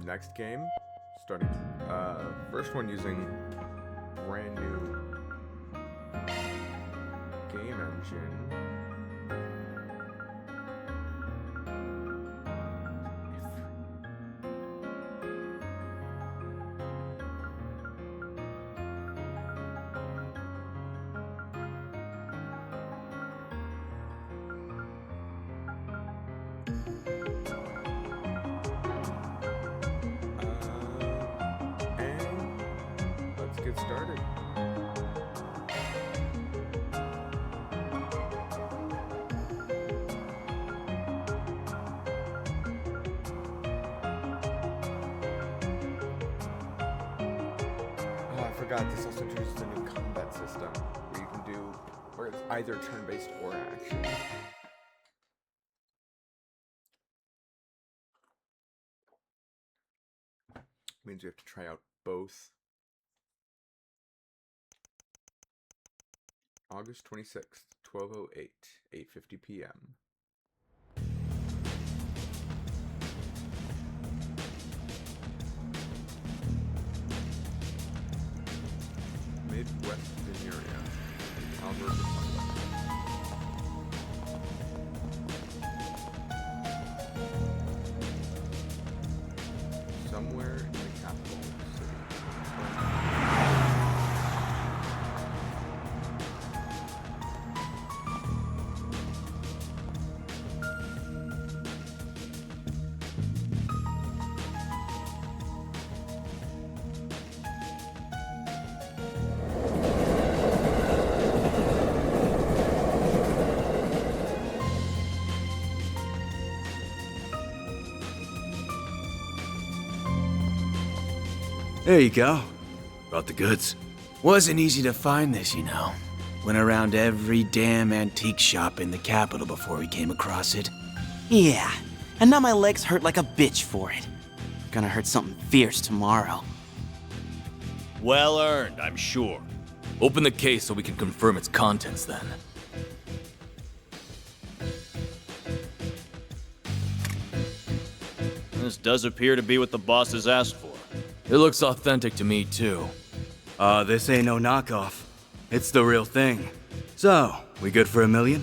Next game, starting, first one using brand new game engine. Get started. Oh, I forgot this also introduces a new combat system where you can do, where it's either turn-based or action. Means you have to try out both. August 26th, 12:08, 8:50 p.m. Midwest Veneria, Alberta. Somewhere in the capital city. There you go. Brought the goods. Wasn't easy to find this, you know. Went around every damn antique shop in the capital before we came across it. Yeah, and now my legs hurt like a bitch for it. Gonna hurt something fierce tomorrow. Well earned, I'm sure. Open the case so we can confirm its contents then. This does appear to be what the boss has asked for. It looks authentic to me, too. This ain't no knockoff. It's the real thing. So, we good for $1 million?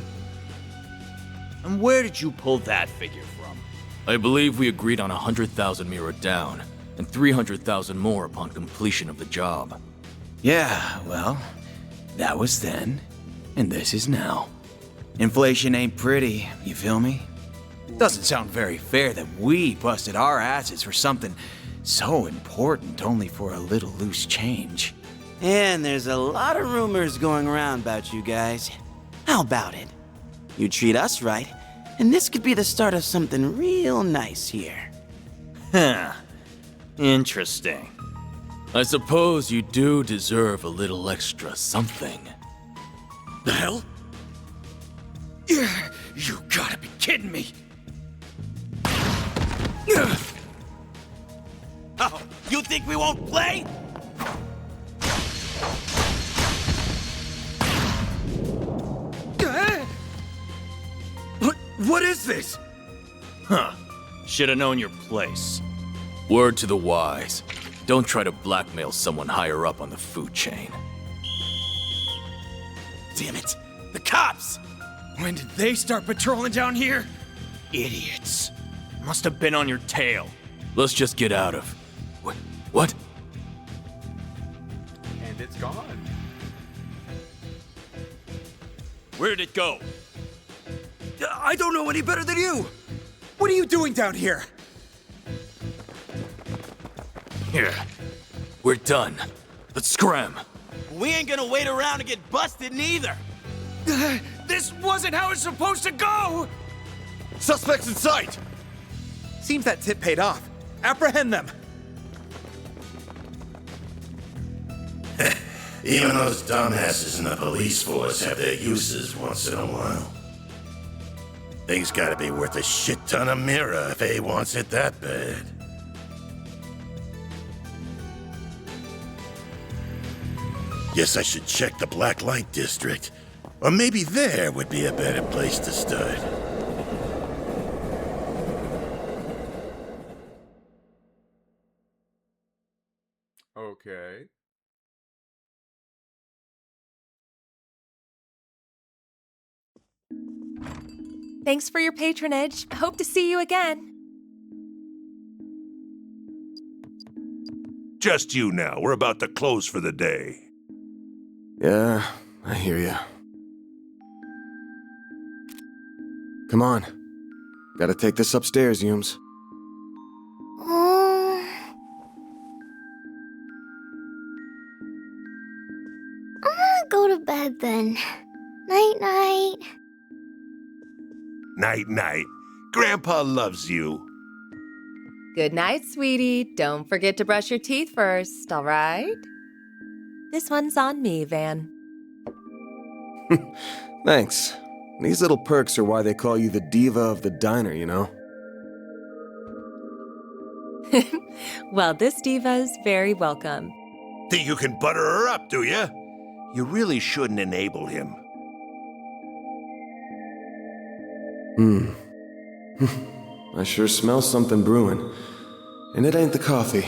And where did you pull that figure from? I believe we agreed on 100,000 Mira down, and 300,000 more upon completion of the job. Yeah, well, that was then, and this is now. Inflation ain't pretty, you feel me? Doesn't sound very fair that we busted our asses for something so important only for a little loose change. And there's a lot of rumors going around about you guys. How about it? You treat us right, and this could be the start of something real nice here. Huh. Interesting. I suppose you do deserve a little extra something. The hell? Yeah, you gotta be kidding me! Oh, you think we won't play? What is this? Huh. Should've known your place. Word to the wise. Don't try to blackmail someone higher up on the food chain. Damn it! The cops! When did they start patrolling down here? Idiots. Must have been on your tail. Let's just get out of... What? And it's gone. Where did it go? I don't know any better than you! What are you doing down here? Here. We're done. Let's scram. We ain't gonna wait around to get busted neither. This wasn't how it's supposed to go! Suspects in sight! Seems that tip paid off. Apprehend them! Even those dumbasses in the police force have their uses once in a while. Thing's gotta be worth a shit ton of Mira if A wants it that bad. Guess I should check the Black Light District. Or maybe there would be a better place to start. Okay. Thanks for your patronage. Hope to see you again. Just you now. We're about to close for the day. Yeah, I hear ya. Come on. Gotta take this upstairs, Yums. I'm gonna go to bed then. Night-night. Night-night. Grandpa loves you. Good night, sweetie. Don't forget to brush your teeth first, all right? This one's on me, Van. Thanks. These little perks are why they call you the diva of the diner, you know? Well, this diva's very welcome. Think you can butter her up, do ya? You really shouldn't enable him. I sure smell something brewing. And it ain't the coffee.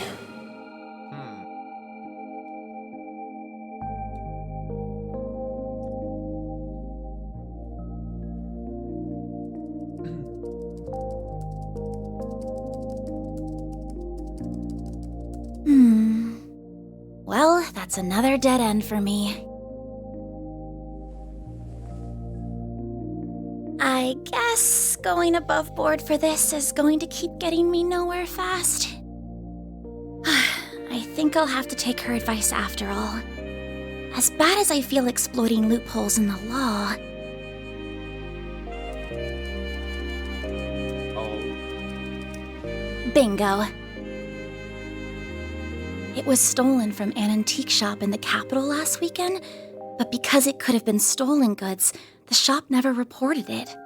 Well, that's another dead end for me. I guess going above board for this is going to keep getting me nowhere fast. I think I'll have to take her advice after all. As bad as I feel exploiting loopholes in the law, Oh. bingo. It was stolen from an antique shop in the capital last weekend, but because it could have been stolen goods, the shop never reported it.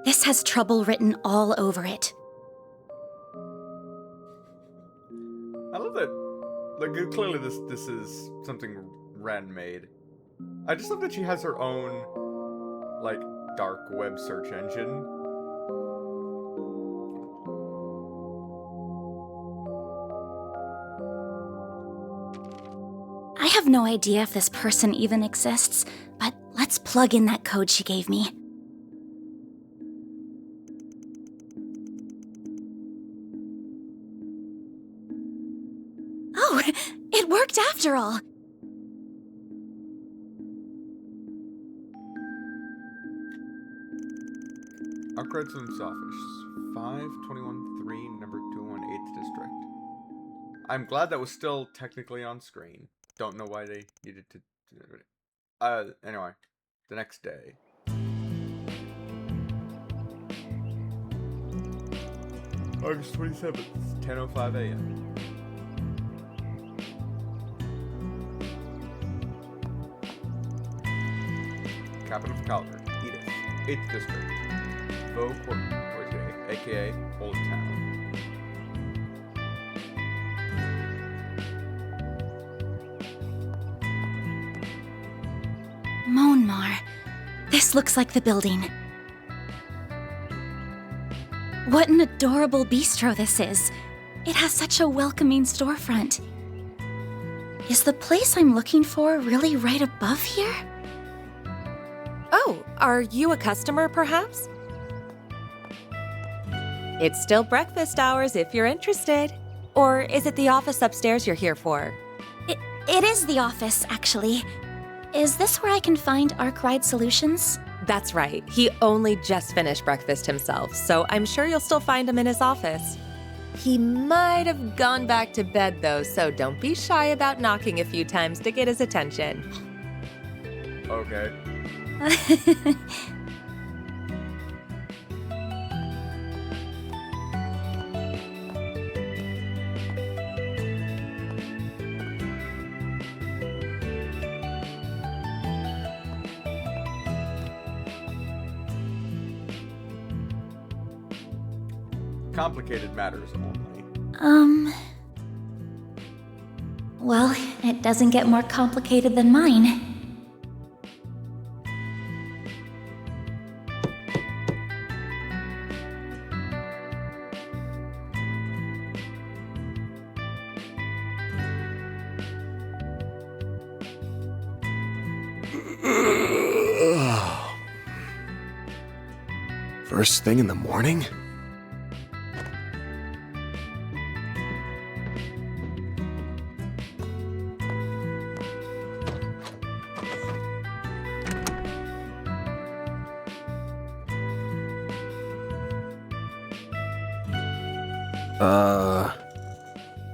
This has trouble written all over it. I love that. Like, clearly this is something Ren made. I just love that she has her own, like, dark web search engine. I have no idea if this person even exists, but let's plug in that code she gave me. Oh, it worked after all! Upgrades office 5213, number 218th district. I'm glad that was still technically on screen. Don't know why they needed to do it. Anyway, the next day. August 27th, 10:05 a.m. Capital of Calgary, Edith, 8th District, Beauport, aka Old Town. Monmar. This looks like the building. What an adorable bistro this is. It has such a welcoming storefront. Is the place I'm looking for really right above here? Oh, are you a customer, perhaps? It's still breakfast hours if you're interested. Or is it the office upstairs you're here for? It is the office, actually. Is this where I can find Arkwright Solutions? That's right. He only just finished breakfast himself, so I'm sure you'll still find him in his office. He might have gone back to bed, though, so don't be shy about knocking a few times to get his attention. Okay. Complicated matters only. Well, it doesn't get more complicated than mine. First thing in the morning?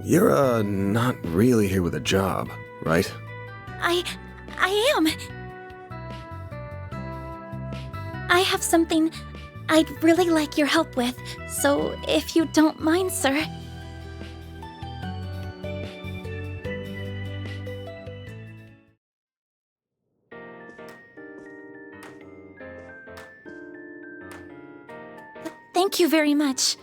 You're, not really here with a job, right? I am. I have something I'd really like your help with, so if you don't mind, sir. Thank you very much.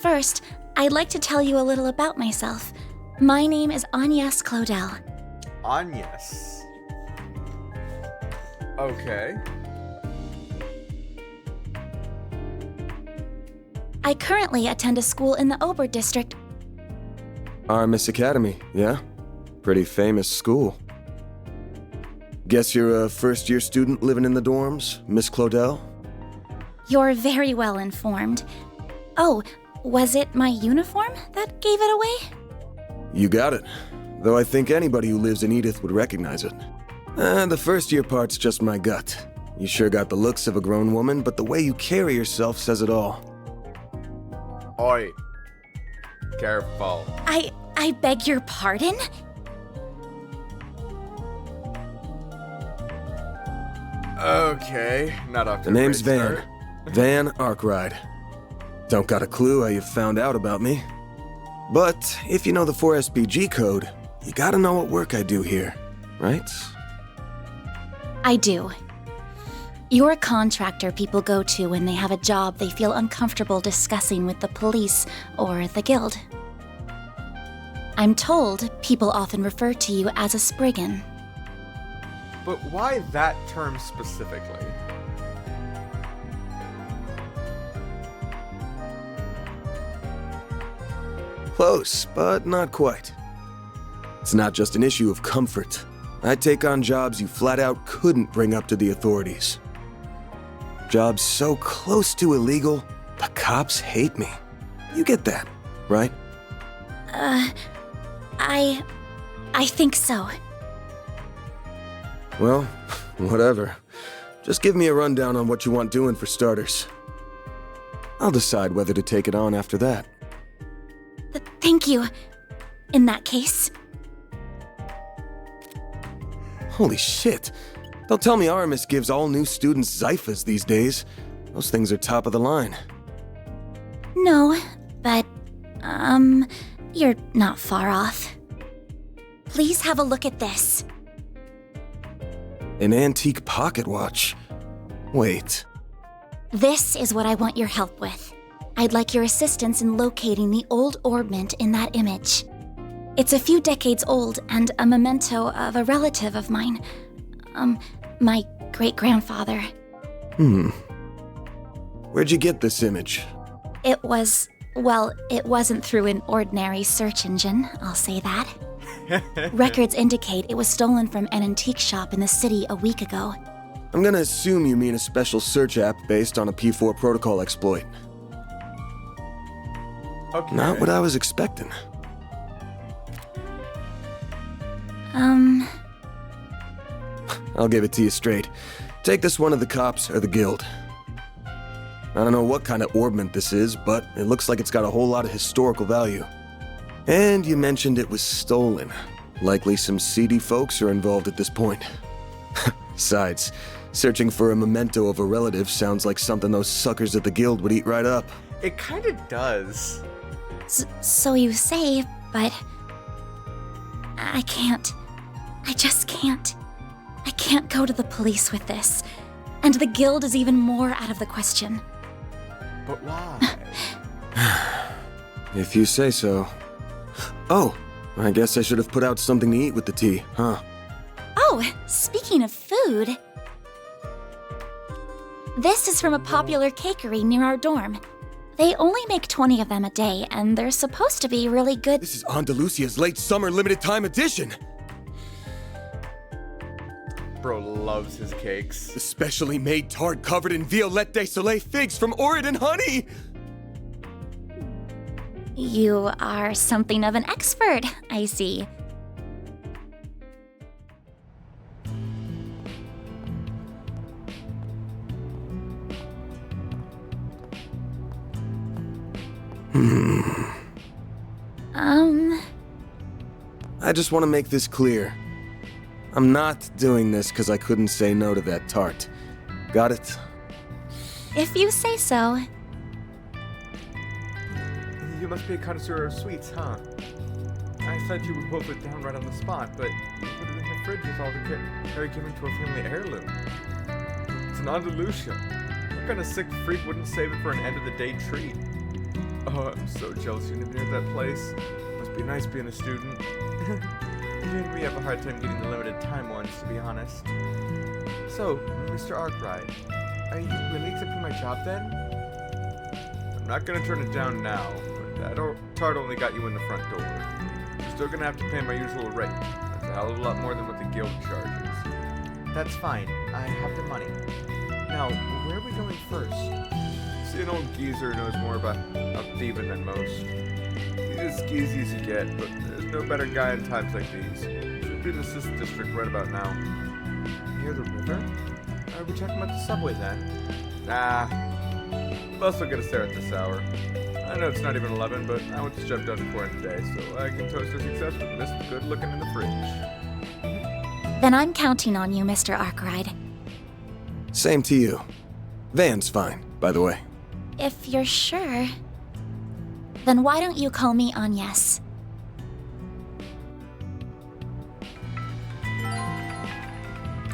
First, I'd like to tell you a little about myself. My name is Agnes Claudel. Agnes. Okay. I currently attend a school in the Ober district. Our Miss Academy, yeah? Pretty famous school. Guess you're a first-year student living in the dorms, Miss Claudel? You're very well informed. Oh, was it my uniform that gave it away? You got it. Though I think anybody who lives in Edith would recognize it. The first-year part's just my gut. You sure got the looks of a grown woman, but the way you carry yourself says it all. Oi. Careful. I beg your pardon? Okay, not off to The a name's great Van. start. Van Arkwright. Don't got a clue how you found out about me. But if you know the 4SPG code, you gotta know what work I do here, right? I do. You're a contractor people go to when they have a job they feel uncomfortable discussing with the police or the guild. I'm told people often refer to you as a Spriggan. But why that term specifically? Close, but not quite. It's not just an issue of comfort. I take on jobs you flat out couldn't bring up to the authorities. Jobs so close to illegal, the cops hate me. You get that, right? I think so. Well, whatever. Just give me a rundown on what you want doing for starters. I'll decide whether to take it on after that. Thank you. In that case. Holy shit. They'll tell me Aramis gives all new students Zyphas these days. Those things are top of the line. No, but, you're not far off. Please have a look at this. An antique pocket watch. Wait. This is what I want your help with. I'd like your assistance in locating the old ornament in that image. It's a few decades old and a memento of a relative of mine. My great-grandfather. Where'd you get this image? It wasn't through an ordinary search engine, I'll say that. Records indicate it was stolen from an antique shop in the city a week ago. I'm gonna assume you mean a special search app based on a P4 protocol exploit. Okay. Not what I was expecting. I'll give it to you straight. Take this one to the cops or the guild. I don't know what kind of ornament this is, but it looks like it's got a whole lot of historical value. And you mentioned it was stolen. Likely some seedy folks are involved at this point. Besides, searching for a memento of a relative sounds like something those suckers at the guild would eat right up. It kind of does. So you say, but I can't. I just can't. I can't go to the police with this. And the guild is even more out of the question. But why? If you say so. Oh, I guess I should have put out something to eat with the tea, huh? Oh, speaking of food. This is from a popular cakery near our dorm. They only make 20 of them a day, and they're supposed to be really good. This is Andalusia's late summer limited time edition! Bro loves his cakes. The specially made tart covered in Violette de Soleil figs from Oregon honey! You are something of an expert, I see. I just want to make this clear. I'm not doing this because I couldn't say no to that tart. Got it? If you say so. You must be a connoisseur of sweets, huh? I thought you would wolf it down right on the spot, but you put it in the fridge with all the care given to a family heirloom. It's an Andalusia. What kind of sick freak wouldn't save it for an end-of-the-day treat? Oh, I'm so jealous you live near that place. Must be nice being a student. Even we have a hard time getting the limited time ones, to be honest. So, Mr. Arkwright, are you really accepting my job then? I'm not gonna turn it down now, but that tart only got you in the front door. You're still gonna have to pay my usual rate. That's a hell of a lot more than what the guild charges. That's fine. I have the money. Now, where are we going first? See, an old geezer knows more about thieving than most. He's as skeezy as you get, but there's no better guy in times like these. Should be in the Assist District right about now. Near the river? Are we talking about the subway then? Nah. Bus will get us there at this hour. I know it's not even 11, but I want this job done before end of the day, so I can toast our success with Mr. Good looking in the fridge. Then I'm counting on you, Mr. Arkwright. Same to you. Van's fine, by the way. If you're sure, then why don't you call me Agnes?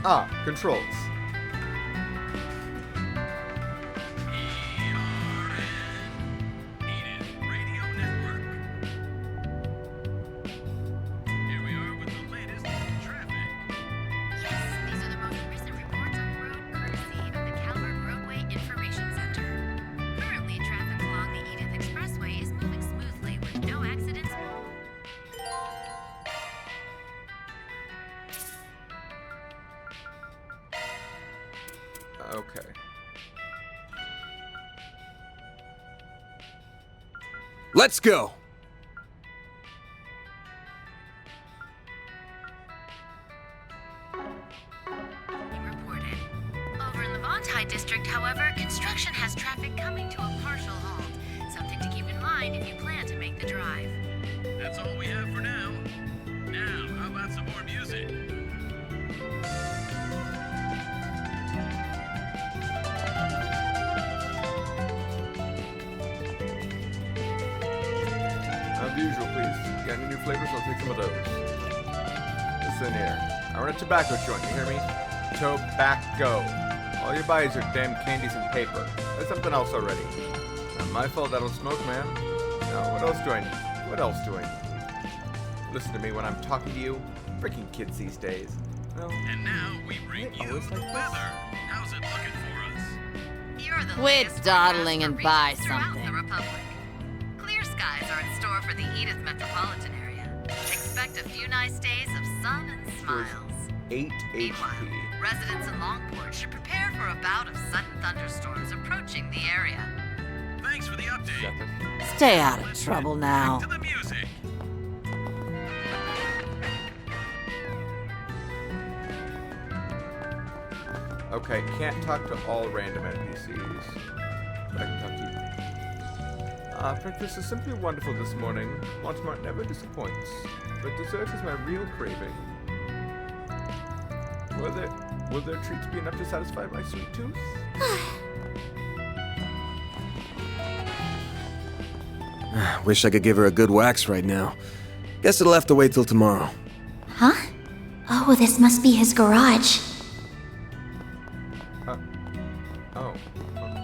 Ah, controls. Okay. Let's go! Reported. Over in the Vontai district, however, construction has traffic coming to a partial halt. Something to keep in mind if you plan to make the drive. That's all we have for now. Now, how about some more music? As usual, please. Got any new flavors? I'll take some of those. Listen here. I run a tobacco joint, you hear me? Tobacco. All you buy is your damn candies and paper. That's something else already. Not my fault I don't smoke, man. No, what else do I need? What else do I need? Listen to me when I'm talking to you. Freaking kids these days. Well, And now we bring They you always like weather. this. How's it looking for us? You're the Quit latest dawdling forecast and for buy regions throughout something. the Republic. Clear skies are in store for the Edith metropolitan area. Expect a few nice days of sun and smiles. 8 Meanwhile, HP. residents in Longport should prepare for a bout of sudden thunderstorms approaching the area. Thanks for the update. 7. Stay out of trouble now. To the music. Okay, can't talk to all random NPCs. But I can talk to you. Breakfast is simply wonderful this morning. Montemart never disappoints. But dessert is my real craving. Will their treats be enough to satisfy my sweet tooth? Wish I could give her a good wax right now. Guess it'll have to wait till tomorrow. Huh? Oh, this must be his garage. Oh, I'll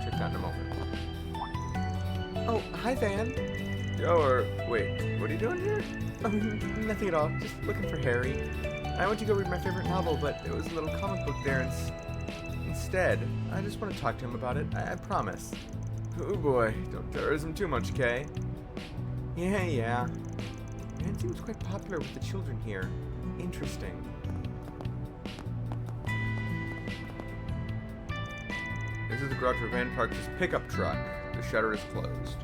check that in a moment. Oh, hi, Van. Or, wait, what are you doing here? Oh, nothing at all. Just looking for Harry. I went to go read my favorite novel, but there was a little comic book there instead. I just want to talk to him about it. I promise. Oh boy, don't terrorism too much, Kay. Yeah. Man seems quite popular with the children here. Interesting. This is the garage where Van parks his pickup truck. The shutter is closed.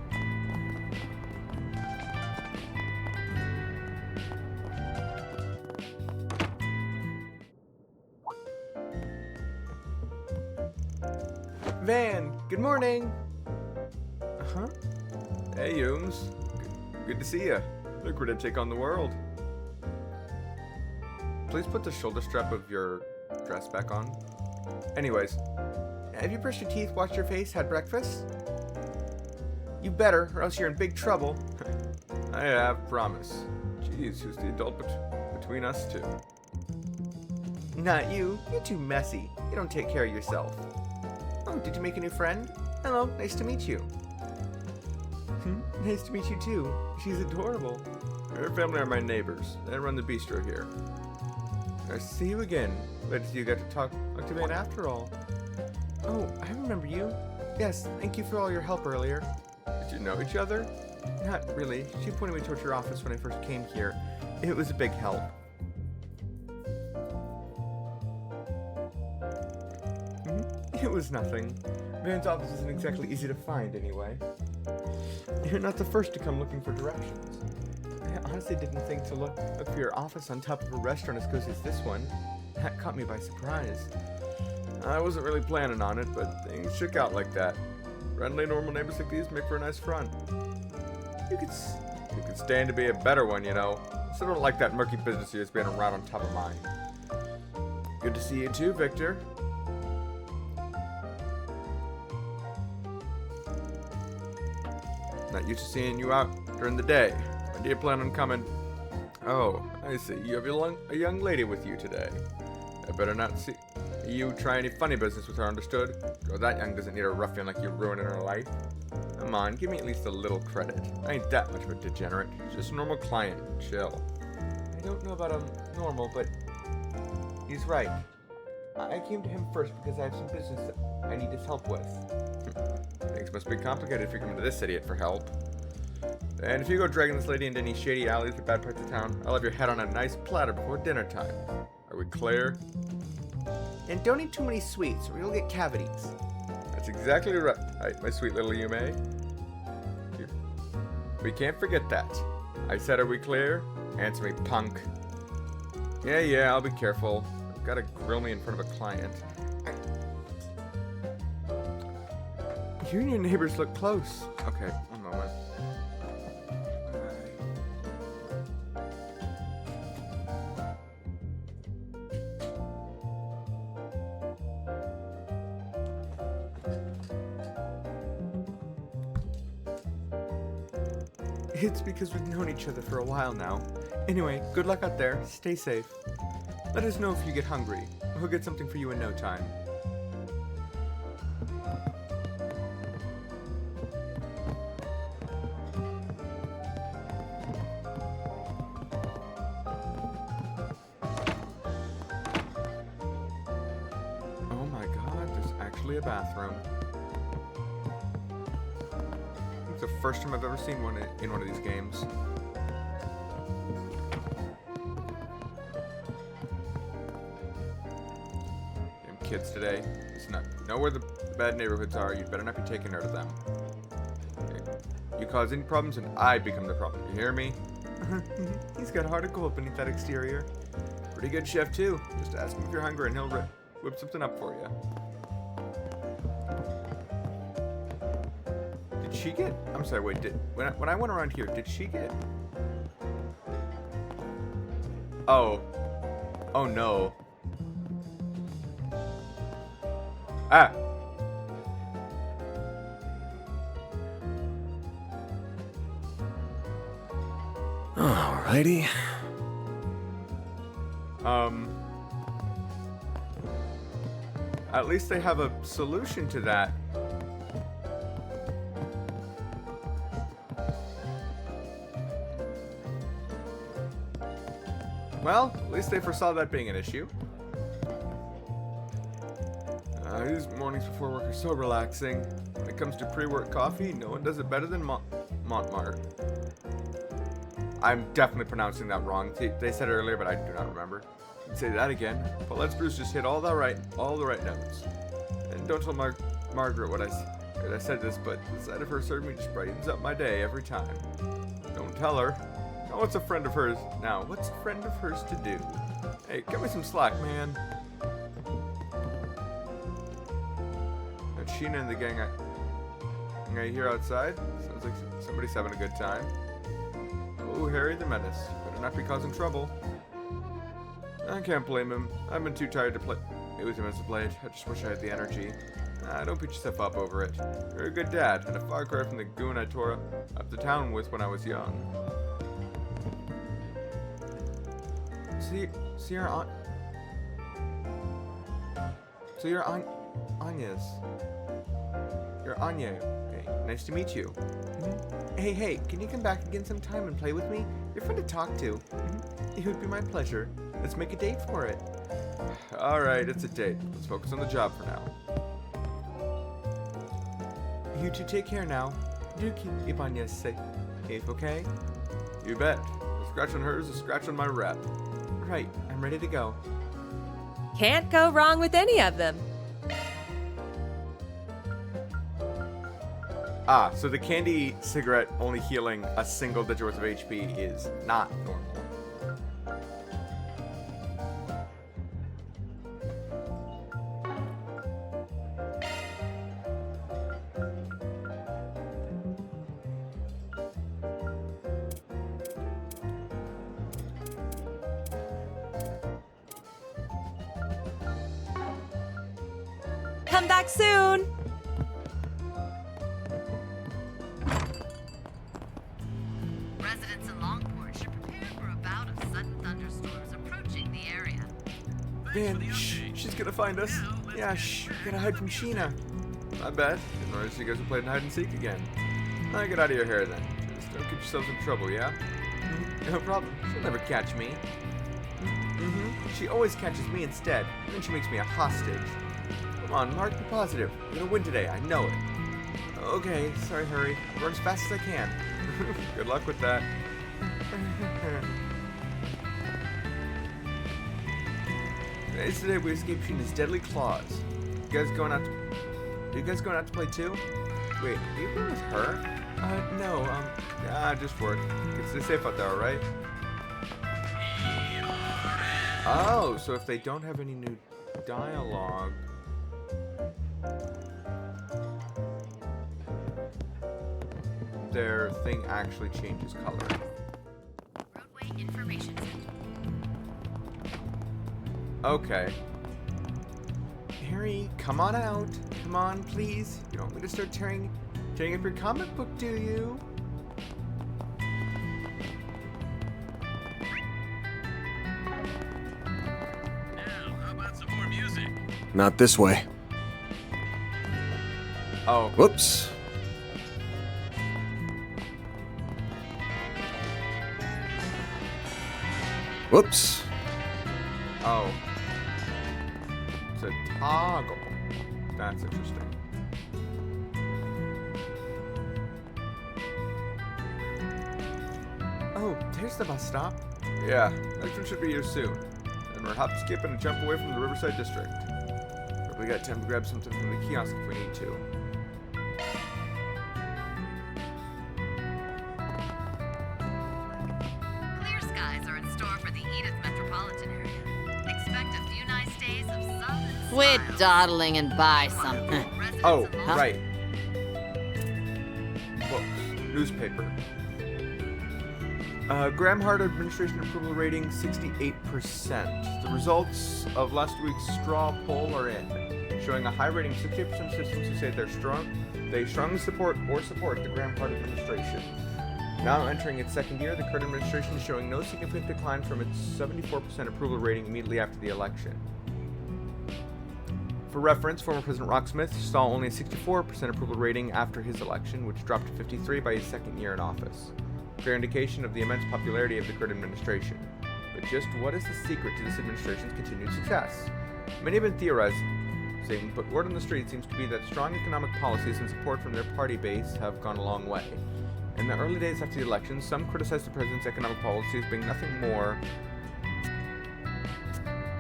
Van, good morning. Huh? Hey, Yooms. Good to see you. Look, we're to take on the world. Please put the shoulder strap of your dress back on. Anyways, have you brushed your teeth, washed your face, had breakfast? You better, or else you're in big trouble. I have, promise. Jeez, who's the adult between us two? Not you. You're too messy. You don't take care of yourself. Oh, did you make a new friend? Hello, nice to meet you. Nice to meet you too. She's adorable. Her family are my neighbors. They run the bistro here. Nice to see you again. Glad to see you got to talk to Van after all. Oh, I remember you. Yes, thank you for all your help earlier. Did you know each other? Not really. She pointed me towards your office when I first came here. It was a big help. It was nothing. Van's office isn't exactly easy to find anyway. You're not the first to come looking for directions. I honestly didn't think to look for your office on top of a restaurant as cozy as this one. That caught me by surprise. I wasn't really planning on it, but things shook out like that. Friendly, normal neighbors like these make for a nice front. You could stand to be a better one, you know. So I don't like that murky business of yours being around on top of mine. Good to see you too, Victor. Not used to seeing you out during the day. When do you plan on coming? Oh, I see. You have a young lady with you today. I better not see you try any funny business with her, understood? Girl that young doesn't need a ruffian like you ruining her life. Come on, give me at least a little credit. I ain't that much of a degenerate. Just a normal client. Chill. I don't know about normal, but he's right. I came to him first because I have some business that I need his help with. Things must be complicated if you're coming to this idiot for help. And if you go dragging this lady into any shady alleys or bad parts of town, I'll have your head on a nice platter before dinner time. Are we clear? And don't eat too many sweets or you'll get cavities. That's exactly right, my sweet little Yume. We can't forget that. I said, are we clear? Answer me, punk. Yeah, I'll be careful. I've got to grill me in front of a client. You and your neighbors look close. Okay, one moment. It's because we've known each other for a while now. Anyway, good luck out there. Stay safe. Let us know if you get hungry. We'll get something for you in no time. Oh my god, there's actually a bathroom. It's the first time I've ever seen one in one of these games. Damn kids today. Listen up. Know where the bad neighborhoods are. You'd better not be taking her to them. Okay. You cause any problems and I become the problem. You hear me? He's got a heart of gold beneath that exterior. Pretty good chef too. Just ask him if you're hungry and he'll whip something up for you. Did she get? I'm sorry. Wait. When I went around here, did she get? Oh. Oh no. Ah. Alrighty. At least they have a solution to that. Well, at least they foresaw that being an issue. These mornings before work are so relaxing. When it comes to pre-work coffee, no one does it better than Montmartre. I'm definitely pronouncing that wrong. They said it earlier, but I do not remember. Say that again. But let's Bruce just hit all the right notes. And don't tell Margaret what I said this, but the sight of her serving me just brightens up my day every time. Don't tell her. Now what's a friend of hers to do? Hey, cut me some slack, man. That Sheena and the gang I hear outside. Sounds like somebody's having a good time. Oh, Harry the Menace. Better not be causing trouble. I can't blame him. I've been too tired to play. It was him as a blade. I just wish I had the energy. Don't beat yourself up over it. You're a good dad, and a far cry from the goon I tore up the town with when I was young. So you're on. So you're on. Anya's. You're Anya. Hey, nice to meet you. Hey, can you come back again sometime and play with me? You're fun to talk to. It would be my pleasure. Let's make a date for it. Alright, it's a date. Let's focus on the job for now. You two take care now. Do keep Anya safe, okay? You bet. A scratch on hers, a scratch on my rep. Right, I'm ready to go. Can't go wrong with any of them. So the candy cigarette only healing a single digit worth of HP is not normal. Come back soon! Residents in Longport should prepare for a bout of sudden thunderstorms approaching the area. Man, she's gonna find us. Yeah, gotta hide from Sheena. Not bad. Didn't notice you guys were playing hide and seek again. Get out of your hair then. Just don't get yourselves in trouble, yeah? No problem. She'll never catch me. She always catches me instead, and then she makes me a hostage. Come on, Mark, be positive. You're gonna win today, I know it. Okay, sorry, hurry. I'll run as fast as I can. Good luck with that. Today we escaped Sheena's deadly claws. You guys going out to play too? Wait, are you playing with her? No, just work. Stay safe out there, alright? Oh, so if they don't have any new dialogue... their thing actually changes color. Roadway Information Center. Okay. Harry, come on out. Come on, please. You don't want me to start tearing up your comic book, do you? Now, how about some more music? Not this way. Oh. Whoops. Whoops. Oh. It's a toggle. That's interesting. Oh, there's the bus stop. Yeah, next one should be here soon. And we're hop, skip, and a jump away from the Riverside District. Probably got time to grab something from the kiosk if we need to. Clear skies are in store for the Edith metropolitan area. Expect a few nice days of sun and Quit smiles. dawdling and buy something. Residents Oh, in Longport right. Books. Newspaper. Graham Hart administration approval rating 68%. The results of last week's straw poll are in, showing a high rating of 68% of citizens who say they strongly support the Graham Hart administration. Now entering its second year, the current administration is showing no significant decline from its 74% approval rating immediately after the election. For reference, former President Rocksmith saw only a 64% approval rating after his election, which dropped to 53% by his second year in office. Clear indication of the immense popularity of the current administration. But just what is the secret to this administration's continued success? Many have been theorizing, but word on the street seems to be that strong economic policies and support from their party base have gone a long way. In the early days after the election, some criticized the president's economic policies being nothing more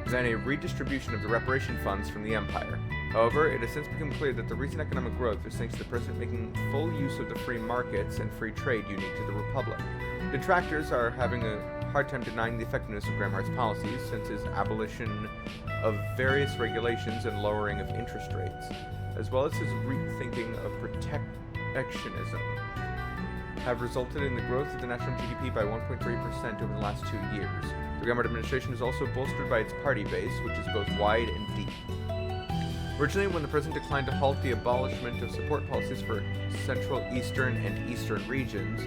than a redistribution of the reparation funds from the empire. However, it has since become clear that the recent economic growth is thanks to the president making full use of the free markets and free trade unique to the Republic. Detractors are having a hard time denying the effectiveness of Grahamhart's policies, since his abolition of various regulations and lowering of interest rates, as well as his rethinking of protectionism, have resulted in the growth of the national GDP by 1.3% over the last 2 years. The Grahamhart administration is also bolstered by its party base, which is both wide and deep. Originally, when the president declined to halt the abolishment of support policies for Central, Eastern, and Eastern regions,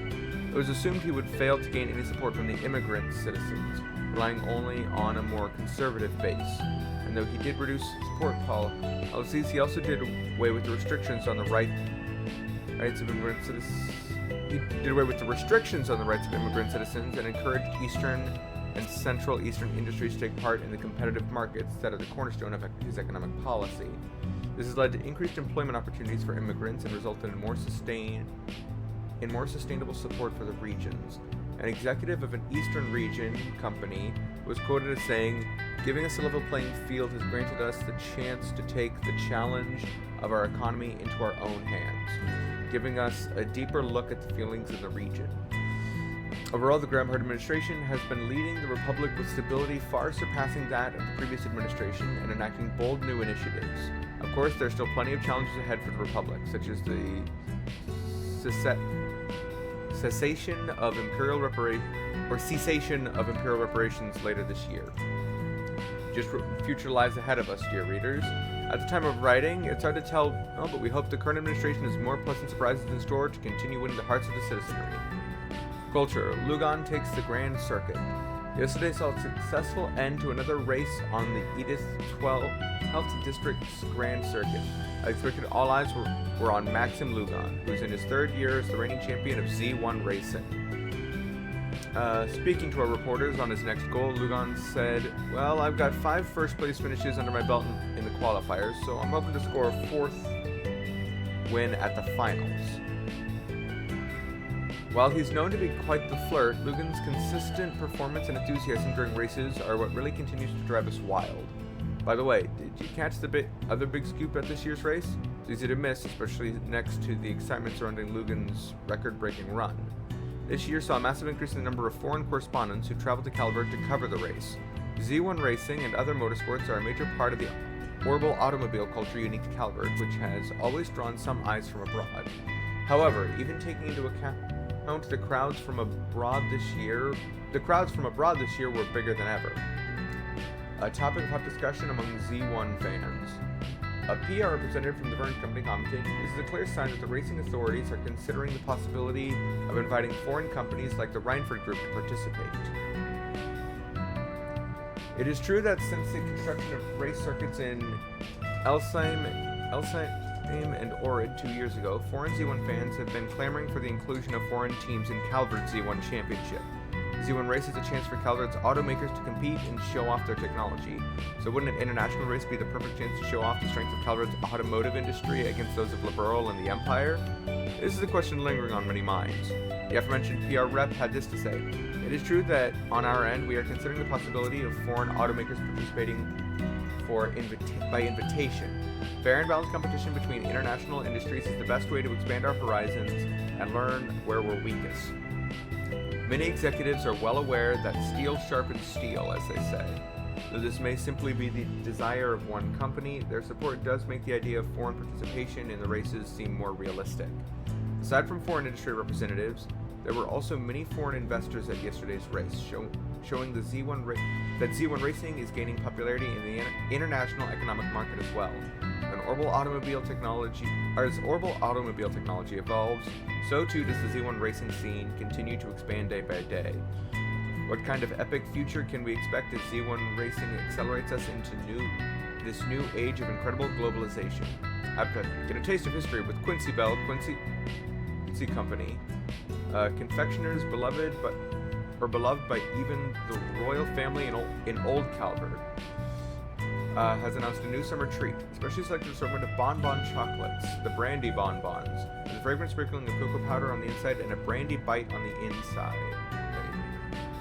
it was assumed he would fail to gain any support from the immigrant citizens, relying only on a more conservative base. And though he did reduce support policies, he also did away with the restrictions on the rights of immigrant citizens. He did away with the restrictions on the rights of immigrant citizens and encouraged Eastern and Central Eastern industries to take part in the competitive markets that are the cornerstone of his economic policy. This has led to increased employment opportunities for immigrants and resulted in more sustainable support for the regions. An executive of an Eastern region company was quoted as saying, "Giving us a level playing field has granted us the chance to take the challenge of our economy into our own hands, giving us a deeper look at the feelings in the region." Overall, the Grahamhart administration has been leading the Republic with stability far surpassing that of the previous administration and enacting bold new initiatives. Of course, there are still plenty of challenges ahead for the Republic, such as the cessation of imperial reparations later this year. Just what future lies ahead of us, dear readers. At the time of writing, it's hard to tell, but we hope the current administration has more pleasant surprises in store to continue winning the hearts of the citizenry. Culture. Lugan takes the Grand Circuit. Yesterday saw a successful end to another race on the Edith 12th District's Grand Circuit. I expected all eyes were on Maxim Lugan, who's in his 3rd year as the reigning champion of Z1 Racing. Speaking to our reporters on his next goal, Lugan said, "Well, I've got 5 first-place finishes under my belt in the qualifiers, so I'm hoping to score a 4th win at the finals." While he's known to be quite the flirt, Lugan's consistent performance and enthusiasm during races are what really continues to drive us wild. By the way, did you catch the other big scoop at this year's race? It's easy to miss, especially next to the excitement surrounding Lugan's record-breaking run. This year saw a massive increase in the number of foreign correspondents who traveled to Calvert to cover the race. Z1 Racing and other motorsports are a major part of the orbital automobile culture unique to Calvert, which has always drawn some eyes from abroad. However, even taking into account the crowds from abroad this year were bigger than ever. A topic of hot discussion among Z1 fans. A PR representative from the Verne Company commented, "This is a clear sign that the racing authorities are considering the possibility of inviting foreign companies like the Reinford Group to participate." It is true that since the construction of race circuits in Elsheim and Ohrid 2 years ago, foreign Z1 fans have been clamoring for the inclusion of foreign teams in Calvert's Z1 Championship. Z1 race is a chance for Calvert's automakers to compete and show off their technology. So wouldn't an international race be the perfect chance to show off the strength of Calvert's automotive industry against those of Liberal and the Empire? This is a question lingering on many minds. The aforementioned PR rep had this to say: "It is true that on our end we are considering the possibility of foreign automakers participating by invitation. Fair and balanced competition between international industries is the best way to expand our horizons and learn where we're weakest. Many executives are well aware that steel sharpens steel, as they say. Though this may simply be the desire of one company, their support does make the idea of foreign participation in the races seem more realistic." Aside from foreign industry representatives, there were also many foreign investors at yesterday's race, showing that Z1 racing is gaining popularity in the international economic market as well. As orbital automobile technology evolves, so too does the Z1 racing scene continue to expand day by day. What kind of epic future can we expect as Z1 racing accelerates us into this new age of incredible globalization? I have to get a taste of history with Quincy Bell, Quincy Company, confectioners beloved by even the royal family in Old Calvert, has announced a new summer treat, especially selected assortment of bonbon chocolates, the brandy bonbons, with a fragrant sprinkling of cocoa powder on the inside and a brandy bite on the inside.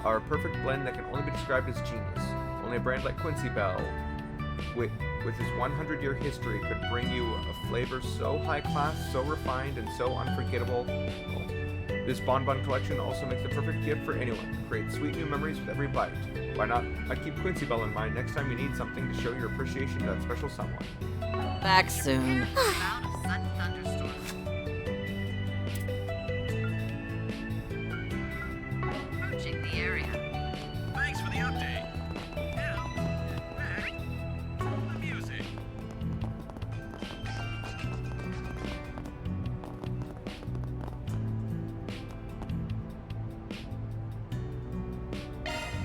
Our perfect blend that can only be described as genius. Only a brand like Quincy Bell with his 100-year history, could bring you a flavor so high-class, so refined, and so unforgettable. Well, this bonbon collection also makes the perfect gift for anyone. Create sweet new memories with every bite. Why not? I'd keep Quincy Bell in mind next time you need something to show your appreciation to that special someone. Back soon. Cloud of sudden thunderstorm. Approaching the area. Thanks for the update. Now, back to the music.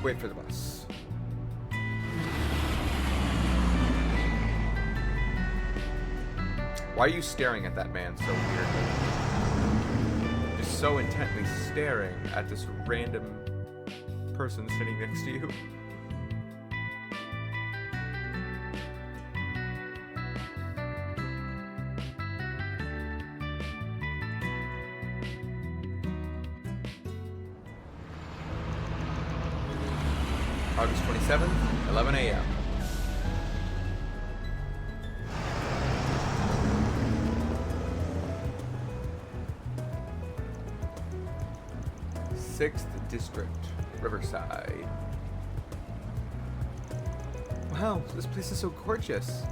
Wait for the bus. Why are you staring at that man so weirdly? Just so intently staring at this random person sitting next to you. August 27th, 11 a.m. Sixth District, Riverside. Wow, this place is so gorgeous.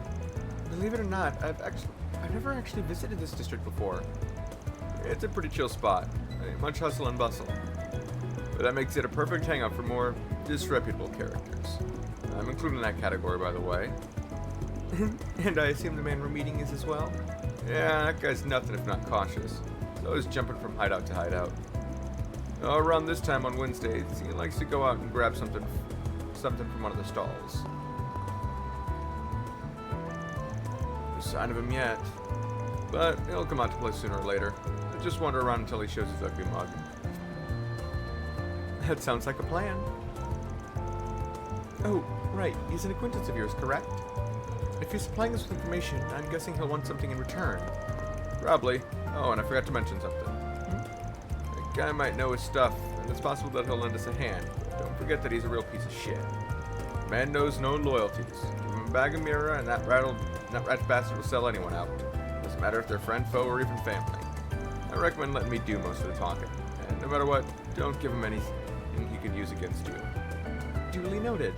Believe it or not, I've never actually visited this district before. It's a pretty chill spot. Much hustle and bustle. But that makes it a perfect hangout for more disreputable characters. I'm including that category, by the way. And I assume the man we're meeting is as well? Yeah, that guy's nothing if not cautious. He's always jumping from hideout to hideout. Around this time on Wednesdays, he likes to go out and grab something from one of the stalls. No sign of him yet, but he'll come out to play sooner or later. I just wander around until he shows his ugly mug. That sounds like a plan. Oh, right. He's an acquaintance of yours, correct? If he's supplying us with information, I'm guessing he'll want something in return. Probably. Oh, and I forgot to mention something. The guy might know his stuff, and it's possible that he'll lend us a hand, but don't forget that he's a real piece of shit. Man knows no loyalties. Give him a bag of mirror, and that rat bastard will sell anyone out. Doesn't matter if they're friend, foe, or even family. I recommend letting me do most of the talking, and no matter what, don't give him anything he could use against you. Duly noted.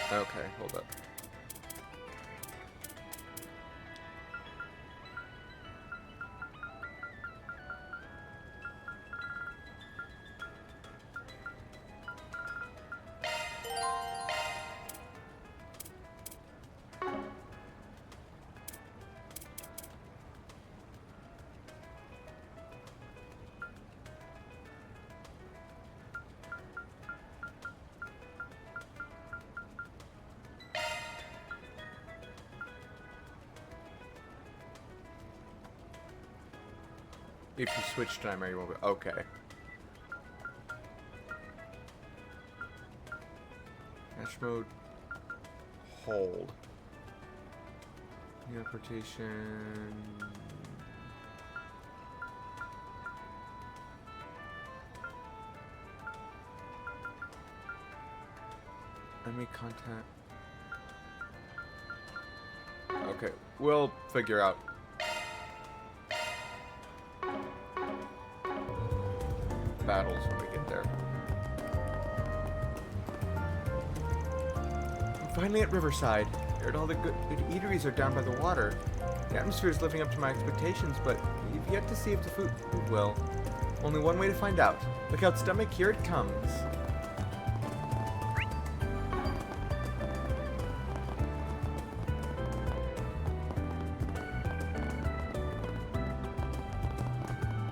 Okay, hold up. If you switch timer, you won't be. Okay. Dash mode. Hold. Interpretation. Enemy contact. Okay, we'll figure out. Battles when we get there. I'm finally at Riverside. Heard all the good eateries are down by the water. The atmosphere is living up to my expectations, but you've yet to see if the food will. Only one way to find out. Look out, stomach, here it comes.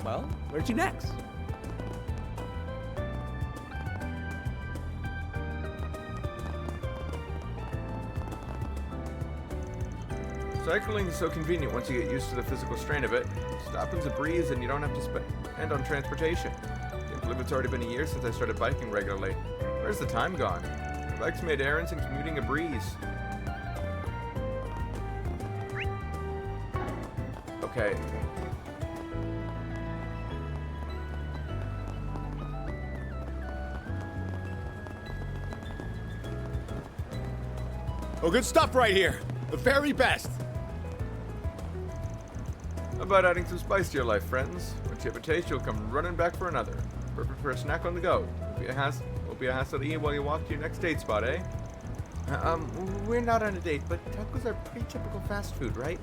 Well, where's to next? Cycling is so convenient once you get used to the physical strain of it. Stopping's a breeze and you don't have to spend on transportation. Can't believe it's already been a year since I started biking regularly. Where's the time gone? My bike's made errands and commuting a breeze. Okay. Oh, good stuff right here. The very best. How about adding some spice to your life, friends? Once you have a taste, you'll come running back for another. Perfect for a snack on the go. Won't be a hassle to eat while you walk to your next date spot, eh? We're not on a date, but tacos are pretty typical fast food, right?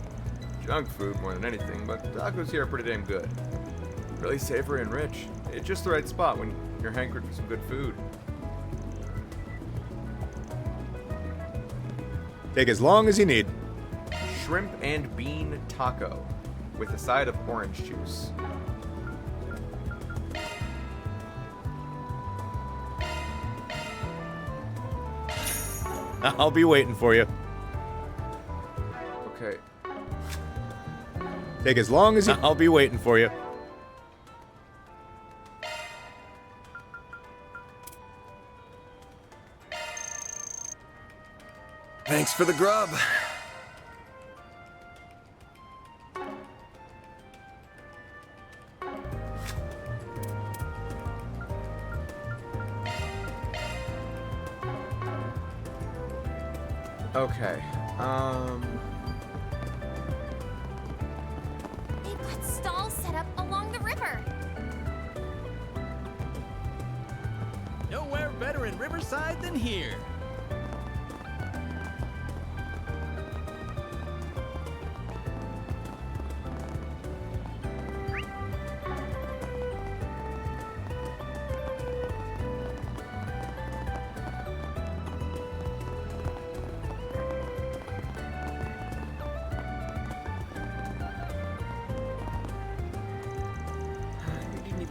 Junk food more than anything, but tacos here are pretty damn good. Really savory and rich. It's just the right spot when you're hankering for some good food. Take as long as you need. Shrimp and bean taco with a side of orange juice. I'll be waiting for you. Okay. Take as long as you... I'll be waiting for you. Thanks for the grub. Okay. They've got stalls set up along the river. Nowhere better in Riverside than here.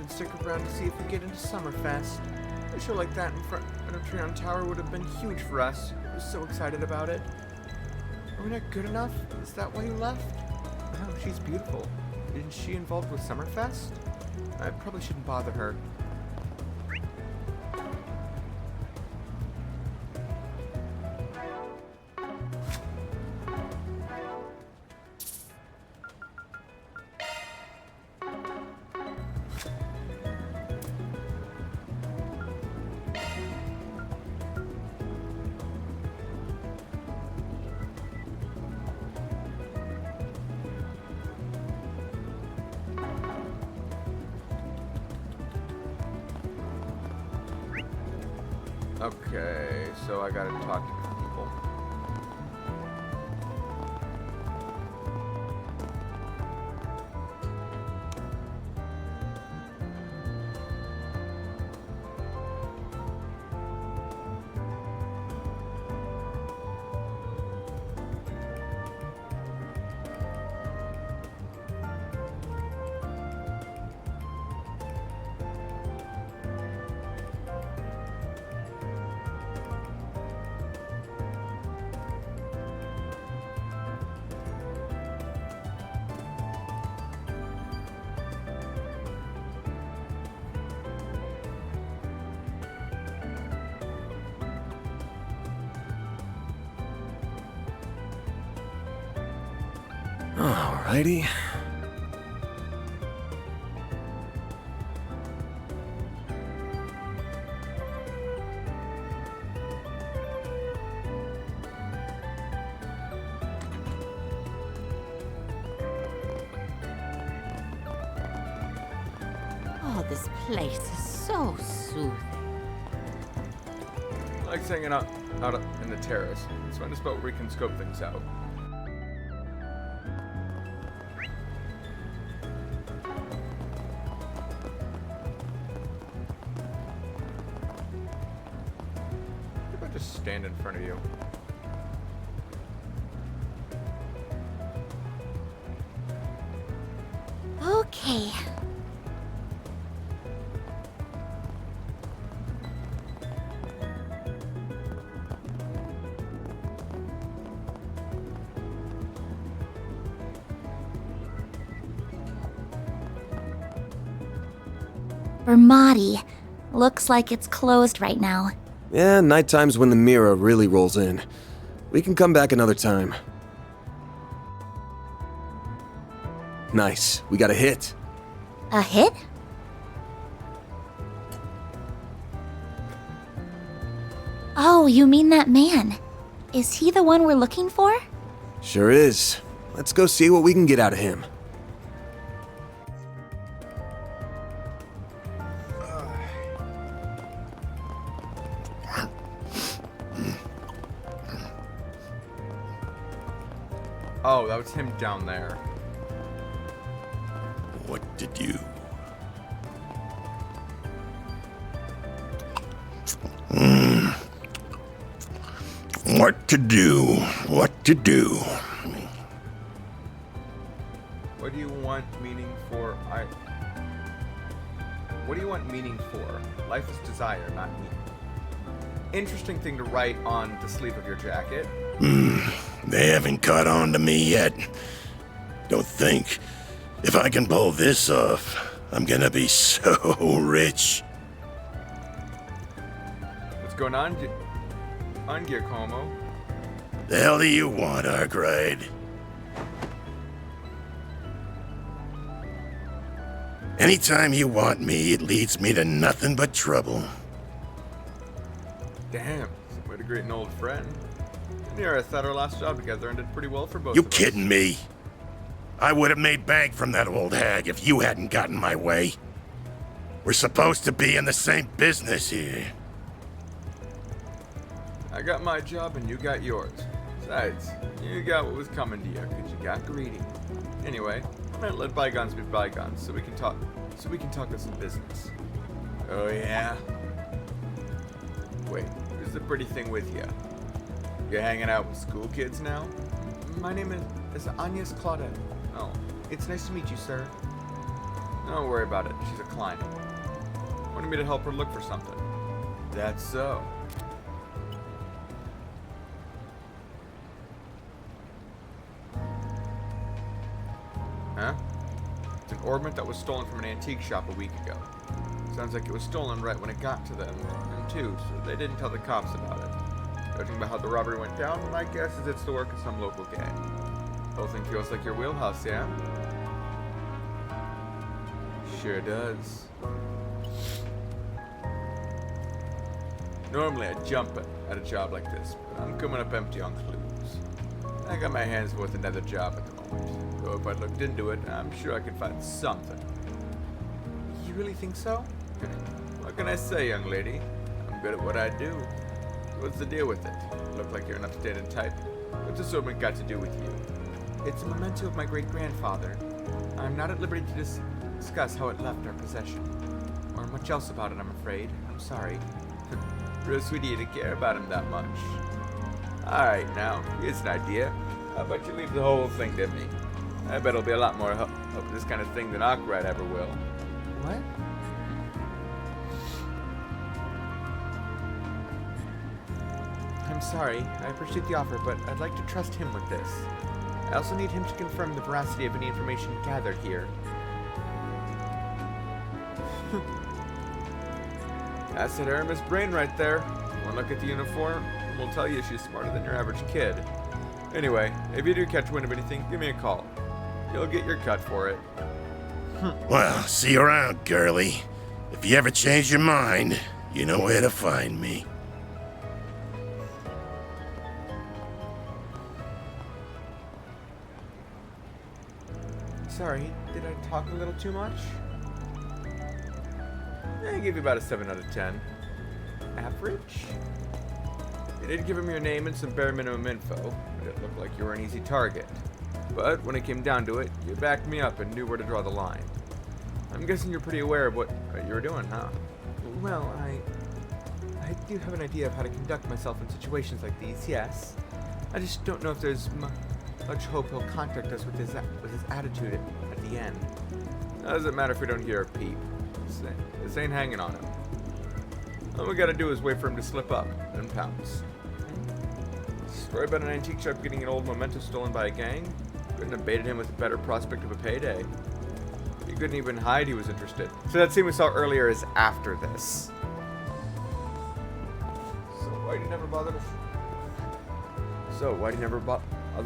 Stick around to see if we get into Summerfest. A show like that in front of Treon Tower would have been huge for us. I was so excited about it. Are we not good enough? Is that why you left? Oh, she's beautiful. Isn't she involved with Summerfest? I probably shouldn't bother her. Okay, so I gotta talk to people. Alrighty. Oh, this place is so soothing. I like hanging out in the terrace. Let's find a spot where we can scope things out. What if I just stand in front of you? Okay. Bermati. Looks like it's closed right now. Yeah, nighttime's when the mirror really rolls in. We can come back another time. Nice. We got a hit. A hit? Oh, you mean that man. Is he the one we're looking for? Sure is. Let's go see what we can get out of him. Oh, that was him down there. What to do? What to do? What to do? What do you want meaning for? What do you want meaning for? Life is desire, not meaning. Interesting thing to write on the sleeve of your jacket. They haven't caught on to me yet. Don't think. If I can pull this off, I'm gonna be so rich. What's going on, Giacomo? The hell do you want, Arkwright? Anytime you want me, it leads me to nothing but trouble. Damn, some way to greet an old friend. Here, I thought our last job together ended pretty well for both You of us. kidding me? I would have made bank from that old hag if you hadn't gotten my way. We're supposed to be in the same business here. I got my job and you got yours. Besides, you got what was coming to you because you got greedy. Anyway, let bygones be bygones so we can talk of some business. Oh yeah? Wait, who's the pretty thing with you? You hanging out with school kids now? My name is Agnes Claudette. Oh, it's nice to meet you, sir. Don't worry about it. She's a client. Wanted me to help her look for something. That's so. Huh? It's an ornament that was stolen from an antique shop a week ago. Sounds like it was stolen right when it got to them, too, so they didn't tell the cops about it. Judging by how the robbery went down, my guess is it's the work of some local gang. Whole thing feels like your wheelhouse, yeah? Sure does. Normally I'd jump at a job like this, but I'm coming up empty on clues. I got my hands full with another job at the moment, so if I looked into it, I'm sure I could find something. You really think so? What can I say, young lady? I'm good at what I do. What's the deal with it? Look like you're an upstanding type. What's this ornament got to do with you? It's a memento of my great-grandfather. I'm not at liberty to discuss how it left our possession. Or much else about it, I'm afraid. I'm sorry. Real sweet of you to care about him that much. Alright, now, here's an idea. How about you leave the whole thing to me? I bet it'll be a lot more help with this kind of thing than Arkwright ever will. What? I'm sorry. I appreciate the offer, but I'd like to trust him with this. I also need him to confirm the veracity of any information gathered here. That's that Aramis brain right there. One look at the uniform, and we'll tell you she's smarter than your average kid. Anyway, if you do catch wind of anything, give me a call. You'll get your cut for it. Well, see you around, girlie. If you ever change your mind, you know where to find me. Sorry, did I talk a little too much? I give you about a 7 out of 10. Average? You did give him your name and some bare minimum info, but it looked like you were an easy target. But when it came down to it, you backed me up and knew where to draw the line. I'm guessing you're pretty aware of what you were doing, huh? Well, I do have an idea of how to conduct myself in situations like these, yes. I just don't know if there's much hope he'll contact us with his attitude at the end. Doesn't matter if we don't hear a peep. This ain't hanging on him. All we gotta do is wait for him to slip up and pounce. Story about an antique shop getting an old memento stolen by a gang? Couldn't have baited him with a better prospect of a payday. He couldn't even hide he was interested. So that scene we saw earlier is after this. So why do you never bother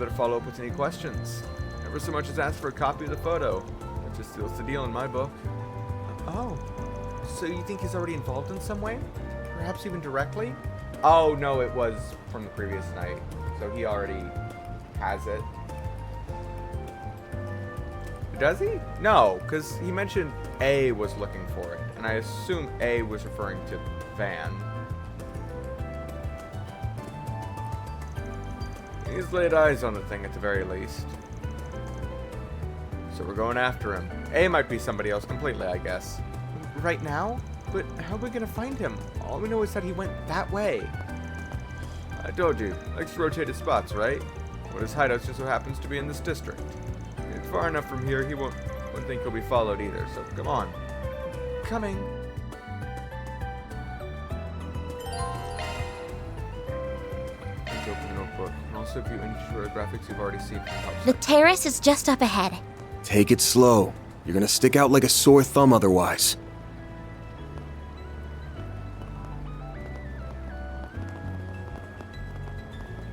to follow up with any questions? Never so much as ask for a copy of the photo. That just seals the deal in my book. Oh, so you think he's already involved in some way? Perhaps even directly? Oh, no, it was from the previous night. So he already has it. Does he? No, because he mentioned A was looking for it. And I assume A was referring to Van. He's laid eyes on the thing at the very least. So we're going after him. A might be somebody else completely, I guess. Right now? But how are we gonna find him? All we know is that he went that way. I told you, likes to rotate his spots, right? Well, his hideout just so happens to be in this district. It's far enough from here, he won't think he'll be followed either, so come on. Coming. Let's open the notebook, and also view any short graphics you've already seen from the The website. terrace is just up ahead. Take it slow. You're gonna stick out like a sore thumb otherwise.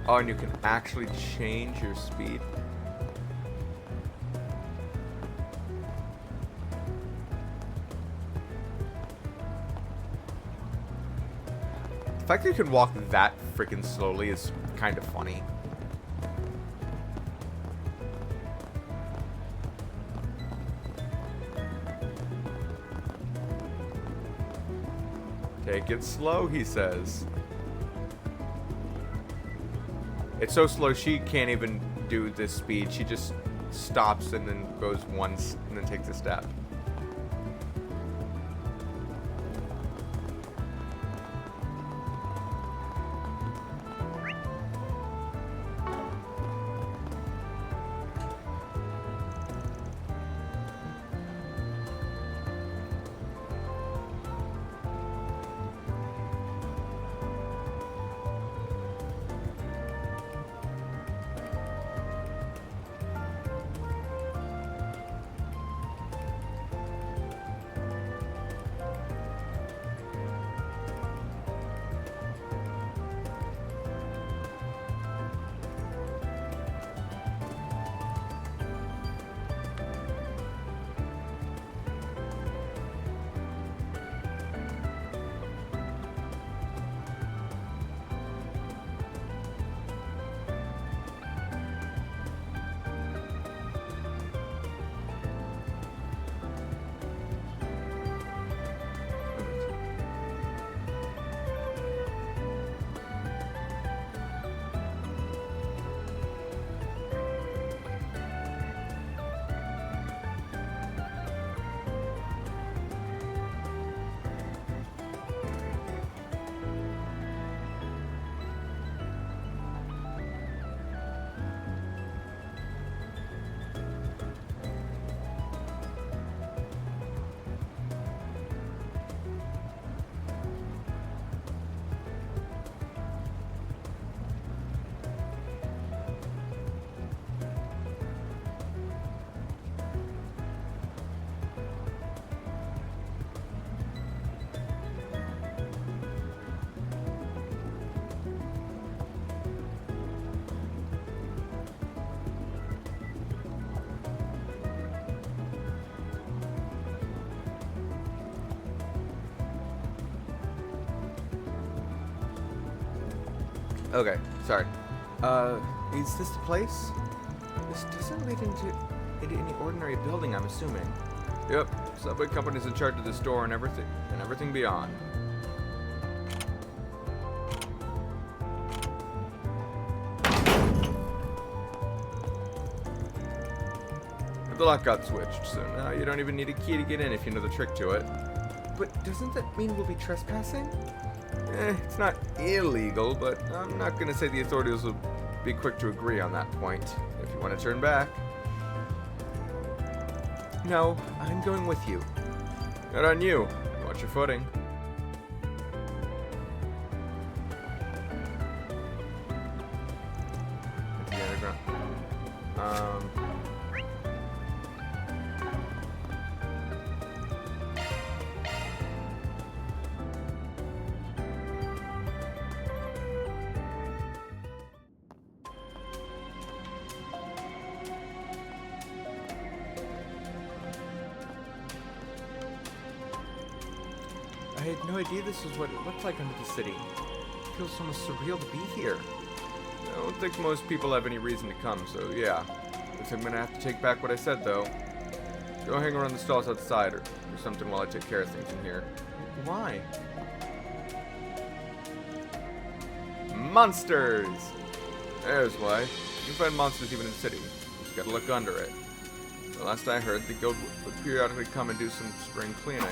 Oh, and you can actually change your speed. The fact that you can walk that freaking slowly is kind of funny. Take it slow, he says. It's so slow she can't even do this speed. She just stops and then goes once and then takes a step. Okay, sorry. Is this the place? This doesn't lead into any ordinary building, I'm assuming. Yep, subway company's in charge of the store and everything beyond. The lock got switched, so now you don't even need a key to get in if you know the trick to it. But doesn't that mean we'll be trespassing? It's not illegal, but I'm not gonna say the authorities will be quick to agree on that point. If you want to turn back. No, I'm going with you. Not on you. Watch your footing. Into the underground. I had no idea this was what it looked like under the city. It feels almost surreal to be here. I don't think most people have any reason to come, so yeah. Looks like I'm gonna have to take back what I said, though. Go hang around the stalls outside or something while I take care of things in here. Why? Monsters! There's why. You can find monsters even in the city. Just gotta look under it. The last I heard, the guild would periodically come and do some spring cleaning.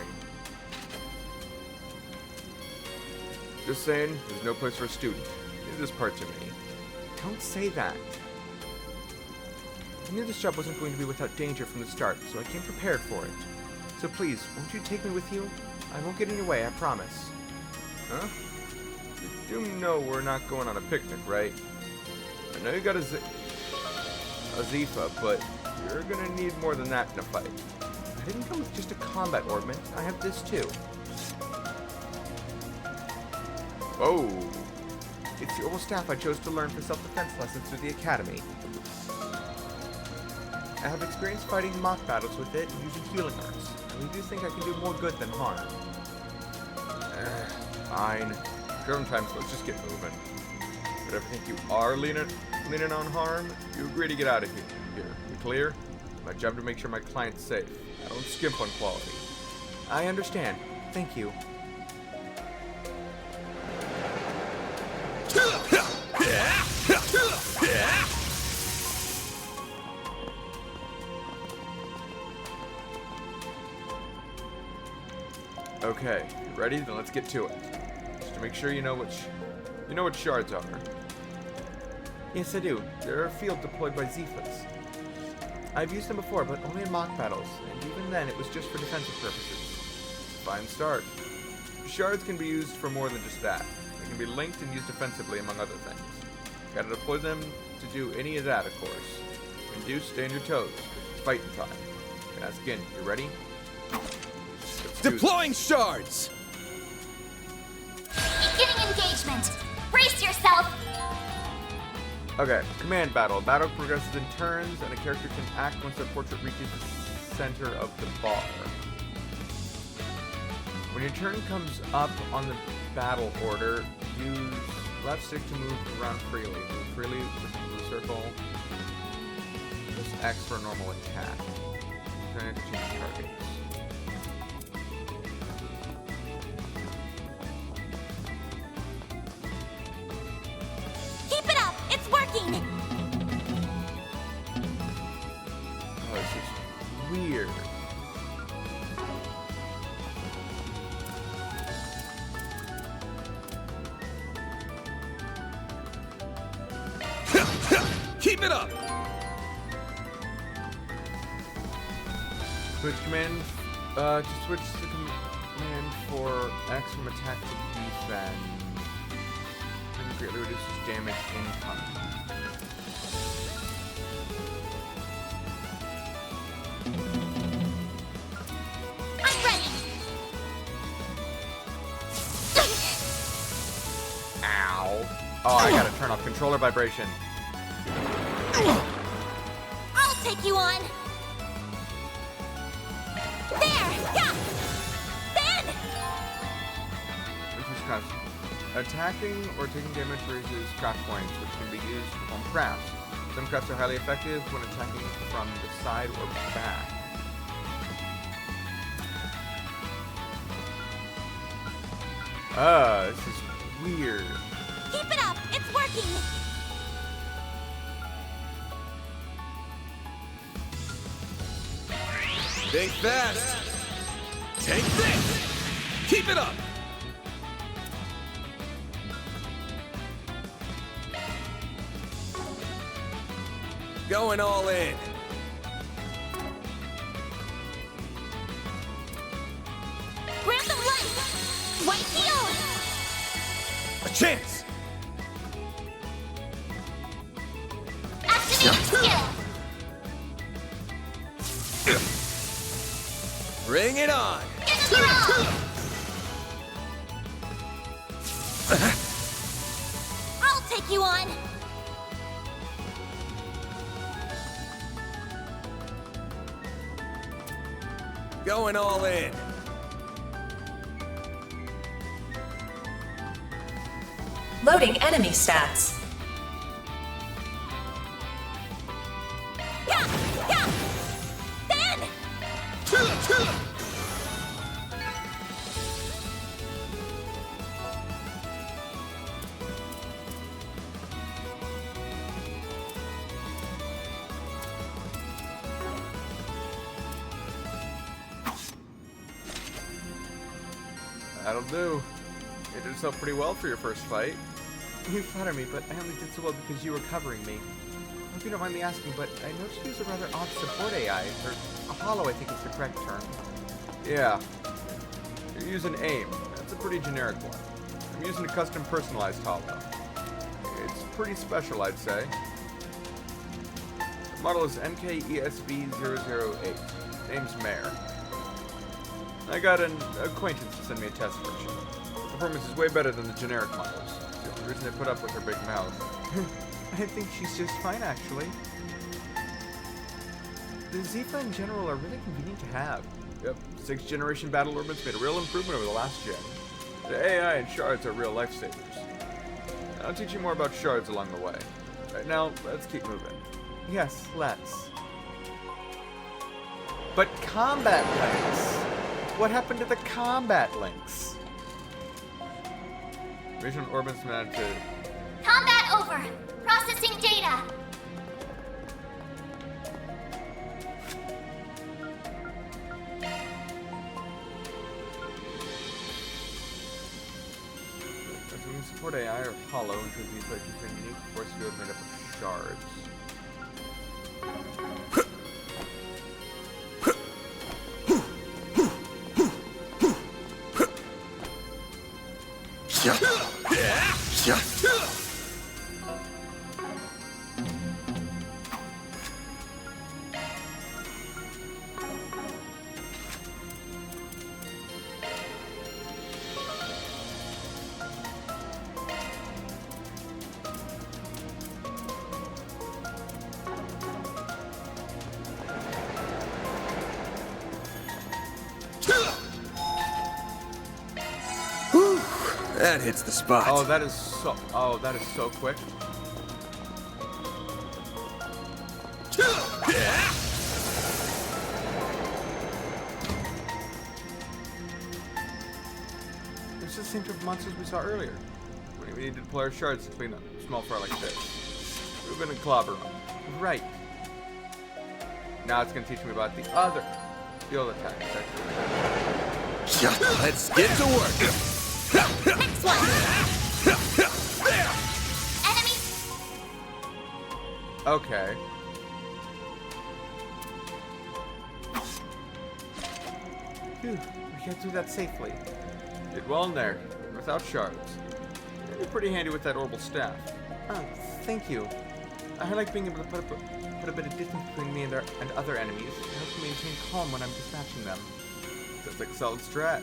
Just saying, there's no place for a student. Leave this part to me. Don't say that. I knew this job wasn't going to be without danger from the start, so I came prepared for it. So please, won't you take me with you? I won't get in your way, I promise. Huh? You do know we're not going on a picnic, right? I know you got a Zifa, but you're gonna need more than that in a fight. I didn't come with just a combat ornament. I have this too. Whoa. It's the old staff I chose to learn for self-defense lessons through the academy. I have experience fighting mock battles with it and using healing arts. I really do think I can do more good than harm. Fine. Times, let's just get moving. But if I think you are leaning on harm, you agree to get out of here. You clear? It's my job to make sure my client's safe. I don't skimp on quality. I understand. Thank you. Okay, you ready? Then let's get to it. Just to make sure you know what shards are. Yes, I do. They're a field deployed by Zifas. I've used them before, but only in mock battles, and even then it was just for defensive purposes. Fine start. Shards can be used for more than just that. They can be linked and used defensively, among other things. Gotta deploy them to do any of that, of course. And do stay on your toes. It's fighting time. And ask again, you ready? Deploying shards! Beginning engagement! Brace yourself! Okay, command battle. Battle progresses in turns, and a character can act once their portrait reaches the center of the bar. When your turn comes up on the battle order, use left stick to move around freely. Move freely with the circle. Press X for a normal attack. Turn to change targets. Oh, this is weird. Keep it up! Switch command, to switch the command for X from attack to defense. And greatly reduces damage incoming. I'm ready! Ow. Oh, I gotta turn off controller vibration. I'll take you on! There! Yeah! Ben! Increase crafts. Attacking or taking damage raises craft points, which can be used to perform crafts. Some crafts are highly effective when attacking from the side or back. This is weird. Keep it up! It's working! Think fast! Take this! Keep it up! Going all in. Grab the light! White heel! A chance! Activating skill! Bring it on! In the throw! I'll take you on! Going all in. Loading enemy stats. That'll do. You did so pretty well for your first fight. You flatter me, but I only did so well because you were covering me. I hope you don't mind me asking, but I noticed you use a rather odd support AI, or a hollow I think is the correct term. Yeah. You're using AIM. That's a pretty generic one. I'm using a custom personalized hollow. It's pretty special, I'd say. The model is MKESV008. Name's Mare. I got an acquaintance to send me a test version. Performance is way better than the generic models. It's the only reason I put up with her big mouth. I think she's just fine, actually. The Zifa in general are really convenient to have. Yep, 6th generation battle orbits made a real improvement over the last gen. The AI and shards are real lifesavers. I'll teach you more about shards along the way. Right now, let's keep moving. Yes, let's. But combat links! What happened to the combat links? Regional orbits managed to... Combat over! Processing data! Assuming support AI or hollow into these like a unique force field made up of shards. That hits the spot. Oh, that is so quick. It's the same type of monsters we saw earlier. We need to deploy our shards to clean up a small fire like this. We've been in clobber them. Right. Now it's gonna teach me about the other field attacks. Let's get to work. Next one! Enemy! Okay. Phew, we got through that safely. Did well in there, without shards. You're pretty handy with that orbital staff. Oh, thank you. I like being able to put a bit of distance between me and other enemies. It helps me maintain calm when I'm dispatching them. Sounds like a solid strat.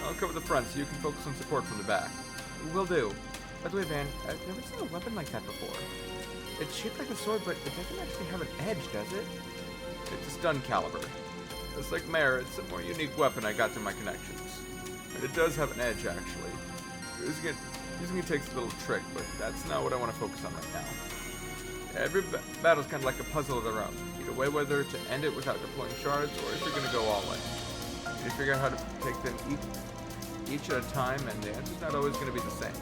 I'll cover the front so you can focus on support from the back. Will do. By the way, Van, I've never seen a weapon like that before. It's shaped like a sword, but it doesn't actually have an edge, does it? It's a stun caliber. Just like Mare, it's a more unique weapon I got through my connections. And it does have an edge, actually. Using it takes a little trick, but that's not what I want to focus on right now. Every battle's kind of like a puzzle of their own. Either way, whether to end it without deploying shards, or if you're going to go all in. You figure out how to take them each at a time, and the answer's not always going to be the same.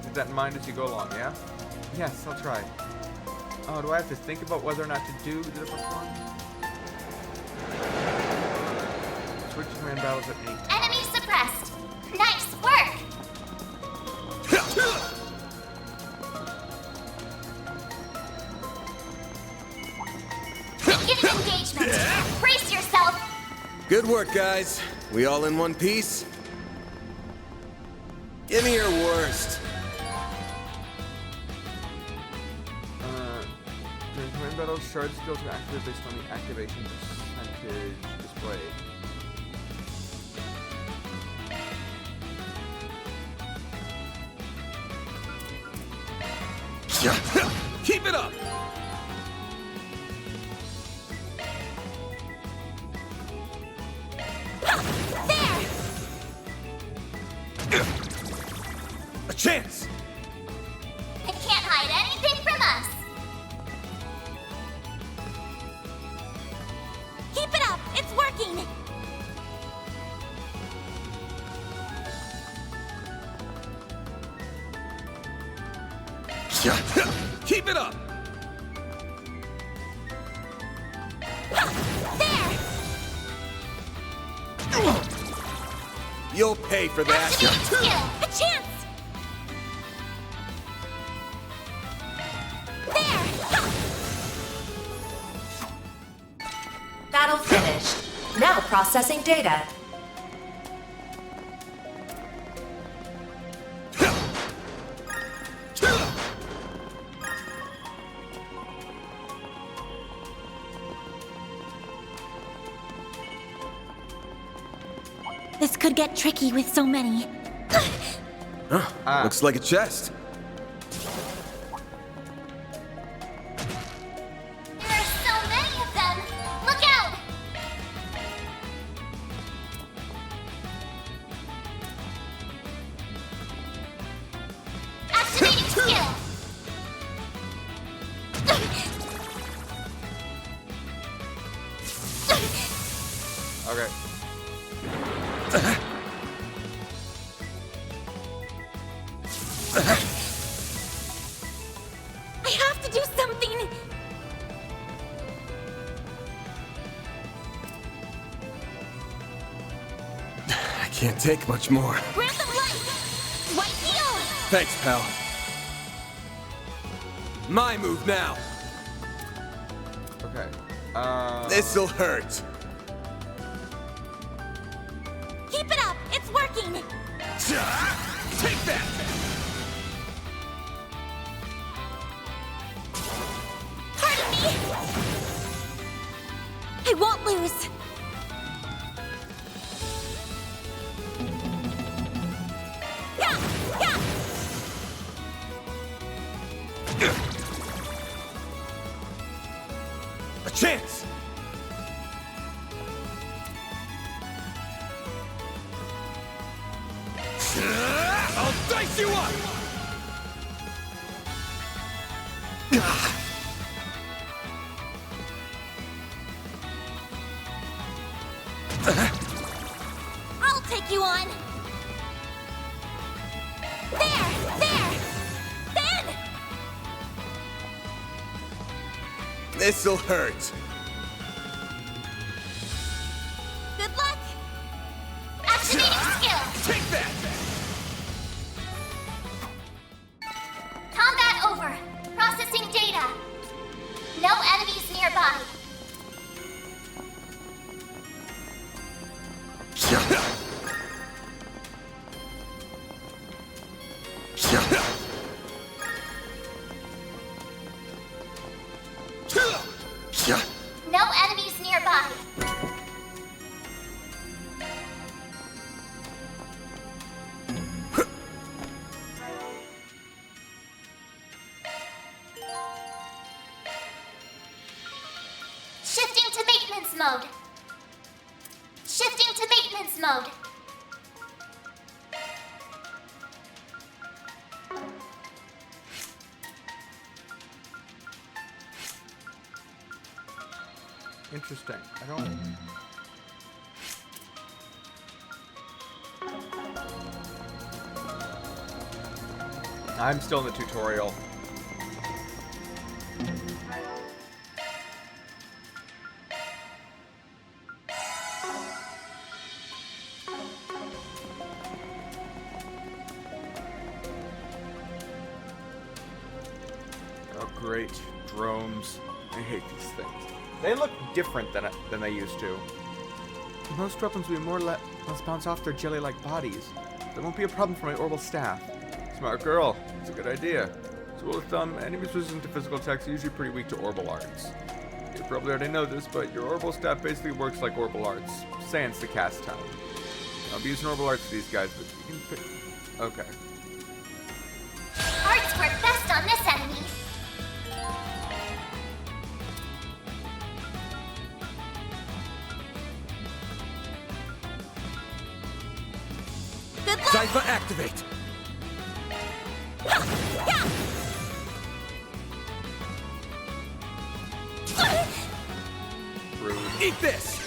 Keep that in mind as you go along, yeah? Yes, I'll try. Oh, do I have to think about whether or not to do the different ones? Switch command battles at any time. Enemy suppressed! Nice work! Begin engagement! Brace yourself! Good work, guys. We all in one piece? Give me your worst. During command battles, shards skills are activated based on the activation percentage displayed. Keep it up! There! A chance! Keep it up! There! You'll pay for that. Activating skill! A chance! There! Battle finished. Now processing data. This could get tricky with so many. Looks like a chest. There are so many of them! Look out! Activating skill! Okay. I have to do something! I can't take much more. Grant them life! White heal! Thanks, pal. My move now. Okay. This'll hurt. Keep it up! It's working! Take that! Pardon me! I won't lose! Yeah! Yeah! A chance! I'll dice you up! I'll take you on! There! There! Ben! This'll hurt. Good luck! Activating skill! Take that! Combat over. Processing data. No enemies nearby. No enemies nearby. Shifting to maintenance mode. Shifting to maintenance mode. Interesting. I don't. I'm still in the tutorial. Oh, great. Drones. I hate these things. They look different than they used to. Most weapons will be more or less bounce off their jelly-like bodies. That won't be a problem for my orbital staff. Smart girl. It's a good idea. As a rule of thumb, enemies resistant to physical attacks are usually pretty weak to orbital arts. You probably already know this, but your orbital staff basically works like orbital arts. Sans the cast tone. I'll be using orbital arts for these guys, but you can pick... Okay. Arts work best on this enemy. Good luck! Zypher activate! Rude. Eat this!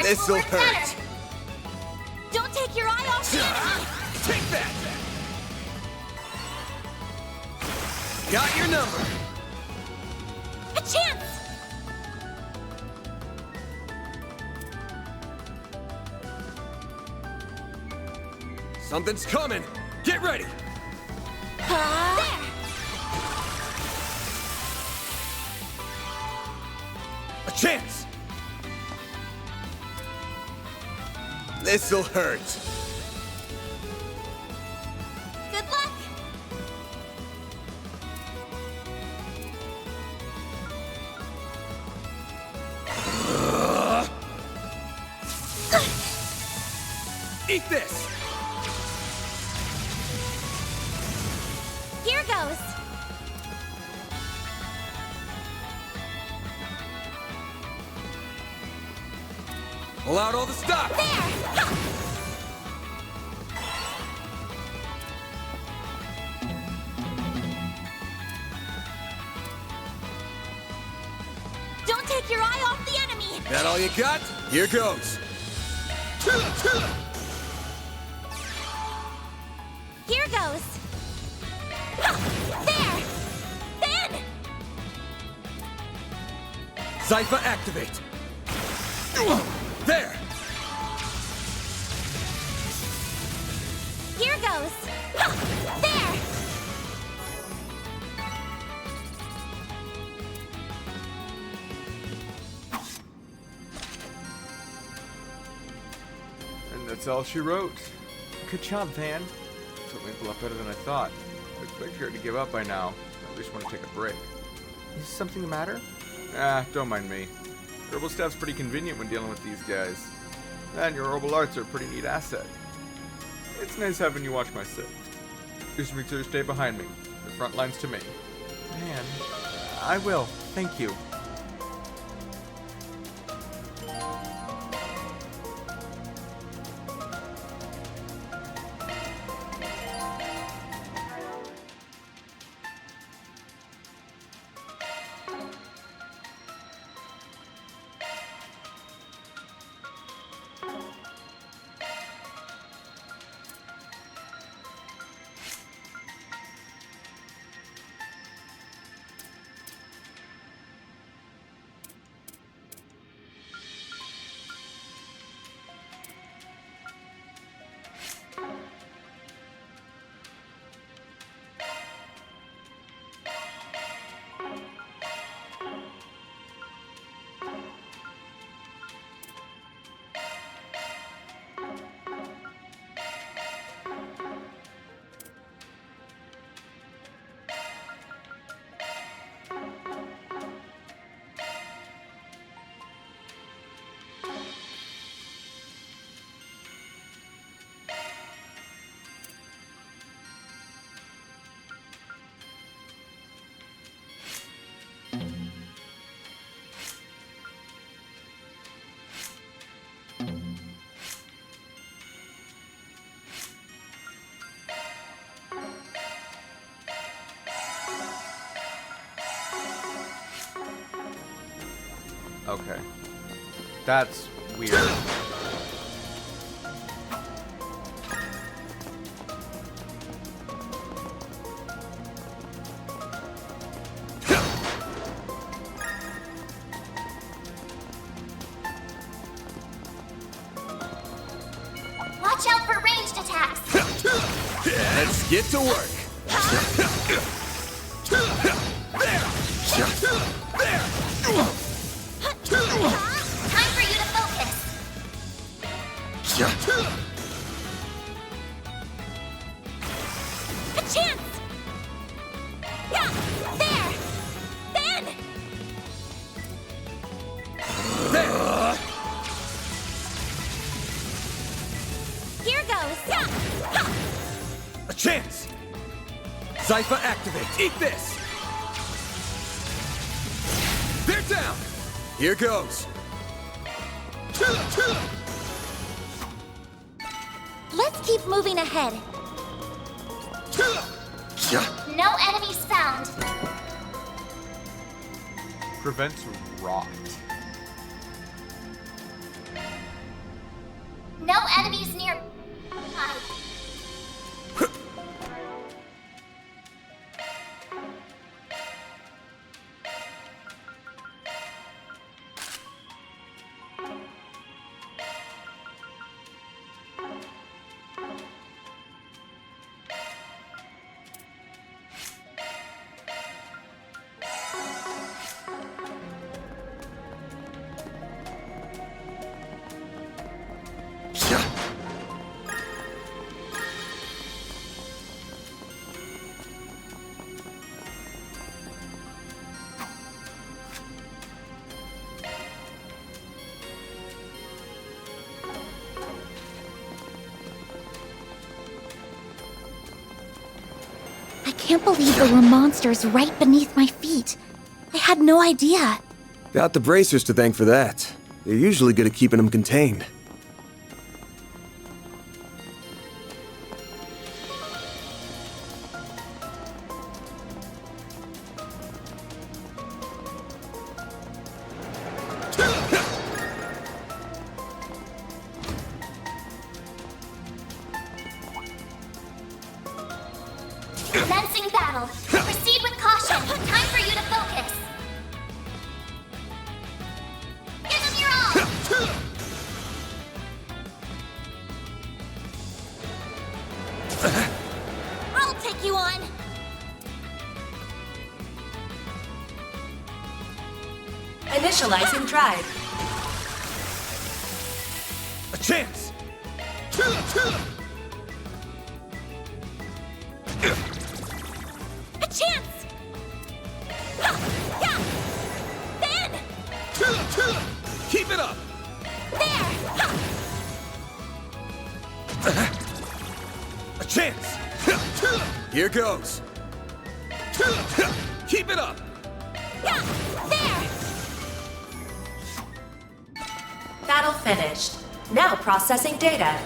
This'll will work hurt. better. Don't take your eye off the enemy! Take that! Got your number. A chance! Something's coming. Get ready. There! A chance. This'll hurt. Good luck! Eat this. Here goes! Pull out all the stops. There! Ha! Don't take your eye off the enemy! That all you got? Here goes. Here goes! Ha! There! Then! Zypher activate. There. Here goes! Ha! There! And that's all she wrote. Good job, Van. Took me a lot better than I thought. I expected her to give up by now. I at least want to take a break. Is something the matter? Ah, don't mind me. Herbal staff's pretty convenient when dealing with these guys. And your herbal arts are a pretty neat asset. It's nice having you watch my sit. Just make sure to stay behind me. The front line's to me. Man, I will. Thank you. Okay. That's weird. Watch out for ranged attacks. Let's get to work. Time for you to focus. A chance! Yeah! There! Then! Here goes! Yeah! Ha! A chance. Zypher activate. Eat this. They're down. Here goes. Let's keep moving ahead. No enemies found. Prevents rot. No enemies near. I can't believe there were monsters right beneath my feet. I had no idea. Got the bracers to thank for that. They're usually good at keeping them contained. Commencing battle. Proceed with caution. Time for you to focus. Give them your all. I'll take you on. Initializing drive. A chance! A chance! Yeah! Then! Keep it up! There! A chance! Here goes. Keep it up! Yeah! There! Battle finished. Now processing data.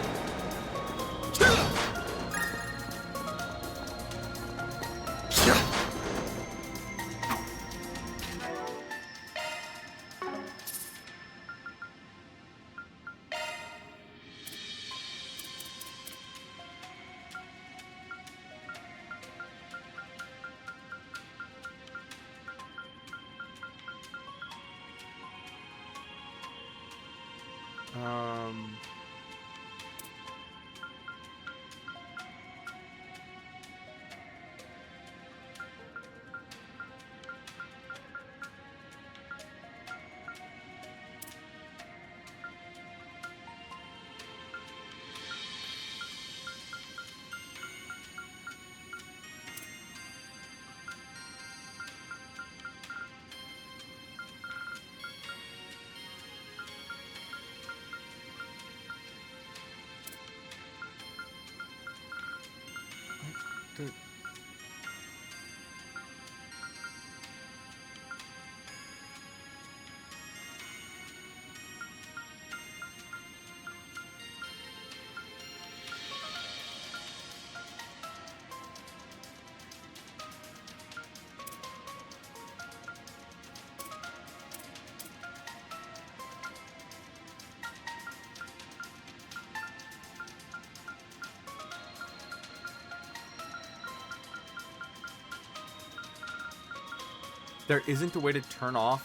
There isn't a way to turn off.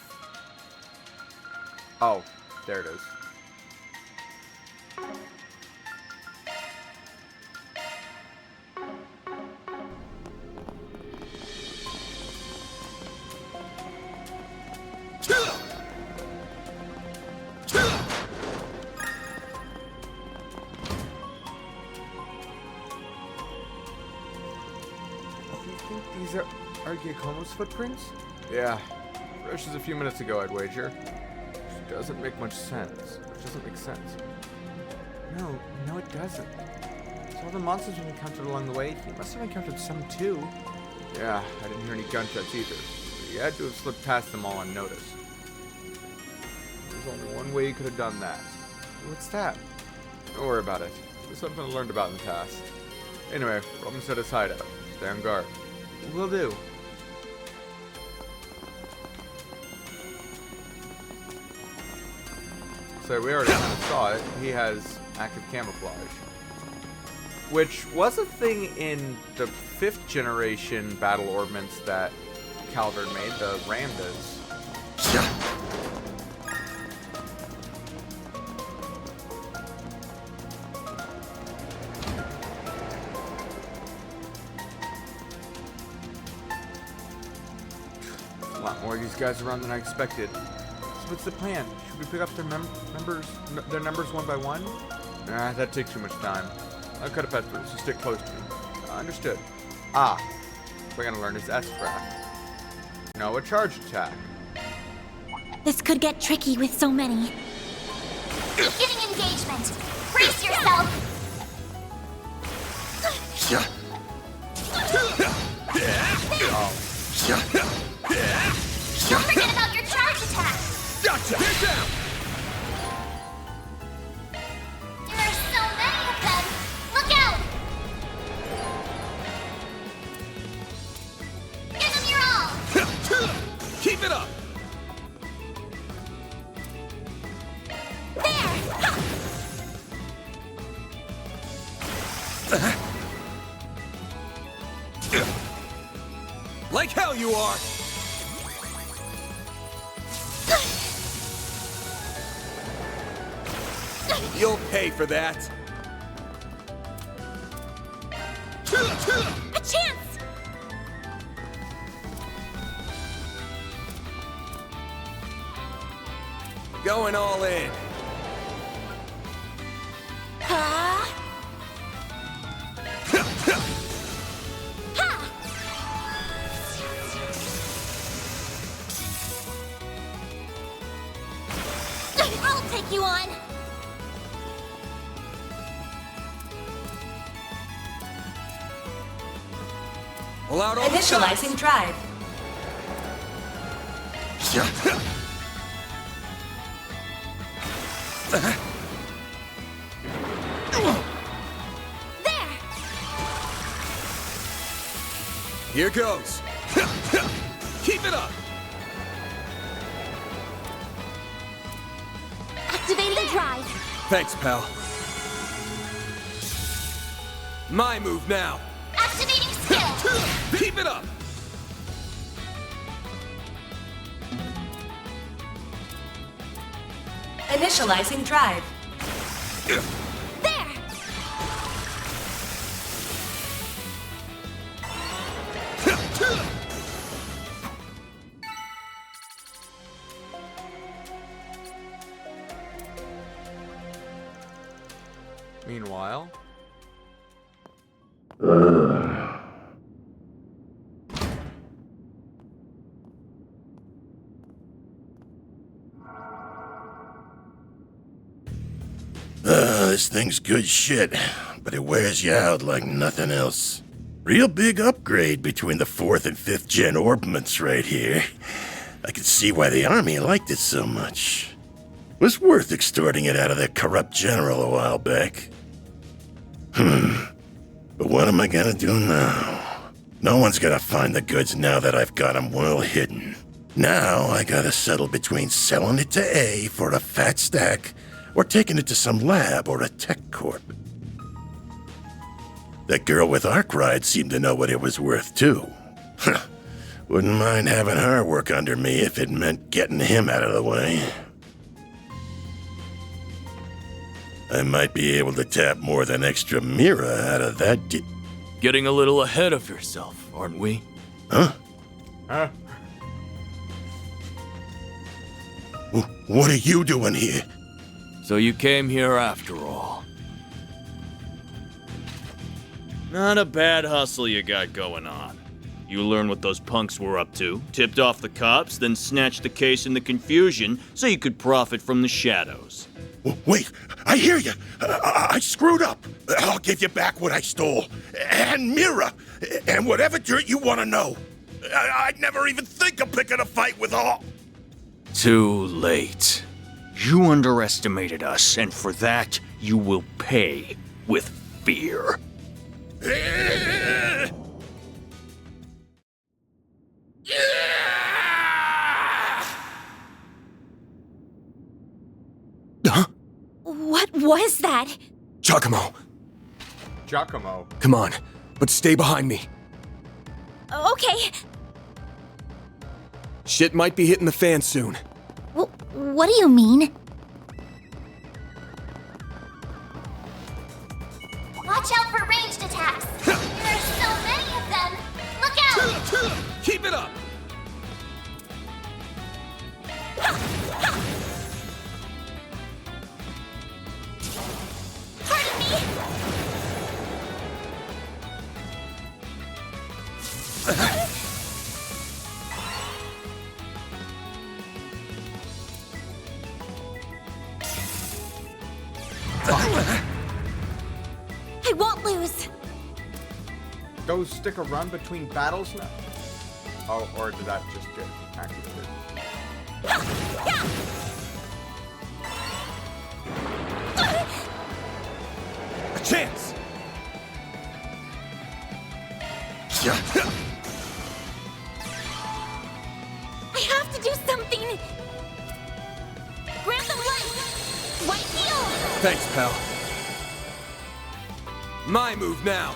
Oh, there it is. Do you think these are Giacomo's footprints? Yeah, fresh as a few minutes ago, I'd wager. Which doesn't make much sense. Which doesn't make sense. No, it doesn't. So all the monsters we encountered along the way, he must have encountered some too. Yeah, I didn't hear any gunshots either. So he had to have slipped past them all unnoticed. There's only one way he could have done that. What's that? Don't worry about it. It's something I learned about in the past. Anyway, Roman set his hideout. Stay on guard. Will do. So we already kind of saw it. He has active camouflage. Which was a thing in the 5th generation battle orbments that Calvert made, the Ramdas. A lot more of these guys around than I expected. So what's the plan? Should we pick up their numbers one by one? Nah, that'd take too much time. I'll cut a path through, so stick close to me. Understood. Ah, we're gonna learn his S-craft. No, a charge attack. This could get tricky with so many. Beginning engagement. Brace yourself. Don't forget about your charge attack. Gotcha! Get down! There are so many of them. Look out! Give them your all. Keep it up! Like hell you are! You'll pay for that. A chance! Going all in. I'll take you on! Pull out all the Initializing drive. There! Here goes. Keep it up. Activating drive. Thanks, pal. My move now. Activating skill. Keep it up. Initializing drive. There! Meanwhile, this thing's good shit, but it wears you out like nothing else. Real big upgrade between the 4th and 5th gen orbments right here. I can see why the army liked it so much. Was worth extorting it out of that corrupt general a while back. But what am I gonna do now? No one's gonna find the goods now that I've got them well hidden. Now I gotta settle between selling it to A for a fat stack or taking it to some lab or a tech corp. That girl with Arkwright seemed to know what it was worth too. Wouldn't mind having her work under me if it meant getting him out of the way. I might be able to tap more than extra Mira out of that Getting a little ahead of yourself, aren't we? Huh? huh? What are you doing here? So you came here after all. Not a bad hustle you got going on. You learned what those punks were up to, tipped off the cops, then snatched the case in the confusion so you could profit from the shadows. Wait, I hear you. I screwed up. I'll give you back what I stole. And Mira. And whatever dirt you want to know. I'd never even think of picking a fight with all. Too late. You underestimated us, and for that, you will pay with fear. What was that? Giacomo, Giacomo. come on, but stay behind me. Okay. Shit might be hitting the fan soon. What do you mean? Watch out for ranged attacks. There are so many of them. Look out! Keep it up! Pardon me. I won't lose. Those stick around between battles now? Oh, or did that just get activated? A chance! I have to do something. Grab the light. White heel. Thanks, pal. My move now.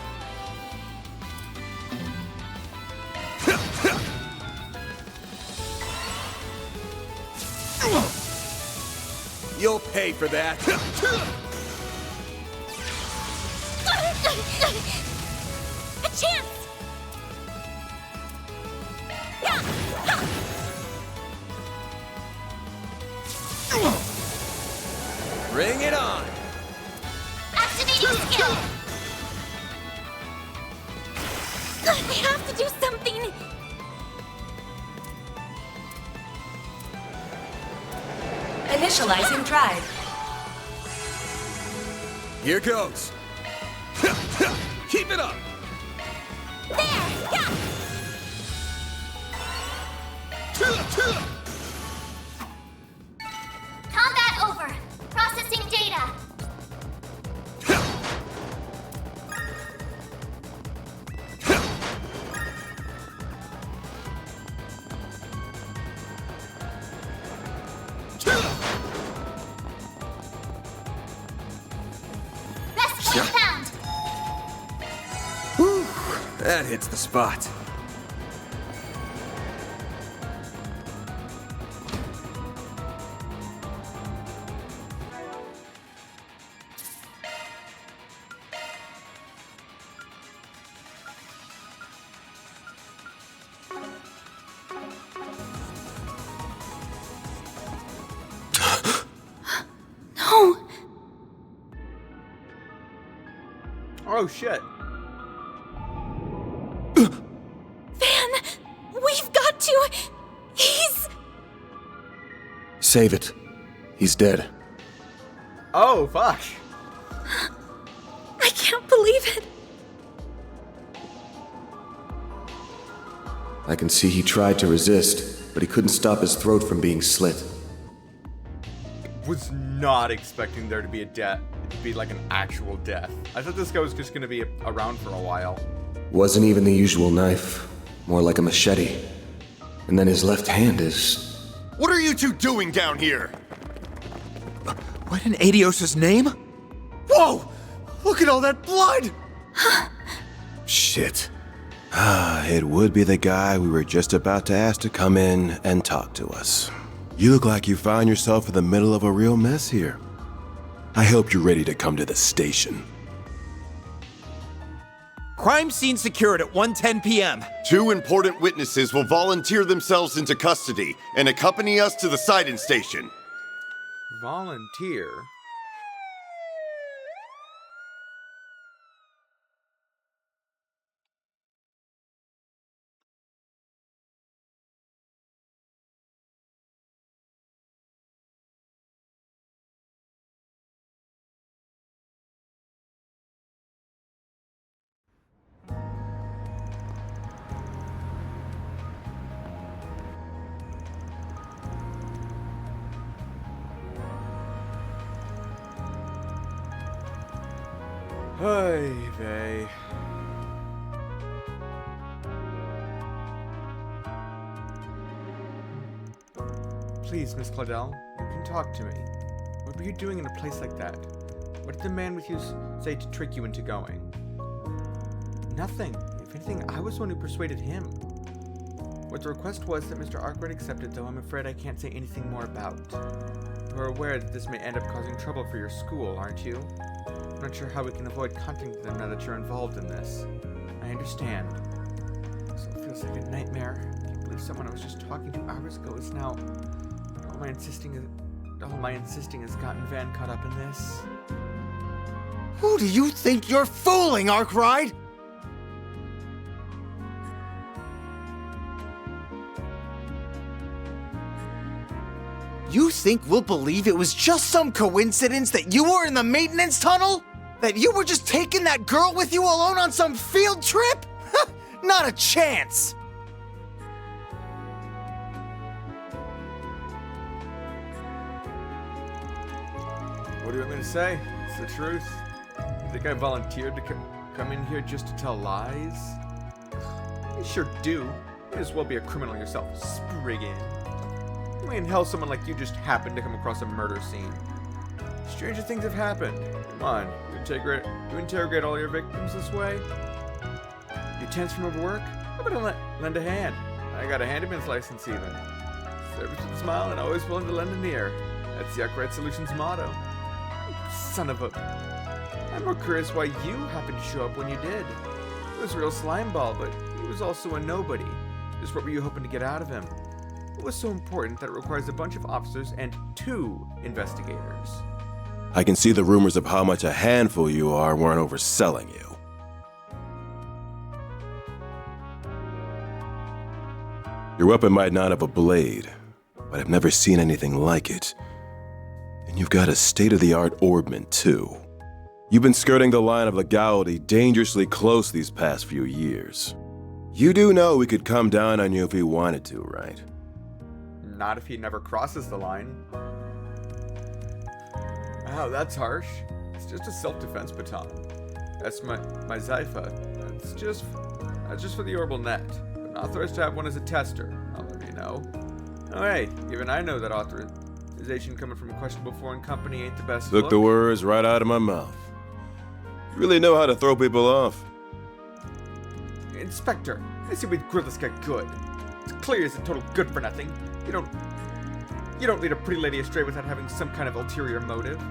You'll pay for that. A chance. Bring it on. Activating skill. I have to do something. Initializing drive. Here goes. Keep it up! Combat over. Processing data. Rescue found. Whew, that hits the spot. No. Oh shit. Van, we've got to. He's. Save it. He's dead. Oh fuck. I can't believe it. I can see he tried to resist, but he couldn't stop his throat from being slit. Was not expecting there to be a death. To be like an actual death. I thought this guy was just gonna be around for a while. Wasn't even the usual knife. More like a machete. And then his left hand is... What are you two doing down here? What in Adios' name? Whoa! Look at all that blood! Shit. It would be the guy we were just about to ask to come in and talk to us. You look like you found yourself in the middle of a real mess here. I hope you're ready to come to the station. Crime scene secured at 1:10 p.m. 2 important witnesses will volunteer themselves into custody and accompany us to the sighting station. Volunteer? Hey, vey. Please, Miss Claudel, you can talk to me. What were you doing in a place like that? What did the man with you say to trick you into going? Nothing. If anything, I was the one who persuaded him. What the request was that Mr. Arkwright accepted, though I'm afraid I can't say anything more about. You are aware that this may end up causing trouble for your school, aren't you? I'm not sure how we can avoid contacting them now that you're involved in this. I understand. So it feels like a nightmare. I can't believe someone I was just talking to hours ago is now... All my insisting has gotten Van caught up in this. Who do you think you're fooling, Arkwright? You think we'll believe it was just some coincidence that you were in the maintenance tunnel? That you were just taking that girl with you alone on some field trip? Not a chance! What do you want me to say? It's the truth. You think I volunteered to come in here just to tell lies? You sure do. You may as well be a criminal yourself, Spriggan. Why in hell someone like you just happened to come across a murder scene? Stranger things have happened. Come on, you interrogate all your victims this way? You tense from overwork? How about I lend a hand? I got a handyman's license even. Service with a smile and always willing to lend an ear. That's the Arkwright Solutions motto. Son of a... I'm more curious why you happened to show up when you did. He was a real slimeball, but he was also a nobody. Just what were you hoping to get out of him? It was so important that it requires a bunch of officers and 2 investigators. I can see the rumors of how much a handful you are weren't overselling you. Your weapon might not have a blade, but I've never seen anything like it. And you've got a state-of-the-art orbment, too. You've been skirting the line of legality dangerously close these past few years. You do know we could come down on you if we wanted to, right? Not if he never crosses the line. Wow, that's harsh. It's just a self-defense baton. That's my Zypha. That's just for the orbital net. But not authorized to have one as a tester. I'll let you know. Oh hey, even I know that authorization coming from a questionable foreign company ain't the best Took look. the words right out of my mouth. You really know how to throw people off. Inspector, I see we'd grill this guy good. It's clear he's a total good for nothing. You don't lead a pretty lady astray without having some kind of ulterior motive.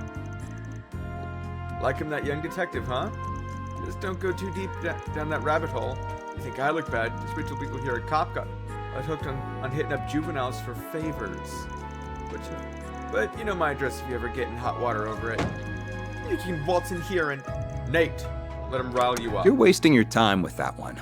Like him, that young detective, huh? Just don't go too deep down that rabbit hole. You think I look bad? Just wait till people hear a cop got hooked on hitting up juveniles for favors. But you know my address if you ever get in hot water over it. You can waltz in here and... Nate, let him rile you up. You're wasting your time with that one.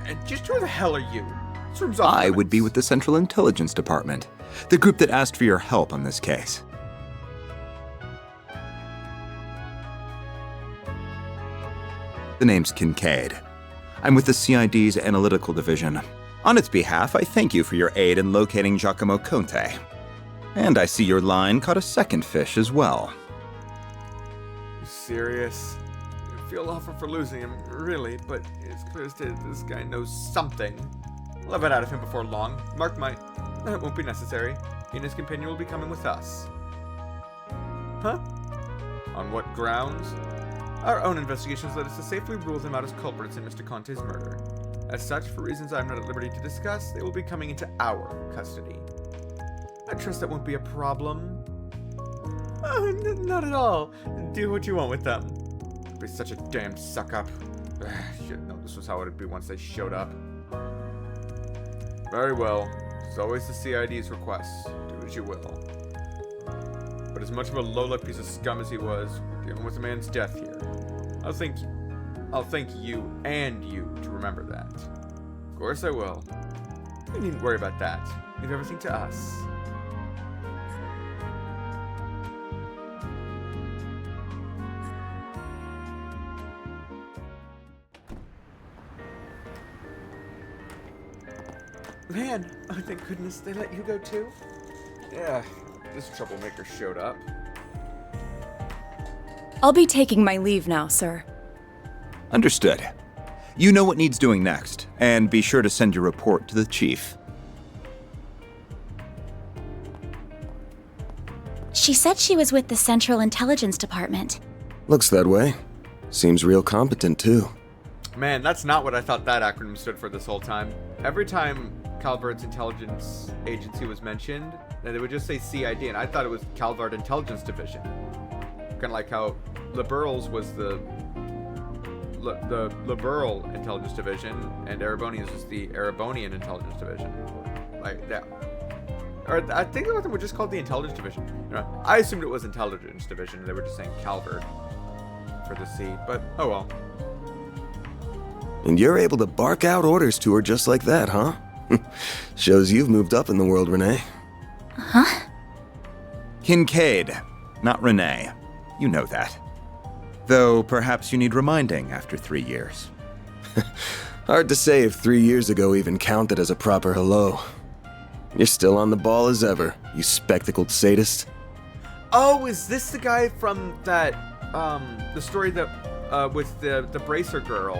And just who the hell are you? This room's off I limits. would be with the Central Intelligence Department, the group that asked for your help on this case. The name's Kincaid. I'm with the CID's Analytical Division. On its behalf, I thank you for your aid in locating Giacomo Conte. And I see your line caught a second fish as well. You serious? I feel awful for losing him, really, but it's clear as day that this guy knows something. I'll have it out of him before long. Mark my... That won't be necessary. He and his companion will be coming with us. Huh? On what grounds? Our own investigations led us to safely rule them out as culprits in Mr. Conte's murder. As such, for reasons I am not at liberty to discuss, they will be coming into our custody. I trust that won't be a problem. Oh, not at all. Do what you want with them. Don't be such a damn suck-up. Should know this was how it would be once they showed up. Very well. It's always the CID's requests. Do as you will. But as much of a low-life piece of scum as he was, we're dealing with a man's death here. I'll thank you and you to remember that. Of course I will. You needn't worry about that. Leave everything to us. Man, oh thank goodness they let you go too. Yeah, this troublemaker showed up. I'll be taking my leave now, sir. Understood. You know what needs doing next, and be sure to send your report to the chief. She said she was with the Central Intelligence Department. Looks that way. Seems real competent, too. Man, that's not what I thought that acronym stood for this whole time. Every time Calvard's intelligence agency was mentioned, they would just say CID, and I thought it was Calvard Intelligence Division. Kind of like how Liberals was the Liberal Intelligence Division, and Erebonians was the Erebonian Intelligence Division. Like that. Or I think the other were just called the Intelligence Division. You know, I assumed it was Intelligence Division, and they were just saying Calvard for the C, but oh well. And you're able to bark out orders to her just like that, huh? Shows you've moved up in the world, Renee. Huh? Kincaid, not Renee. You know that. Though perhaps you need reminding after 3 years. Hard to say if 3 years ago even counted as a proper hello. You're still on the ball as ever, you spectacled sadist. Oh, is this the guy from that, the story that, with the Bracer girl,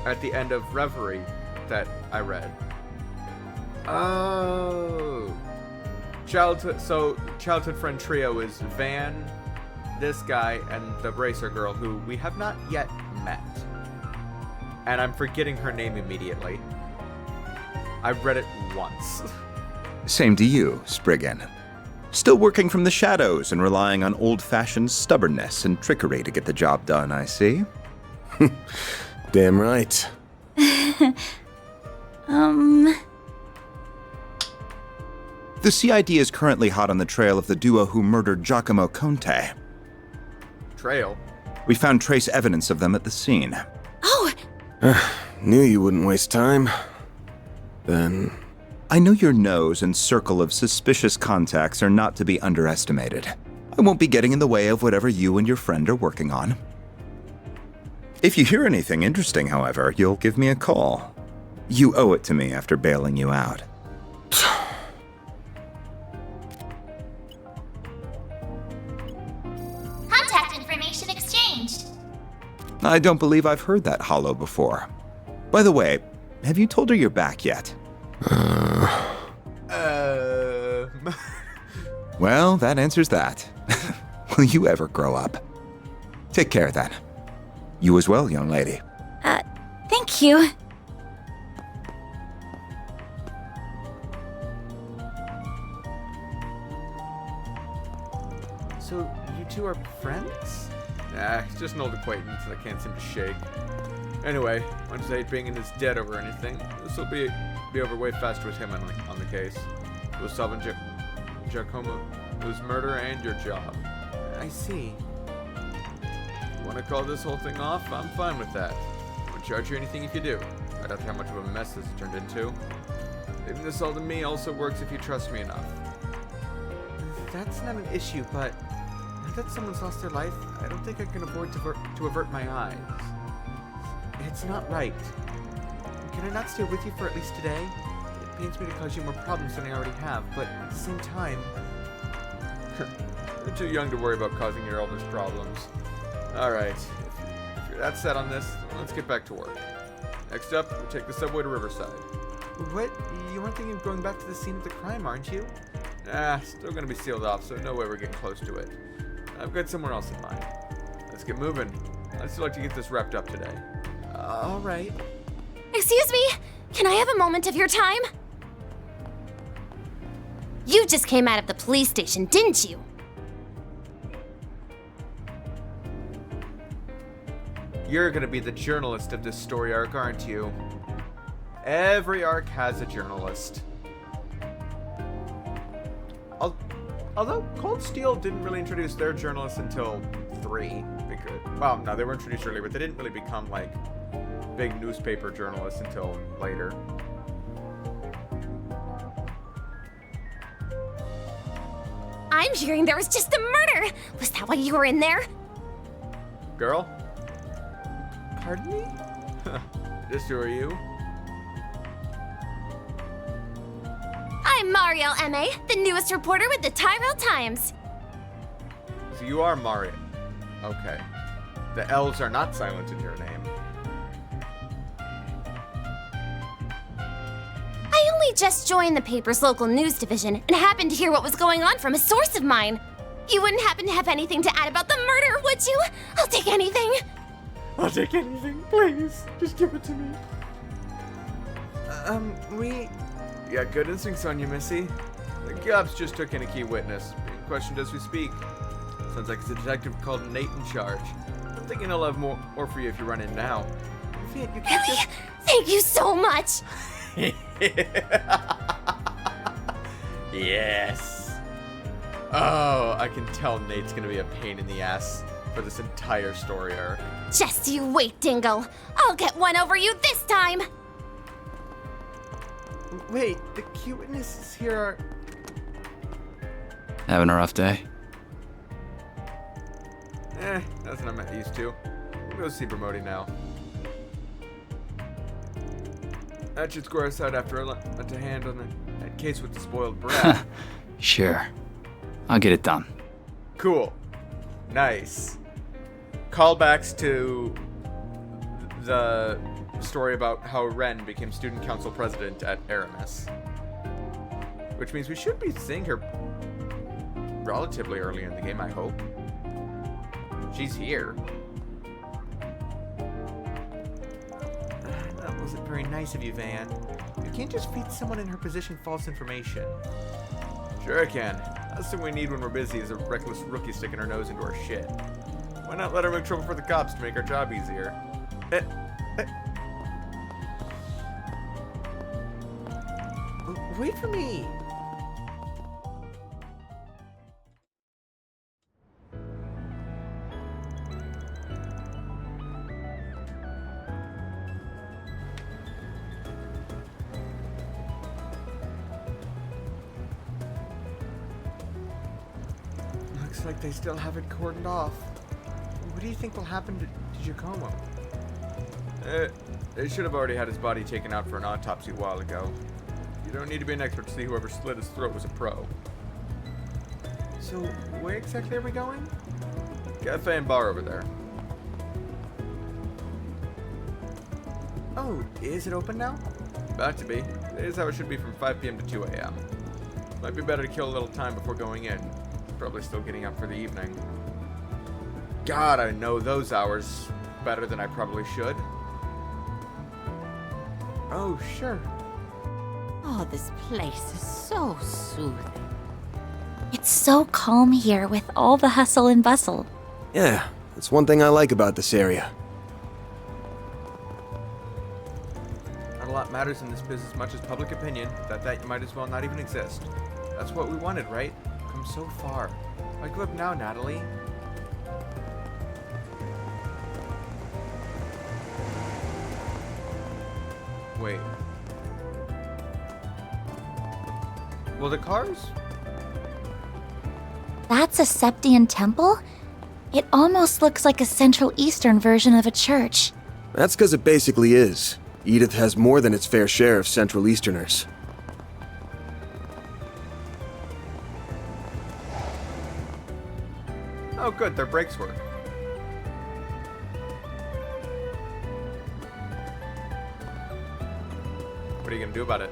at the end of Reverie that I read? Oh. Childhood friend trio is Van, this guy, and the Bracer girl, who we have not yet met. And I'm forgetting her name immediately. I've read it once. Same to you, Spriggan. Still working from the shadows and relying on old-fashioned stubbornness and trickery to get the job done, I see. Damn right. The CID is currently hot on the trail of the duo who murdered Giacomo Conte. Trail? We found trace evidence of them at the scene. Oh! Knew you wouldn't waste time. Then... I know your nose and circle of suspicious contacts are not to be underestimated. I won't be getting in the way of whatever you and your friend are working on. If you hear anything interesting, however, you'll give me a call. You owe it to me after bailing you out. Contact information exchanged. I don't believe I've heard that hollow before. By the way, have you told her you're back yet? Well, that answers that. Will you ever grow up? Take care then. You as well, young lady. Thank you. So, you two are friends? Nah, he's just an old acquaintance that I can't seem to shake. Anyway, once Daybreak is dead over anything, this will be over way faster with him on the case. It was solving Giacomo, it was murder and your job. I see. You want to call this whole thing off? I'm fine with that. I won't charge you anything if you do. I doubt how much of a mess this turned into. Leaving this all to me also works if you trust me enough. That's not an issue, but now that someone's lost their life, I don't think I can afford to avert my eyes. It's not right. Can I not stay with you for at least today? It pains me to cause you more problems than I already have, but at the same time... You're too young to worry about causing your elders problems. Alright, if you're that set on this, let's get back to work. Next up, we take the subway to Riverside. What? You aren't thinking of going back to the scene of the crime, aren't you? Still gonna be sealed off, so no way we're getting close to it. I've got somewhere else in mind. Let's get moving. I'd still like to get this wrapped up today. Alright. Excuse me? Can I have a moment of your time? You just came out of the police station, didn't you? You're gonna be the journalist of this story arc, aren't you? Every arc has a journalist. Although Cold Steel didn't really introduce their journalists until 3. Well, no, they were introduced earlier, but they didn't really become, like, big newspaper journalists until later. I'm hearing there was just a murder! Was that why you were in there? Girl? Pardon me? Just who are you? I'm Mariel M.A., the newest reporter with the Tyrell Times. So you are Mario. Okay. The L's are not silent in your name. I only I just joined the paper's local news division and happened to hear what was going on from a source of mine. You wouldn't happen to have anything to add about the murder, would you? I'll take anything. I'll take anything, please. Just give it to me. You got good instincts on you, Missy. The cops just took in a key witness, being questioned as we speak. Sounds like it's a detective called Nate in charge. I'm thinking he'll have more for you if you run in now. You can't Really? just... Thank you so much. Yes. Oh, I can tell Nate's gonna be a pain in the ass for this entire story arc. Just you wait, Dingle. I'll get one over you this time. Wait, the key witnesses here are... Having a rough day? Nothing I'm not used to. We'll go see Bromody now. That should square us out after I lent a hand on that case with the spoiled brat. Sure. I'll get it done. Cool. Nice. Callbacks to the story about how Ren became student council president at Aramis. Which means we should be seeing her relatively early in the game, I hope. She's here. That wasn't very nice of you, Van. You can't just feed someone in her position false information. Sure I can. Last thing we need when we're busy is a reckless rookie sticking her nose into our shit. Why not let her make trouble for the cops to make our job easier? Wait for me! Looks like they still have it cordoned off. What do you think will happen to Giacomo? They should have already had his body taken out for an autopsy a while ago. You don't need to be an expert to see whoever slit his throat was a pro. So, where exactly are we going? Cafe and bar over there. Oh, is it open now? About to be. It is how it should be from 5 p.m. to 2 a.m. Might be better to kill a little time before going in. Probably still getting up for the evening. God, I know those hours better than I probably should. Oh, sure. Oh, this place is so soothing. It's so calm here with all the hustle and bustle. Yeah, that's one thing I like about this area. Not a lot matters in this business as much as public opinion. That might as well not even exist. That's what we wanted, right? Come so far. Why give up now, Natalie? Wait. Well, the cars? That's a Septian temple? It almost looks like a Central Eastern version of a church. That's because it basically is. Edith has more than its fair share of Central Easterners. Oh, good. Their brakes work. What are you gonna do about it?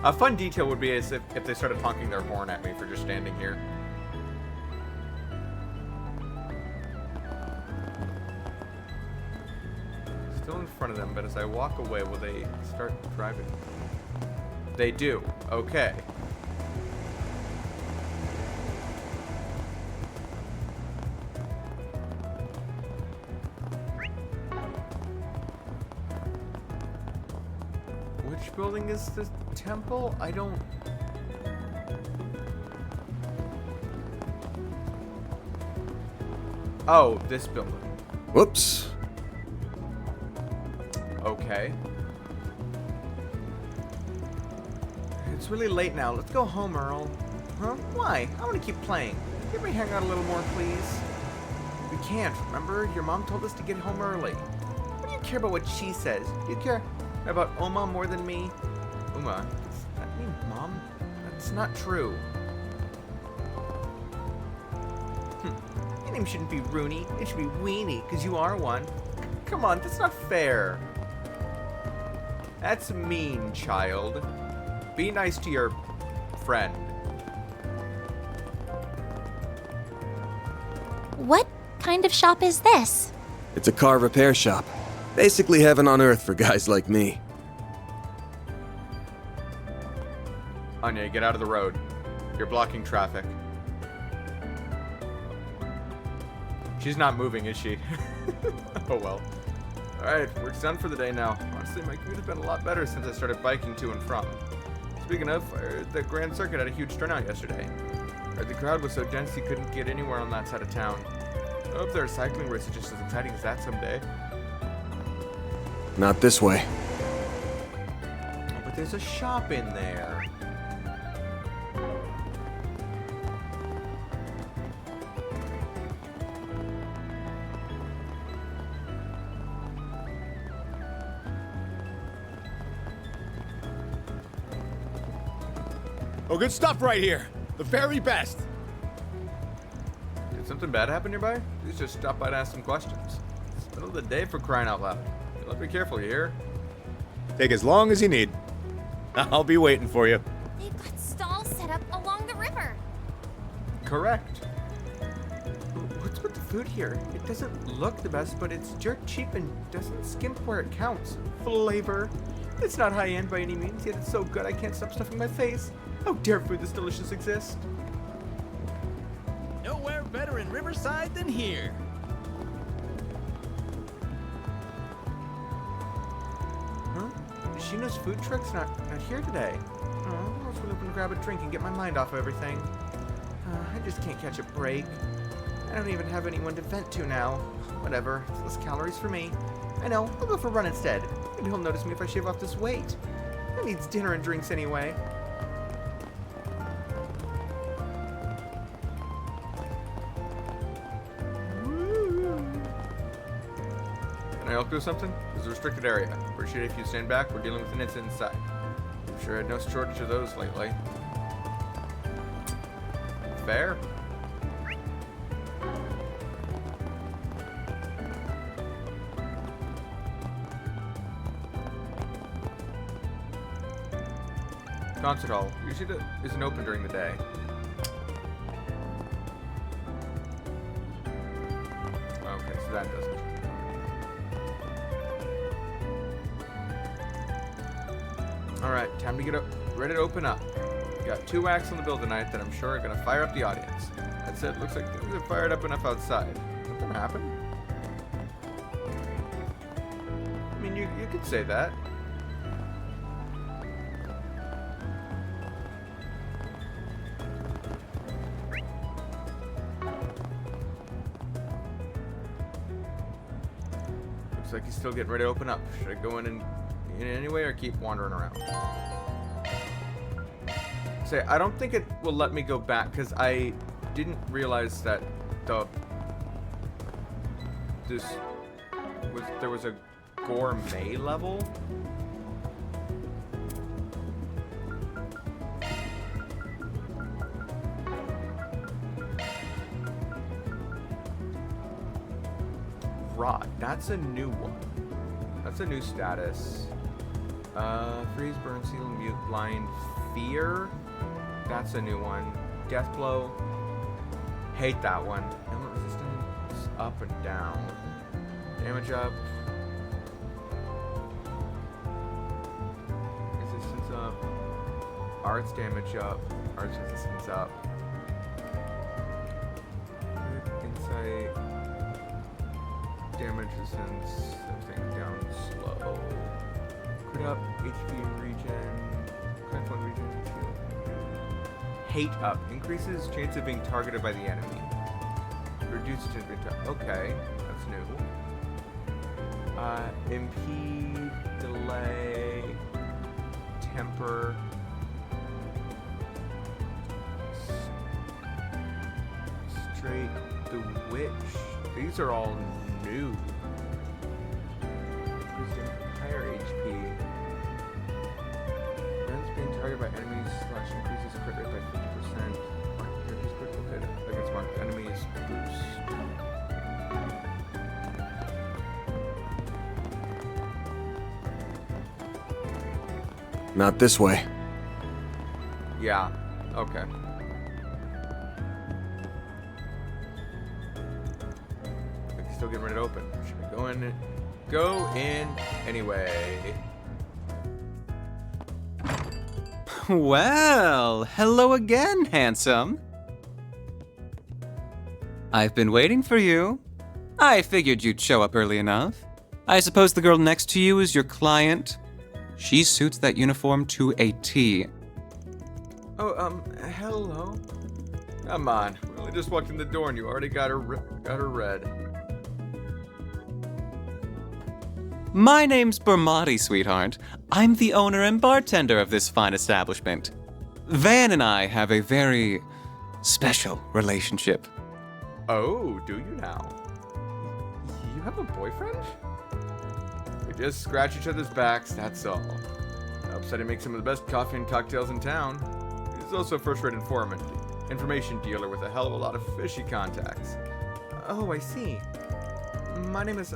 A fun detail would be as if they started honking their horn at me for just standing here. Still in front of them, but as I walk away, will they start driving? They do. Okay. Which building is the temple? I don't... Oh, this building. Whoops. Okay. It's really late now. Let's go home, Earl. Huh? Why? I want to keep playing. Can we hang out a little more, please? We can't, remember? Your mom told us to get home early. What do you care about what she says? Do you care about Oma more than me? Uma? Does that mean mom? That's not true. You name shouldn't be Rooney. It should be Weenie, because you are one. Come on, that's not fair. That's mean, child. Be nice to your friend. What kind of shop is this? It's a car repair shop. Basically heaven on earth for guys like me. Anya, get out of the road. You're blocking traffic. She's not moving, is she? Oh well. Alright, work's done for the day now. Honestly, my commute has been a lot better since I started biking to and from. Speaking of, I heard the Grand Circuit had a huge turnout yesterday. I heard the crowd was so dense you couldn't get anywhere on that side of town. I hope their cycling race is just as exciting as that someday. Not this way. Oh, but there's a shop in there. Oh, good stuff right here. The very best. Did something bad happen nearby? Please just stop by to ask some questions. It's the middle of the day for crying out loud. You'll have to be careful, you hear? Take as long as you need. I'll be waiting for you. They've got stalls set up along the river. Correct. What's with the food here? It doesn't look the best, but it's dirt cheap and doesn't skimp where it counts. Flavor. It's not high-end by any means, yet it's so good I can't stop stuffing my face. How dare food this delicious exist? Nowhere better in Riverside than here. Huh? Shino's food truck's not here today. Oh, I was really hoping to grab a drink and get my mind off of everything. I just can't catch a break. I don't even have anyone to vent to now. Whatever, it's less calories for me. I know, I'll go for a run instead. Maybe he'll notice me if I shave off this weight. Who needs dinner and drinks anyway? Can I help you with something? It's a restricted area. Appreciate it if you stand back. We're dealing with an incident inside. I'm sure I had no shortage of those lately. Fair. Concert hall usually isn't open during the day. Okay, so that doesn't. Alright, time to get ready to open up. Got 2 acts on the bill tonight that I'm sure are gonna fire up the audience. That said, looks like things are fired up enough outside. Something happened? I mean, you could say that. Looks like he's still getting ready to open up. Should I go in any way or keep wandering around? Say, I don't think it will let me go back because I didn't realize that there was a gourmet level. Rot. That's a new one. That's a new status. Freeze, burn, seal, mute, blind, fear. That's a new one. Death blow. Hate that one. Element resistance up and down. Damage up. Resistance up. Arts damage up. Arts resistance up. Insight. Damage resistance. Everything down slow. Crit up. HP regen. Crit one regen. Hate up. Increases chance of being targeted by the enemy. Reduces chance of being targeted. Okay. That's new. Impede. Delay. Temper. Straight. The Witch. These are all new. Higher HP. Prevents being targeted by enemies / increases crit rate by 50%. Mark character's critical hit against marked enemies boost. Not this way. Yeah, okay. It's still getting ready to open. Should we go in? Go in anyway. Well, hello again, handsome. I've been waiting for you. I figured you'd show up early enough. I suppose the girl next to you is your client? She suits that uniform to a T. Oh, hello. Come on, we only just walked in the door and you already got her read. My name's Bermati, sweetheart. I'm the owner and bartender of this fine establishment. Van and I have a very special relationship. Oh, do you now? You have a boyfriend? We just scratch each other's backs, that's all. Helps that he makes some of the best coffee and cocktails in town. He's also a first-rate information dealer with a hell of a lot of fishy contacts. Oh, I see. My name is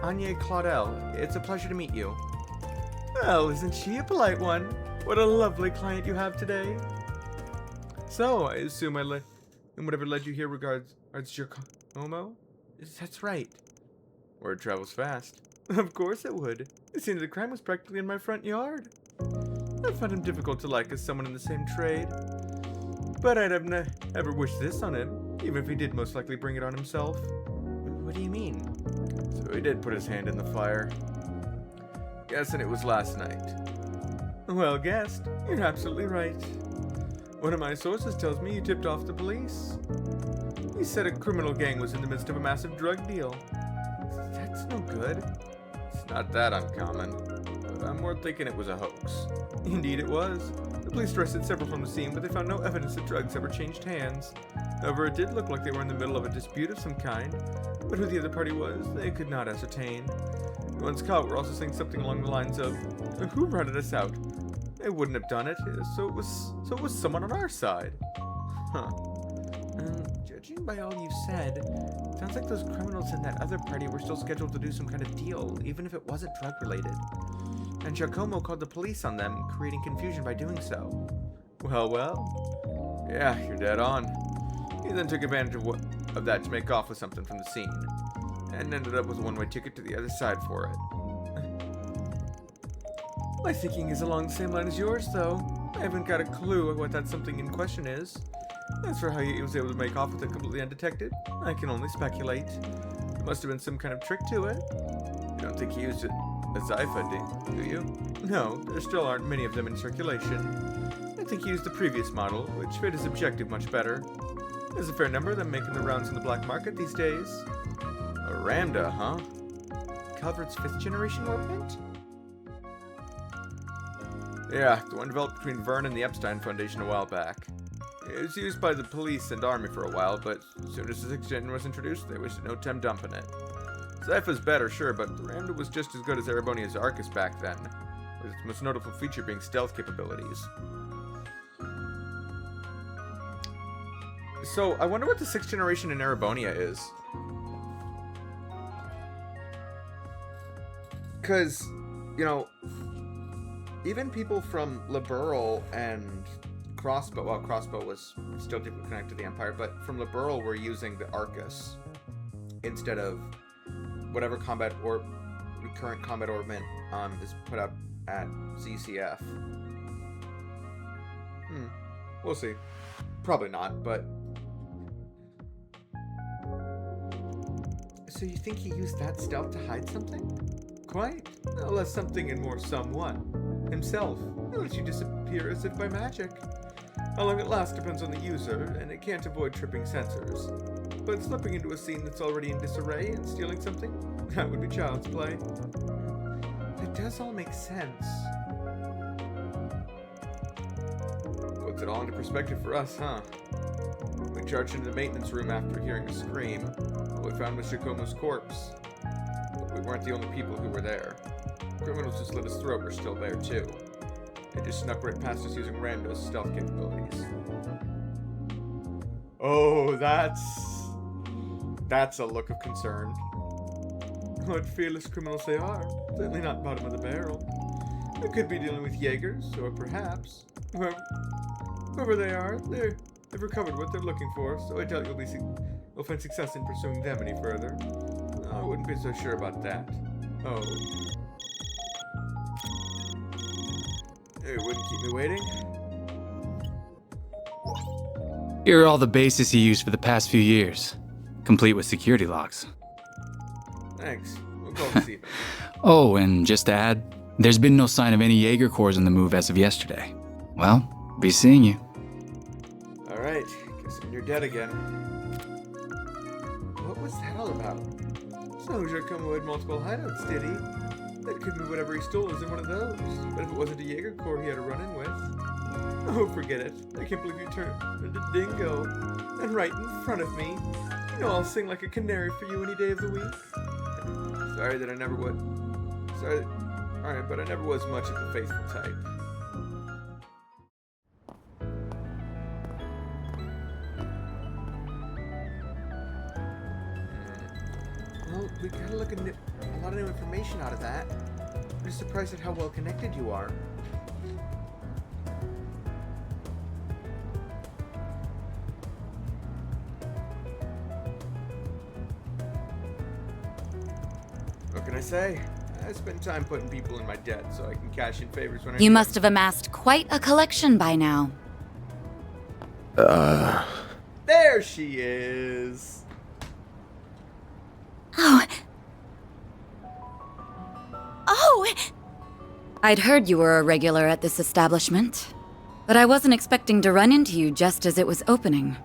Anya Claudel. It's a pleasure to meet you. Well, isn't she a polite one? What a lovely client you have today. So, I assume whatever led you here regards your Homo? That's right. Word travels fast. Of course it would. The scene of the crime was practically in my front yard. I find him difficult to like as someone in the same trade. But I'd have never wished this on him, even if he did most likely bring it on himself. What do you mean? So he did put his hand in the fire. Guessing it was last night. Well guessed. You're absolutely right. One of my sources tells me you tipped off the police. He said a criminal gang was in the midst of a massive drug deal. That's no good. It's not that uncommon, but I'm more thinking it was a hoax. Indeed it was. The police arrested several from the scene, but they found no evidence that drugs ever changed hands. However, it did look like they were in the middle of a dispute of some kind, but who the other party was, they could not ascertain. The ones caught were also saying something along the lines of, "Who ratted us out? They wouldn't have done it, so it was someone on our side." Huh. Judging by all you've said, sounds like those criminals in that other party were still scheduled to do some kind of deal, even if it wasn't drug-related. And Giacomo called the police on them, creating confusion by doing so. Well. Yeah, you're dead on. He then took advantage of that to make off with something from the scene, and ended up with a one-way ticket to the other side for it. My thinking is along the same line as yours, though. I haven't got a clue what that something in question is. As for how he was able to make off with it completely undetected, I can only speculate. There must have been some kind of trick to it. You don't think he used a Zypha, do you? No, there still aren't many of them in circulation. I think he used the previous model, which fit his objective much better. There's a fair number of them making the rounds in the black market these days. A Ramda, huh? Calvert's 5th generation orbment? Yeah, the one developed between Vern and the Epstein Foundation a while back. It was used by the police and army for a while, but as soon as the 6th gen was introduced, they wasted no time dumping it. Zypha's better, sure, but the Ramda was just as good as Erebonia's Arcus back then, with its most notable feature being stealth capabilities. So, I wonder what the 6th generation in Erebonia is. Because, you know, even people from Liberal and Crossbow, well, Crossbow was still deeply connected to the Empire, but from Liberal were using the Arcus instead of whatever current combat orbment is put up at ZCF. We'll see. Probably not, but... So you think he used that stealth to hide something? Quite. No less something and more someone. Himself. He'll let you disappear as if by magic. How long it lasts depends on the user, and it can't avoid tripping sensors. But slipping into a scene that's already in disarray and stealing something? That would be child's play. It does all make sense. Puts it all into perspective for us, huh? We charged into the maintenance room after hearing a scream. All we found was Giacomo's corpse. But we weren't the only people who were there. Criminals who slit his throat were still there, too. They just snuck right past us using Ramda's stealth capabilities. Oh, that's a look of concern. What fearless criminals they are. Certainly not bottom of the barrel. We could be dealing with Jaegers, or perhaps whoever they are. They've recovered what they're looking for, so I doubt you'll find success in pursuing them any further. I wouldn't be so sure about that. Oh. You wouldn't keep me waiting? Here are all the bases he used for the past few years, complete with security locks. Thanks. We'll go and see them. Oh, and just to add, there's been no sign of any Jaeger Corps on the move as of yesterday. Well, be seeing you. Alright, guessing you're dead again. What was that all about? So Giacomo had multiple hideouts, did he? That could mean whatever he stole was in one of those. But if it wasn't a Jaeger Corps he had a run-in with... Oh, forget it. I can't believe you turned into Dingo. And right in front of me. You know I'll sing like a canary for you any day of the week. Sorry that I never would. Sorry. Alright, but I never was much of the faithful type. Well, we got a lot of new information out of that. I'm just surprised at how well connected you are. What can I say? I spend time putting people in my debt so I can cash in favors when I You need must have amassed quite a collection by now. There she is! Oh. Oh! I'd heard you were a regular at this establishment, but I wasn't expecting to run into you just as it was opening.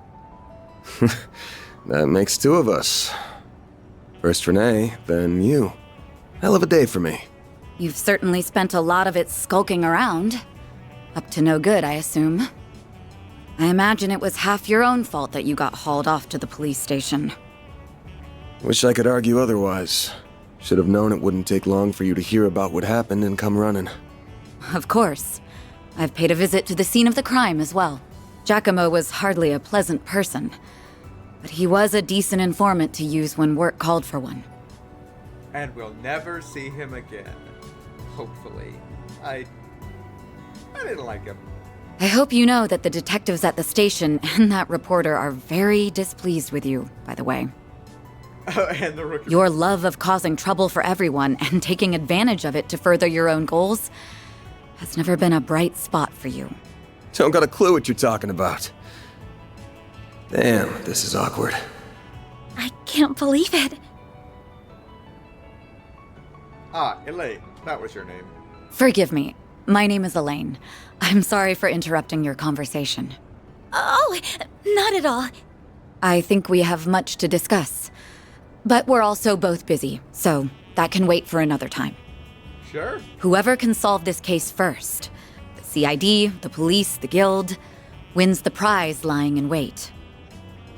That makes two of us. First Renee, then you. Hell of a day for me. You've certainly spent a lot of it skulking around. Up to no good, I assume. I imagine it was half your own fault that you got hauled off to the police station. Wish I could argue otherwise. Should have known it wouldn't take long for you to hear about what happened and come running. Of course. I've paid a visit to the scene of the crime as well. Giacomo was hardly a pleasant person, but he was a decent informant to use when work called for one. And we'll never see him again. Hopefully. I didn't like him. I hope you know that the detectives at the station and that reporter are very displeased with you, by the way. And the rookie. Your love of causing trouble for everyone and taking advantage of it to further your own goals has never been a bright spot for you. Don't got a clue what you're talking about. Damn, this is awkward. I can't believe it. Ah, Elaine. That was your name. Forgive me. My name is Elaine. I'm sorry for interrupting your conversation. Oh, not at all. I think we have much to discuss. But we're also both busy, so that can wait for another time. Sure. Whoever can solve this case first, the CID, the police, the guild, wins the prize lying in wait.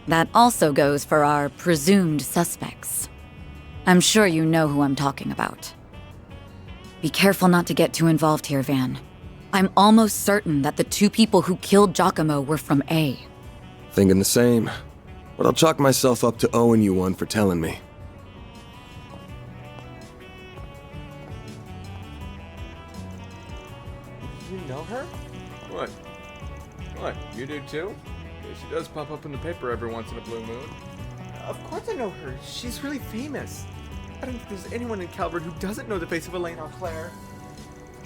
That also goes for our presumed suspects. I'm sure you know who I'm talking about. Be careful not to get too involved here, Van. I'm almost certain that the two people who killed Giacomo were from A. Thinking the same. But I'll chalk myself up to owing you one for telling me. You know her? What? What? You do too? Yeah, she does pop up in the paper every once in a blue moon. Of course I know her. She's really famous. I don't think there's anyone in Calvert who doesn't know the face of Elaine Claire.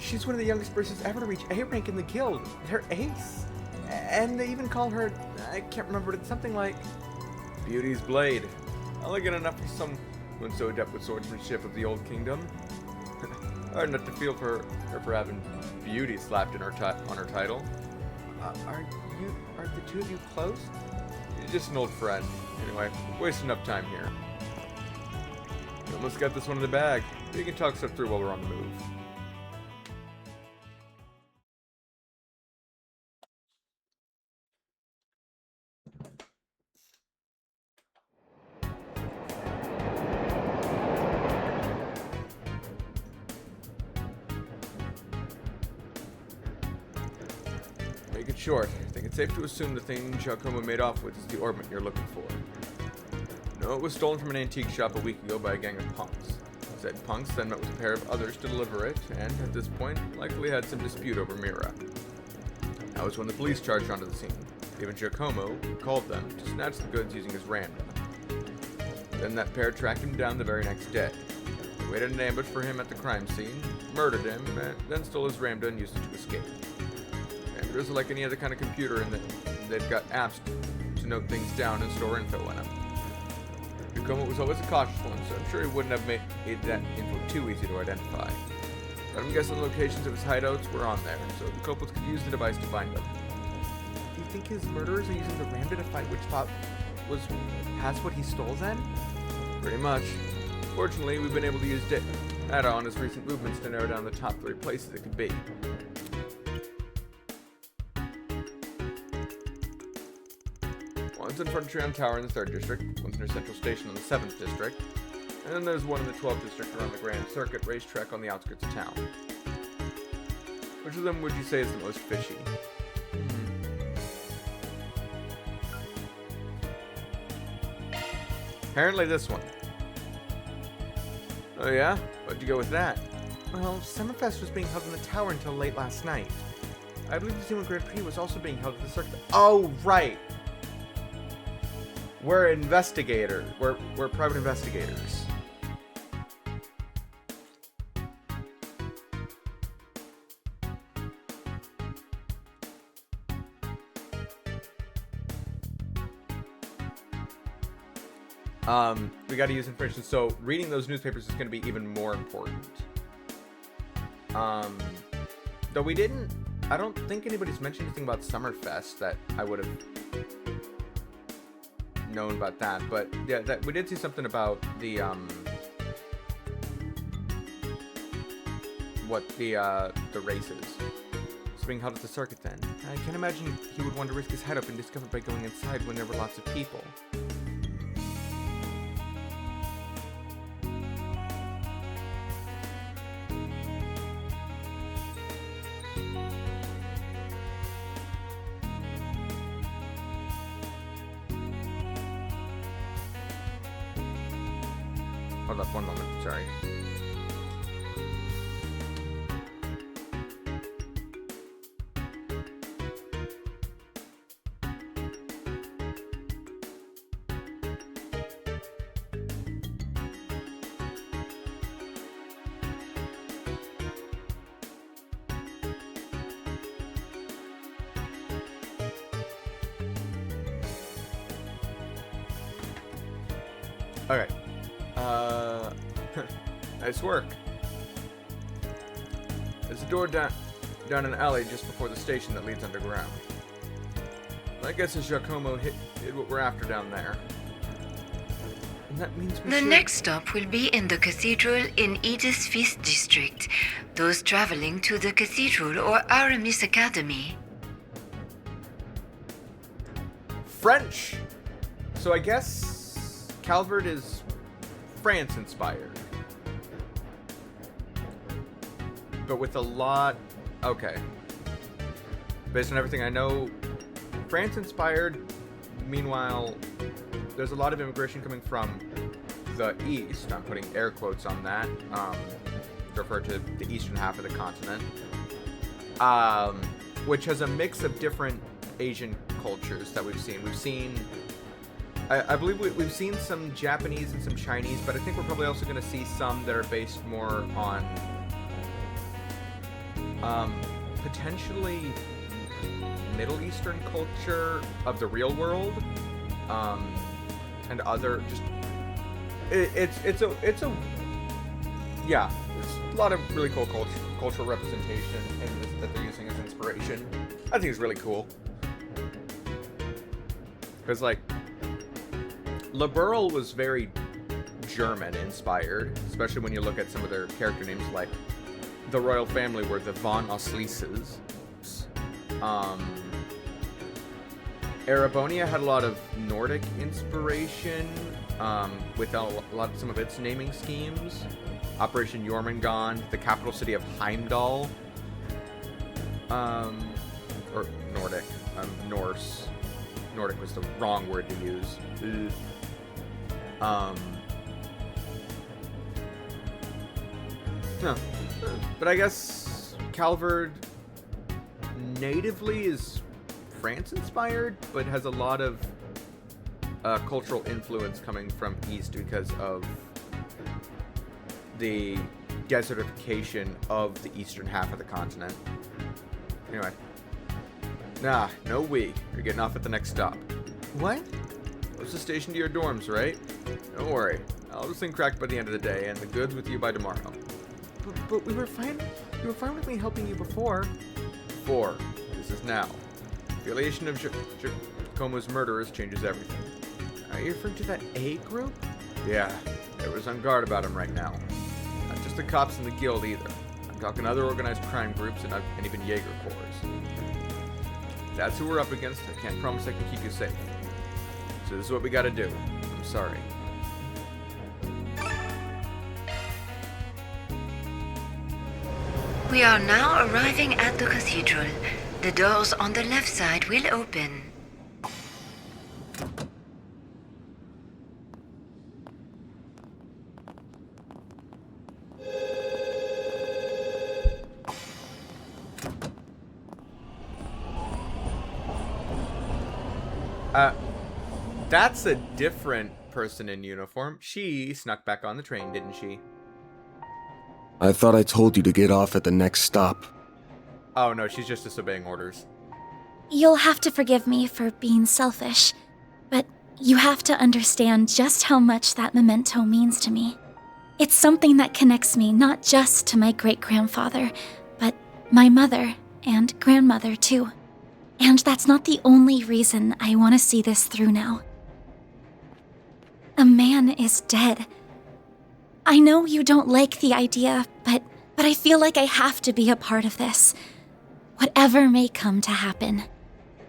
She's one of the youngest persons ever to reach A rank in the guild. They're ace. And they even call her, I can't remember, it's something like Beauty's Blade. Elegant enough for someone so adept with swordsmanship of the Old Kingdom. Hard not to feel for her for having beauty slapped in her on her title. Are the two of you close? You're just an old friend. Anyway, waste enough time here. We almost got this one in the bag. We can talk stuff through while we're on the move. Make it short. I think it's safe to assume the thing Giacomo made off with is the ornament you're looking for. No, it was stolen from an antique shop a week ago by a gang of punks. Said punks then met with a pair of others to deliver it, and at this point, likely had some dispute over Mira. That was when the police charged onto the scene. Even Giacomo called them to snatch the goods using his ramda. Then that pair tracked him down the very next day. They waited an ambush for him at the crime scene, murdered him, and then stole his ramda and used it to escape. Ramdas are like any other kind of computer in that they've got apps to note things down and store info in them. Giacomo was always a cautious one, so I'm sure he wouldn't have made that info too easy to identify. But I'm guessing the locations of his hideouts were on there, so the culprits could use the device to find them. Do you think his murderers are using the ramda to find which spot has what he stole then? Pretty much. Fortunately, we've been able to use data on his recent movements to narrow down the top 3 places it could be. One's in Frontier Tower in the 3rd District, one's near Central Station in the 7th District, and then there's one in the 12th District around the Grand Circuit racetrack on the outskirts of town. Which of them would you say is the most fishy? Apparently this one. Oh yeah? Why'd you go with that? Well, Summerfest was being held in the tower until late last night. I believe the Zuma Grand Prix was also being held at the circuit. Oh, right! We're investigators. We're private investigators. We gotta use information, so reading those newspapers is gonna be even more important. Though I don't think anybody's mentioned anything about Summerfest that I would have known about that, but yeah, we did see something about the, the races. It's being held at the circuit then. I can't imagine he would want to risk his head up and discovered by going inside when there were lots of people. Hold up, one moment, sorry. Okay. Nice work. There's a door down an alley just before the station that leads underground. My guess is Giacomo hit what we're after down there. And that means we The should... next stop will be in the cathedral in Edith's 5th District. Those traveling to the cathedral or Aramis Academy. French! So I guess Calvert is France-inspired. But with a lot... Okay. Based on everything I know, France-inspired. Meanwhile, there's a lot of immigration coming from the east. I'm putting air quotes on that. To refer to the eastern half of the continent. Which has a mix of different Asian cultures that we've seen. We've seen... I believe we've seen some Japanese and some Chinese, but I think we're probably also going to see some that are based more on... potentially Middle Eastern culture of the real world, and other just it's a yeah, there's a lot of really cool cultural representation in this, that they're using as inspiration. I think it's really cool because like Le Burl was very German inspired, especially when you look at some of their character names like the royal family were the von Oslises. Erebonia had a lot of Nordic inspiration with a lot of some of its naming schemes. Operation Jormungand, the capital city of Heimdall, or Nordic, Norse. Nordic was the wrong word to use. No. But I guess Calvert natively is France-inspired, but has a lot of cultural influence coming from East because of the desertification of the eastern half of the continent. Anyway. Nah, no we. You're getting off at the next stop. What? Close the station to your dorms, right? Don't worry. I'll have this thing cracked by the end of the day, and the goods with you by tomorrow. But we were fine. We were fine with me helping you before. Before. This is now. Affiliation of Giacomo's murderers changes everything. Are you referring to that A group? Yeah. Everyone's on guard about him right now. Not just the cops in the guild either. I'm talking other organized crime groups and even Jaeger Corps. That's who we're up against. I can't promise I can keep you safe. So this is what we gotta do. I'm sorry. We are now arriving at the cathedral. The doors on the left side will open. That's a different person in uniform. She snuck back on the train, didn't she? I thought I told you to get off at the next stop. Oh no, she's just disobeying orders. You'll have to forgive me for being selfish, but you have to understand just how much that memento means to me. It's something that connects me not just to my great-grandfather, but my mother and grandmother too. And that's not the only reason I want to see this through now. A man is dead. I know you don't like the idea, but I feel like I have to be a part of this. Whatever may come to happen.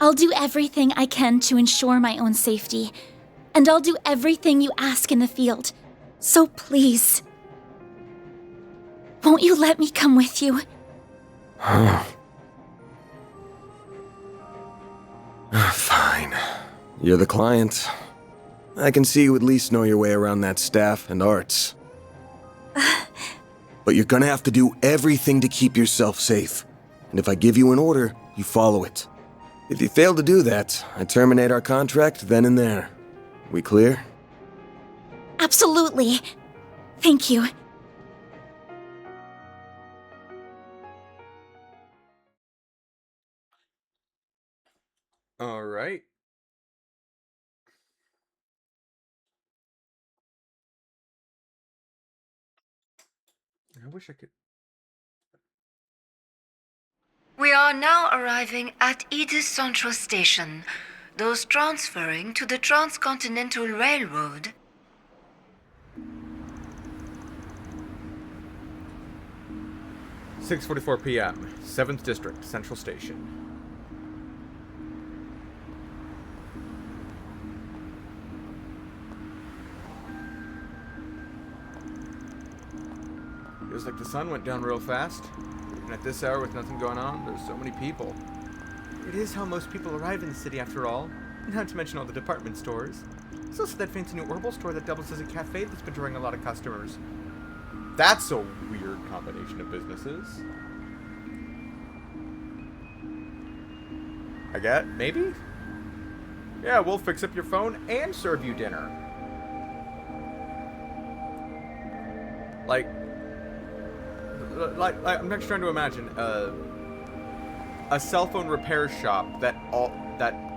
I'll do everything I can to ensure my own safety, and I'll do everything you ask in the field. So please, won't you let me come with you? Fine. You're the client. I can see you at least know your way around that staff and arts. But you're gonna have to do everything to keep yourself safe. And if I give you an order, you follow it. If you fail to do that, I terminate our contract then and there. We clear? Absolutely. Thank you. All right. I wish I could. We are now arriving at Edith Central Station. Those transferring to the Transcontinental Railroad. (6:44 p.m. 7th District, Central Station. Feels like the sun went down real fast. Even at this hour with nothing going on, there's so many people. It is how most people arrive in the city after all. Not to mention all the department stores. There's also that fancy new herbal store that doubles as a cafe that's been drawing a lot of customers. That's a weird combination of businesses. I get, maybe? Yeah, we'll fix up your phone and serve you dinner. Like I'm just trying to imagine a cell phone repair shop that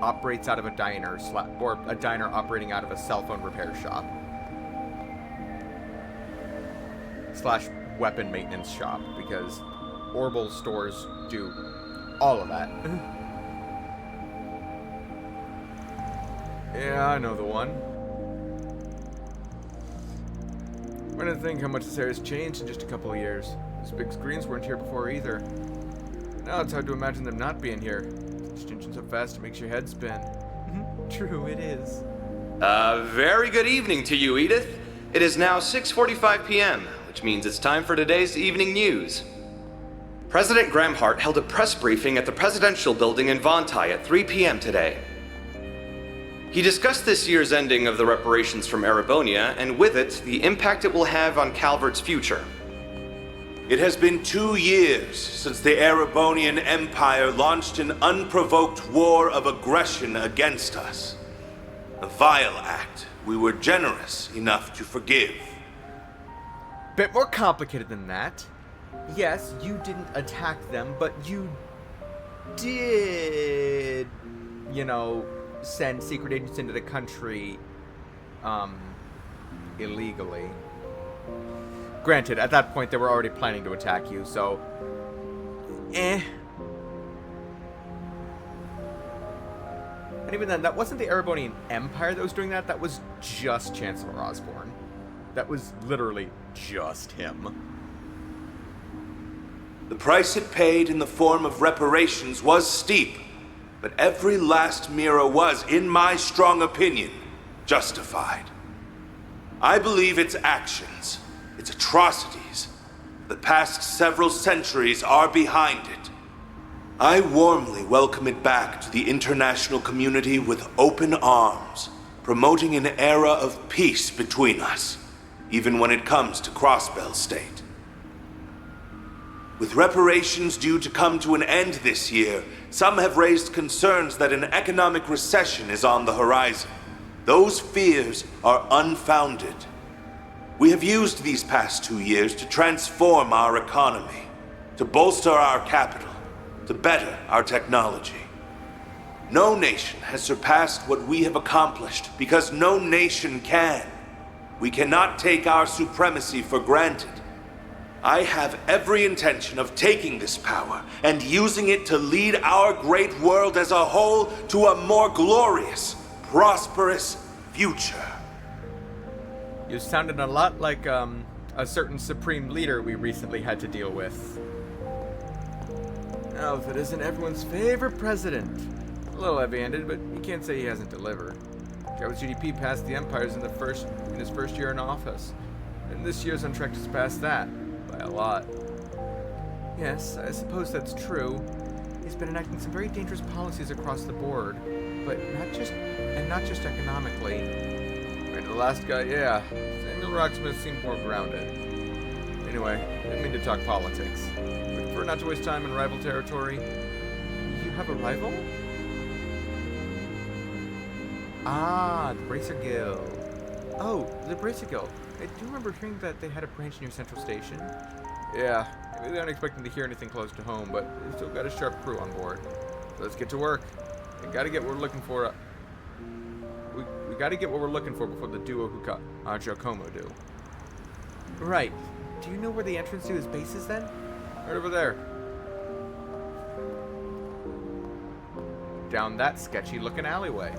operates out of a diner, or a diner operating out of a cell phone repair shop / weapon maintenance shop, because Orbital stores do all of that. Yeah, I know the one. I'm trying to think how much this area's changed in just a couple of years. Those big screens weren't here before either. Now it's hard to imagine them not being here. It's changing so fast it makes your head spin. True, it is. Very good evening to you, Edith. It is now 6:45 p.m., which means it's time for today's evening news. President Gramhart held a press briefing at the Presidential Building in Vontai at 3 p.m. today. He discussed this year's ending of the reparations from Erebonia, and with it, the impact it will have on Calvert's future. It has been 2 years since the Erebonian Empire launched an unprovoked war of aggression against us. A vile act we were generous enough to forgive. Bit more complicated than that. Yes, you didn't attack them, but you did, you know, send secret agents into the country, illegally. Granted, at that point they were already planning to attack you, so... And even then, that wasn't the Erebonian Empire that was doing that, that was just Chancellor Osborne. That was literally just him. The price it paid in the form of reparations was steep, but every last Mira was, in my strong opinion, justified. I believe its actions, its atrocities, the past several centuries are behind it. I warmly welcome it back to the international community with open arms, promoting an era of peace between us, even when it comes to Crossbell State. With reparations due to come to an end this year, some have raised concerns that an economic recession is on the horizon. Those fears are unfounded. We have used these past 2 years to transform our economy, to bolster our capital, to better our technology. No nation has surpassed what we have accomplished because no nation can. We cannot take our supremacy for granted. I have every intention of taking this power and using it to lead our great world as a whole to a more glorious, prosperous future. You sounded a lot like, a certain supreme leader we recently had to deal with. Now, if it isn't everyone's favorite president. A little heavy-handed, but you can't say he hasn't delivered. Java's GDP passed the Empire's in his first year in office. And this year's on track to surpass that. By a lot. Yes, I suppose that's true. He's been enacting some very dangerous policies across the board. But not just economically. Right, the last guy, yeah. Samuel Rocksmith seemed more grounded. Anyway, didn't mean to talk politics. But prefer not to waste time in rival territory. You have a rival? Ah, the Bracer Guild. Oh, the Bracer Guild. I do remember hearing that they had a branch near Central Station. Yeah, maybe they aren't expecting to hear anything close to home, but they've still got a sharp crew on board. So let's get to work. We gotta get what we're looking for. We gotta get what we're looking for before the duo who got Giacomo do. Right. Do you know where the entrance to his base is then? Right over there. Down that sketchy looking alleyway.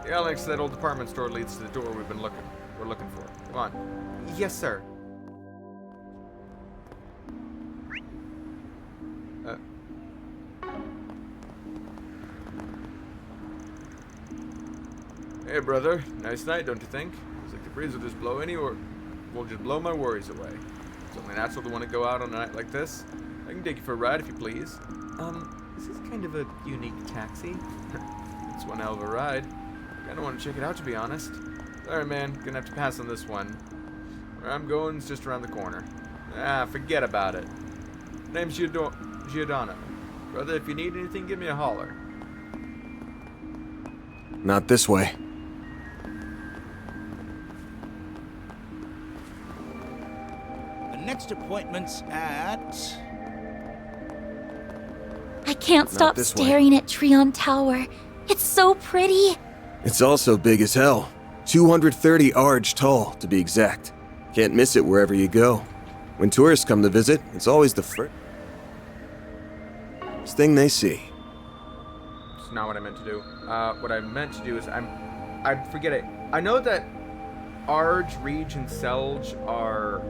The alley next to that old department store leads to the door we're looking for. Come on. Yes, sir. Hey, brother. Nice night, don't you think? Looks like the breeze will just blow will just blow my worries away. It's only natural to want to go out on a night like this. I can take you for a ride if you please. This is kind of a unique taxi. It's one hell of a ride. Kinda want to check it out, to be honest. Sorry, man. Gonna have to pass on this one. Where I'm going is just around the corner. Ah, forget about it. Name's Giordano. Brother, if you need anything, give me a holler. Not this way. The next appointment's at... I can't stop staring at Treon Tower. It's so pretty. It's also big as hell. 230 arge tall, to be exact. Can't miss it wherever you go. When tourists come to visit, it's always the first thing they see. It's not what I meant to do. What I meant to do is I forget it. I know that Arge, Reg, and Selge are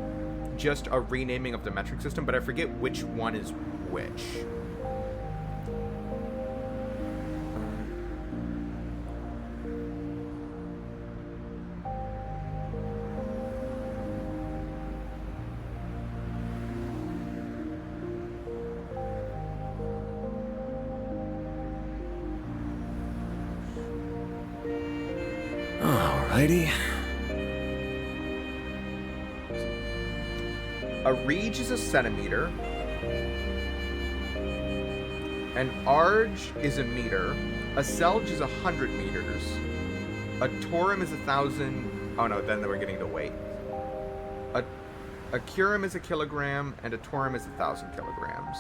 just a renaming of the metric system, but I forget which one is which. Alrighty. A reage is a centimeter. An arge is a meter. A selge is 100 meters. A torum is 1,000. Oh no, then we're getting to weight. A curum is a kilogram, and a torum is 1,000 kilograms.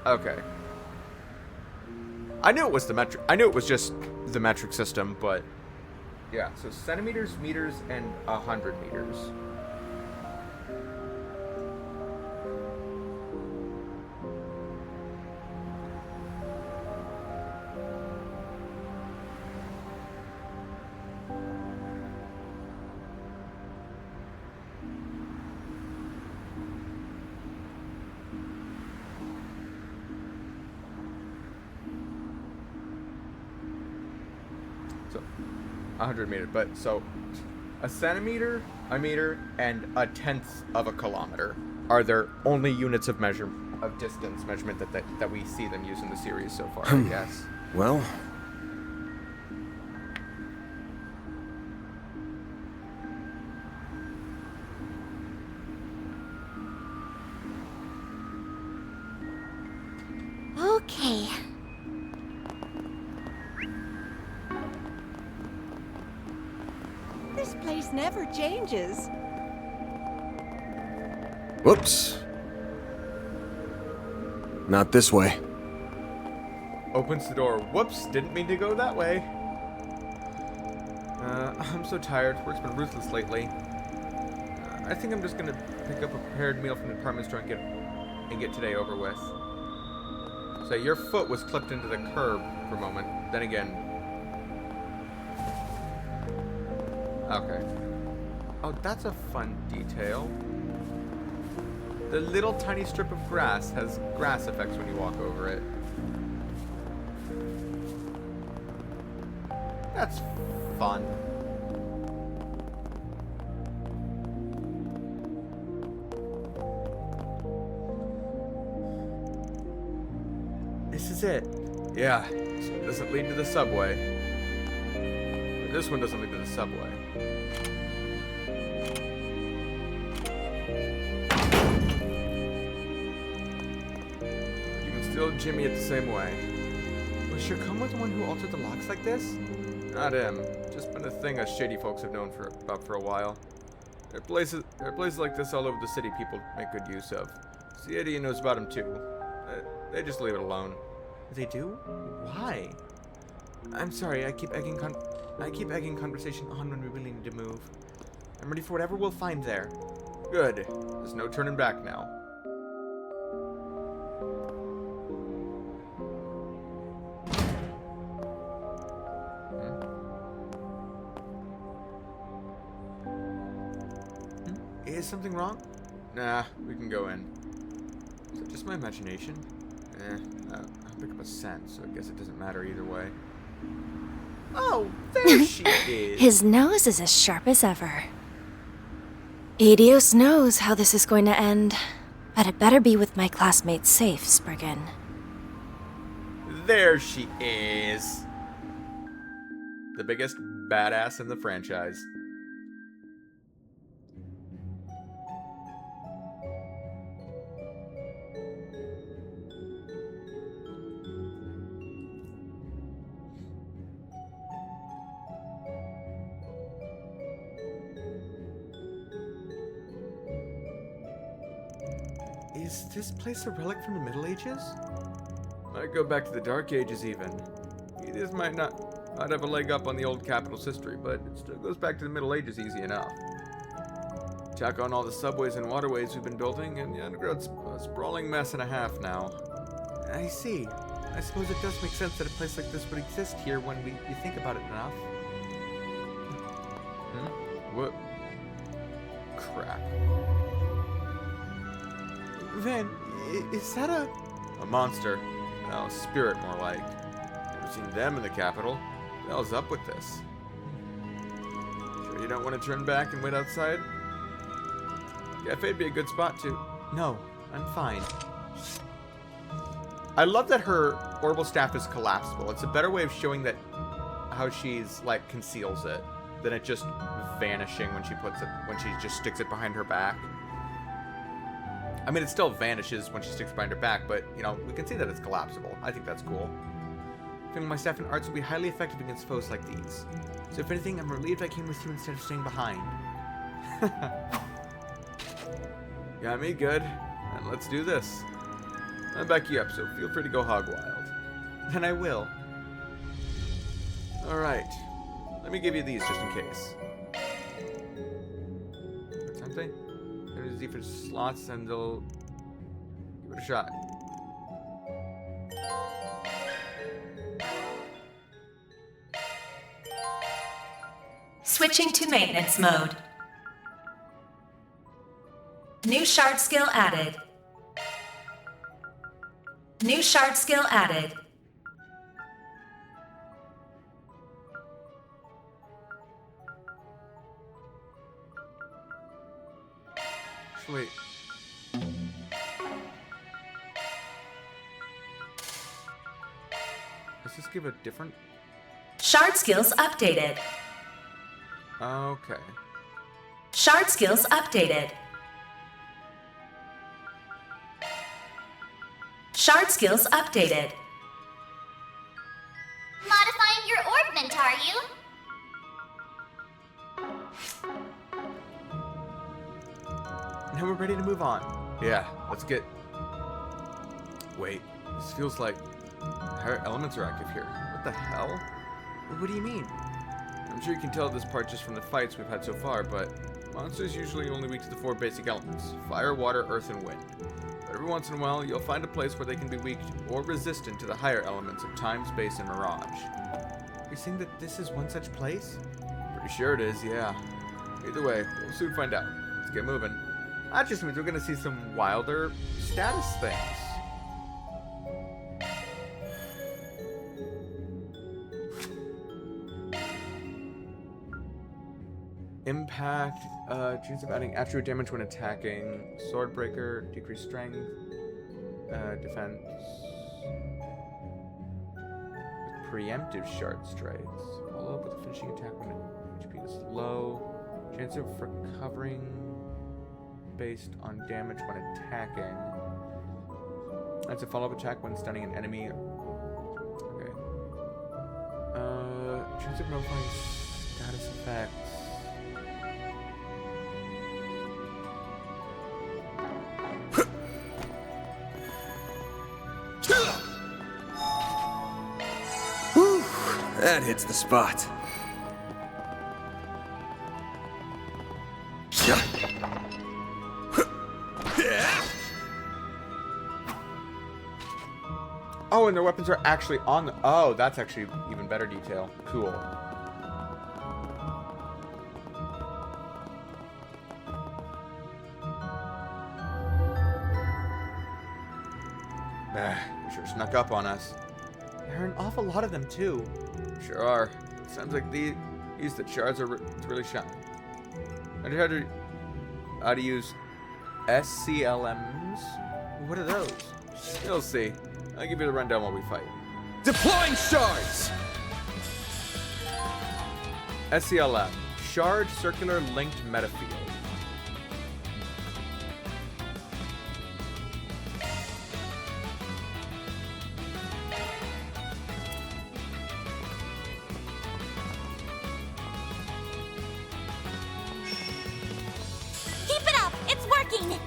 Okay. I knew it was the metric. I knew it was just the metric system, but yeah. So centimeters, meters, and 100 meters. So 100 meters, but so a centimeter, a meter, and a tenth of a kilometer are their only units of measure of distance measurement that we see them use in the series so far. I guess. Well, Okay. This place never changes. whoops. Not this way. Opens the door. Whoops, didn't mean to go that way. I'm so tired. Work's been ruthless lately. I think I'm just gonna pick up a prepared meal from the department store and get today over with. So your foot was clipped into the curb for a moment. Then again. Okay. Oh, that's a fun detail. The little tiny strip of grass has grass effects when you walk over it. That's fun. This is it. Yeah, this one doesn't lead to the subway. This one doesn't lead to the subway. You can still jimmy it the same way. Was Shirkoma the one who altered the locks like this? Not him. Just been a thing us shady folks have known about for a while. There are places like this all over the city people make good use of. CID knows about them too. They just leave it alone. They do? Why? I'm sorry, I keep egging conversation on when we really need to move. I'm ready for whatever we'll find there. Good. There's no turning back now. Is something wrong? Nah, we can go in. Is it just my imagination? I'll pick up a scent, so I guess it doesn't matter either way. Oh, there she is! His nose is as sharp as ever. Edios knows how this is going to end, but it better be with my classmates safe, Spriggan. There she is! The biggest badass in the franchise. Is this place a relic from the Middle Ages? Might go back to the Dark Ages even. This might not have a leg up on the old capital's history, but it still goes back to the Middle Ages easy enough. Tack on all the subways and waterways we've been building, and the underground's a sprawling mess and a half now. I see. I suppose it does make sense that a place like this would exist here when you think about it enough. What? Crap. Van, is that a monster? No, spirit more like. Never seen them in the capital. What the hell's up with this? Sure you don't want to turn back and wait outside? Cafe'd be a good spot to... No, I'm fine. I love that her orbital staff is collapsible. It's a better way of showing that how she's, like, conceals it than it just vanishing when she just sticks it behind her back. I mean, it still vanishes when she sticks it behind her back, but, you know, we can see that it's collapsible. I think that's cool. I think my staff and arts will be highly effective against foes like these. So if anything, I'm relieved I came with you instead of staying behind. Got me, good. And let's do this. I'll back you up, so feel free to go hog wild. Then I will. Alright. Let me give you these just in case. Something? There's different slots and they'll give it a shot. Switching to maintenance mode. New shard skill added. New shard skill added. Wait. Does this give a different? Shard skills updated. Okay. Shard skills updated. Shard skills updated. Modifying your orbment, are you? Now we're ready to move on. Yeah, let's get... Wait, this feels like higher elements are active here. What the hell? What do you mean? I'm sure you can tell this part just from the fights we've had so far, but monsters usually only weak to the 4 basic elements: fire, water, earth, and wind. But every once in a while, you'll find a place where they can be weak or resistant to the higher elements of time, space, and mirage. You're saying that this is one such place? Pretty sure it is, yeah. Either way, we'll soon find out. Let's get moving. That just means we're gonna see some wilder status things. Impact, chance of adding attribute damage when attacking. Swordbreaker, decreased strength, defense. Preemptive shard strikes. Follow up with a finishing attack when HP is low. Chance of recovering based on damage when attacking. That's a follow-up attack when stunning an enemy. Okay. Chance of notifying status effects. Whew, that hits the spot. Oh, and their weapons are actually on the... Oh, that's actually even better detail. Cool. They sure snuck up on us. There are an awful lot of them, too. Sure are. Sounds like the shards are really shiny. I know how to use SCLMs. What are those? You'll see. I'll give you the rundown while we fight. Deploying shards! SCLM. Shard Circular Linked Metafield. Keep it up! It's working!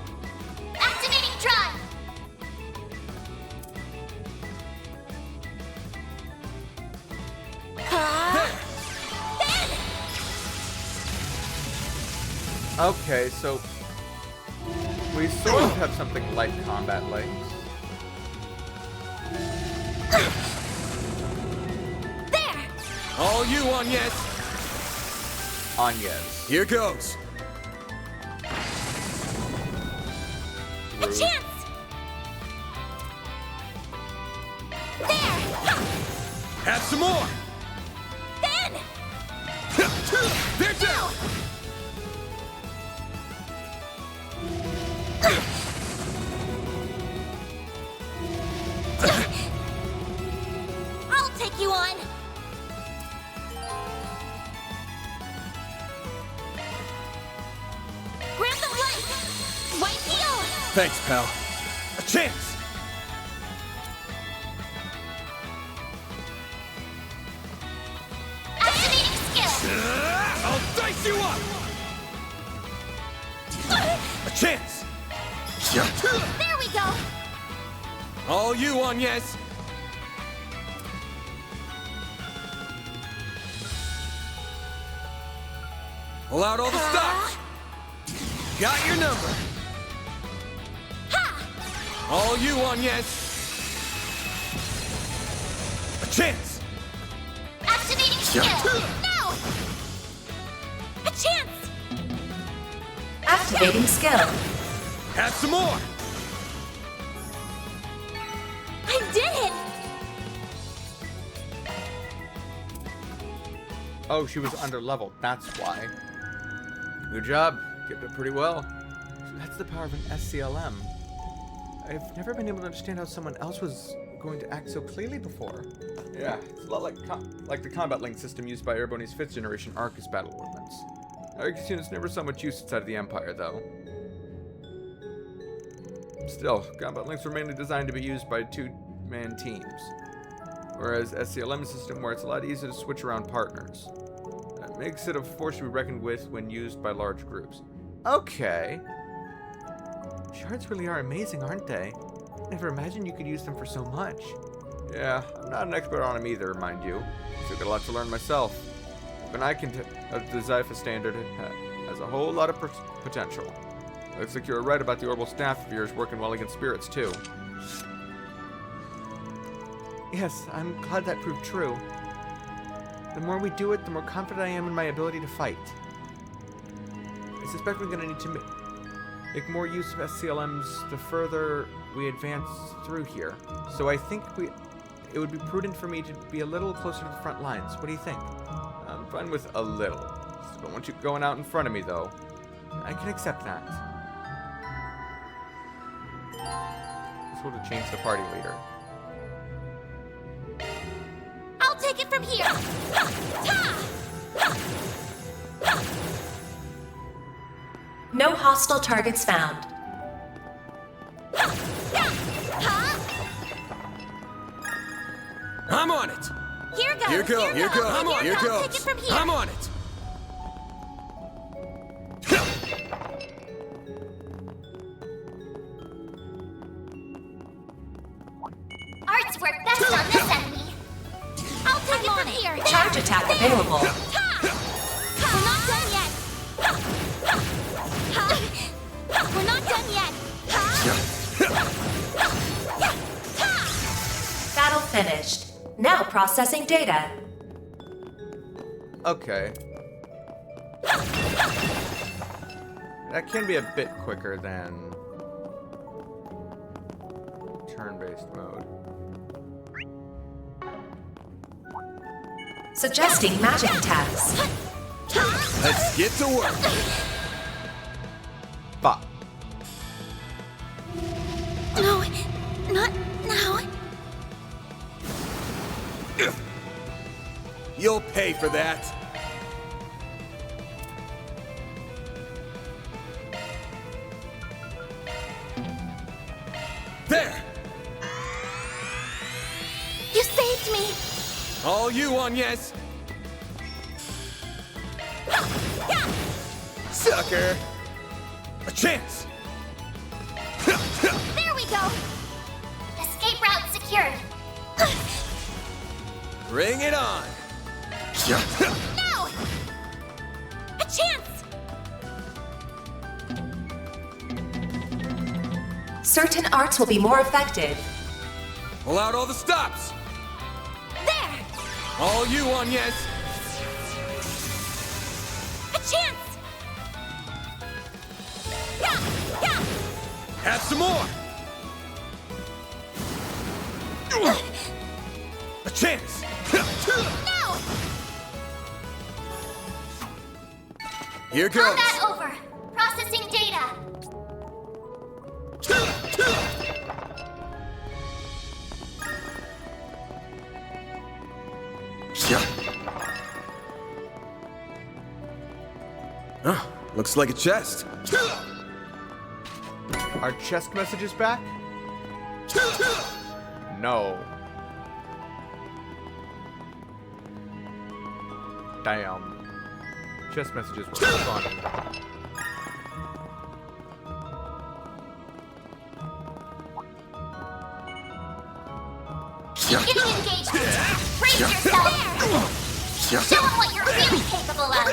Activating drive! Okay, so we sort of have something like combat legs. There! All you, Agnes! Agnes. Here goes. A chance! There! Have some more! Ben! They're down! I'll take you on! Thanks, pal. A chance! Activating skill! I'll dice you up! A chance! There we go! All you on yes. Pull out all the stops. Got your number. All you on yes. A chance! Activating skill! Now! A chance! Activating skill. Have some more! I did it! Oh, she was under leveled. That's why. Good job. Kept it pretty well. So that's the power of an SCLM. I've never been able to understand how someone else was going to act so clearly before. Yeah, it's a lot like the combat link system used by Erebony's 5th generation Arcus battle ordnance. Arcus units never saw much use inside of the Empire, though. Still, combat links were mainly designed to be used by 2-man teams, whereas SCLM system where it's a lot easier to switch around partners. That makes it a force to be reckoned with when used by large groups. Okay. Shards really are amazing, aren't they? Never imagined you could use them for so much. Yeah, I'm not an expert on them either, mind you. Still got a lot to learn myself. But I can the Zypha standard has a whole lot of potential. Looks like you were right about the orbital staff of yours working well against spirits, too. Yes, I'm glad that proved true. The more we do it, the more confident I am in my ability to fight. I suspect we're going to need to make more use of SCLMs the further we advance through here. So I think it would be prudent for me to be a little closer to the front lines. What do you think? I'm fine with a little. Just don't want you going out in front of me, though. I can accept that. This would have changed the party leader. I'll take it from here! No hostile targets found. I'm on it. Here goes! Here go! Here go! I'm on! Here goes! Take it from here! I'm on it. Art's work best on this enemy! I'll take it from here! Charge attack available. We're not done yet! We're not done yet! Battle finished. Now processing data. Okay. That can be a bit quicker than turn-based mode. Suggesting magic attacks. Let's get to work. Fuck. No, not now. You'll pay for that. There! You saved me! All you on yes. Sucker! A chance! There we go! Escape route secured. Bring it on! Now! A chance! Certain arts will be more effective. Pull out all the stops! There! All you on yes. A chance! Have some more! A chance! Now! Here goes! Combat over! Processing data! Huh, looks like a chest. Are chest messages back? No. Damn. Chest messages were funny. Getting engagement! Brace yourself! Show them what you're really capable of!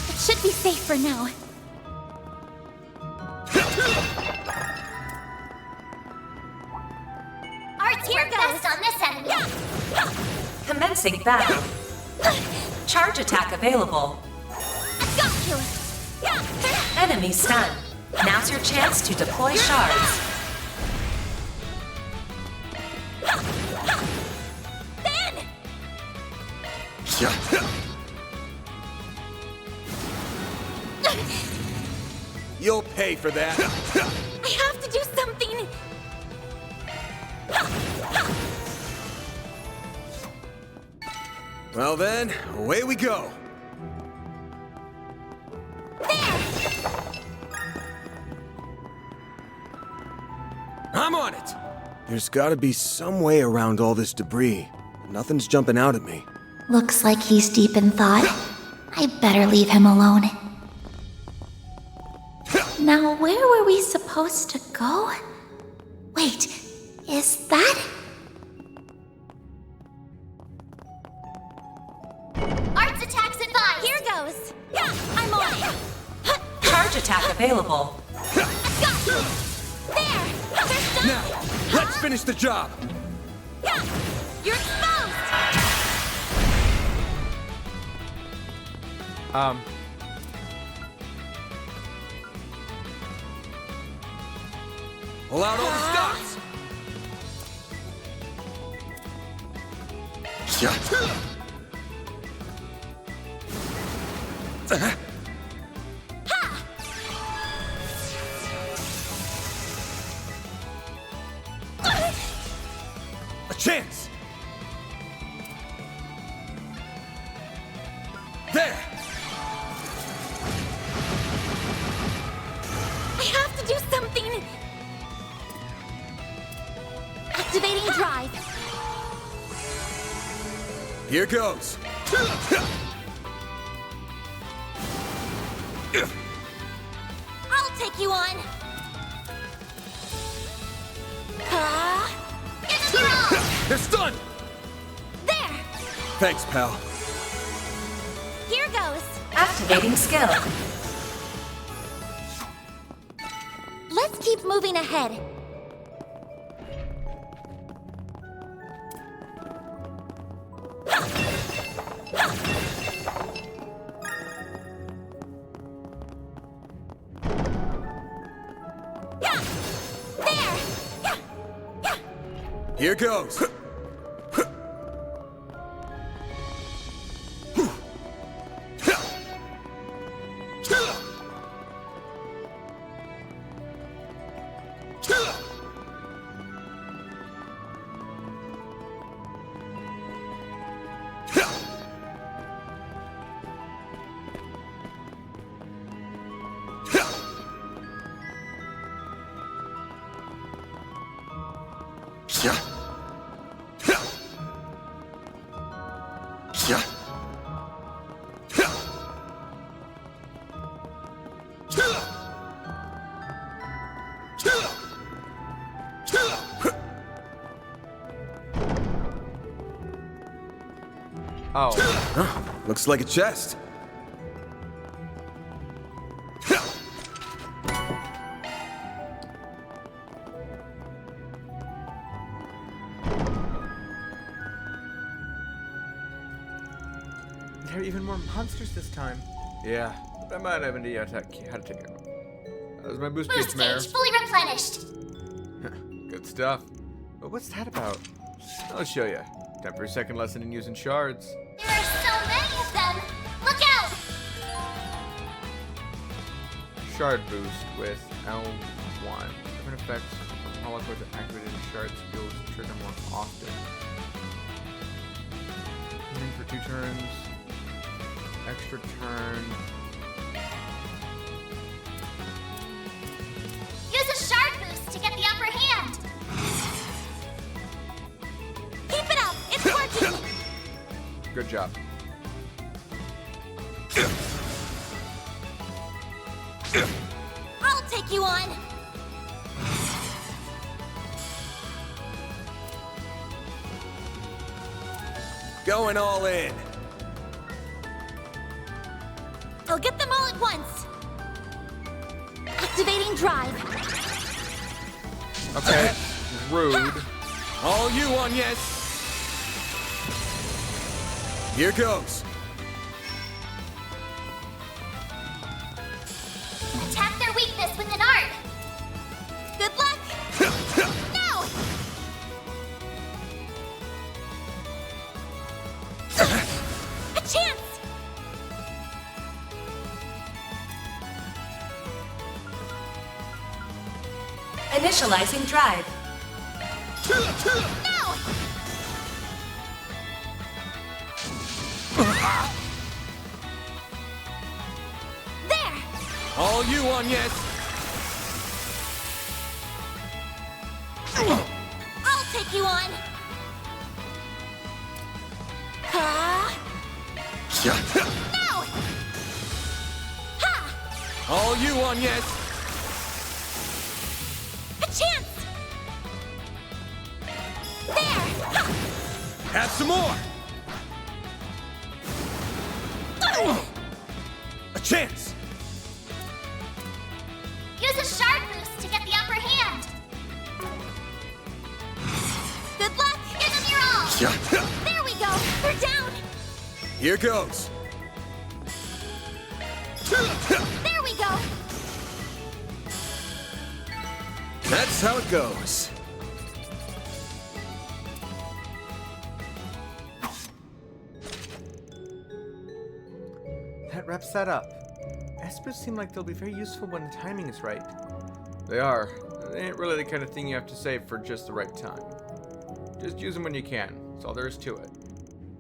It should be safe for now. Art's here goes on this enemy! Commencing battle. Charge attack available. Got you! Enemy stunned. Now's your chance to deploy shards. Ben! You'll pay for that. I have to do something! Well then, away we go. I'm on it! There's gotta be some way around all this debris. Nothing's jumping out at me. Looks like he's deep in thought. I better leave him alone. Now, where were we supposed to go? Wait, is that? Art's attack's advised! Here goes! Yeah, I'm on it! Charge attack available. Got you! There! Now, let's finish the job! Yeah! You're exposed! Pull out all the stops! A chance! There! I have to do something! Activating drive. Here goes! I'll take you on! In the barrage! They're stunned! There! Thanks, pal. Here goes! Activating skill. Let's keep moving ahead. Here goes! Oh. Huh, looks like a chest. There are even more monsters this time. Yeah, but I might have an idea how to take care of them. That was my boost Boost gauge, Mare. gauge fully replenished. Good stuff. But what's that about? I'll show you. Time for a second lesson in using shards. There are so many of them. Look out! Shard boost with L1. Different effects from all cards that activated shard skills trigger more often. Healing for 2 turns. Extra turn. Good job. I'll take you on. Going all in. I'll get them all at once. Activating drive. Okay. Rude. All you on, yes. Here goes. Attack their weakness with an art. Good luck. No! A chance! Initializing drive. No! There! All you on, yes. I'll take you on. No! Ha! All you on, yes. A chance! There! Ha! Have some more. A chance. Use a shard boost to get the upper hand. Good luck! Give them your all! There we go! They're down! Here goes. There we go! That's how it goes. That wraps that up. Espers seem like they'll be very useful when the timing is right. They are. They ain't really the kind of thing you have to save for just the right time. Just use them when you can. That's all there is to it.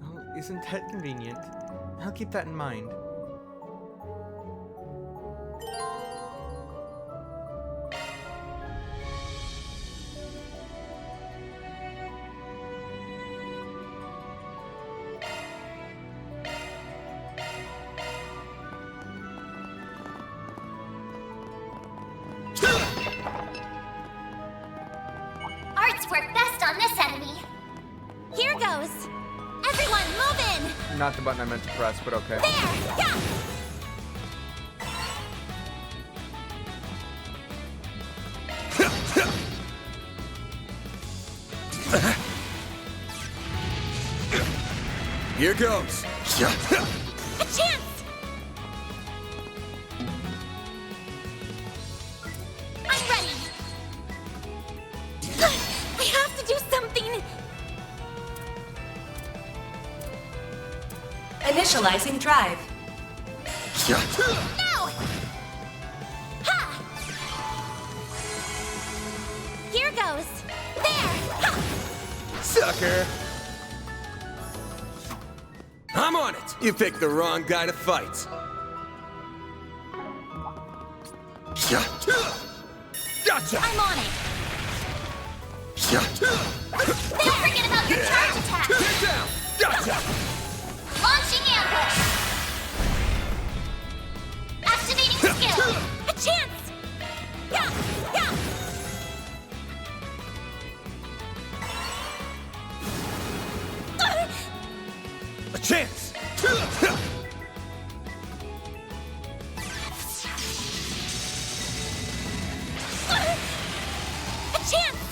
Oh, isn't that convenient? I'll keep that in mind. Arts work best on this enemy. Here goes. Everyone, move in. Not the button I meant to press, but okay. There! Yeah! Here goes. A chance! I'm ready. I have to do something. Initializing drive. No! Ha! Here goes. There! Ha! Sucker. I'm on it. You picked the wrong guy to fight. Gotcha. I'm on it. Don't forget about your charge attack. Get down. Gotcha. Launching ambush. Activating skill. A chance. Yeah, yeah. A chance. A chance.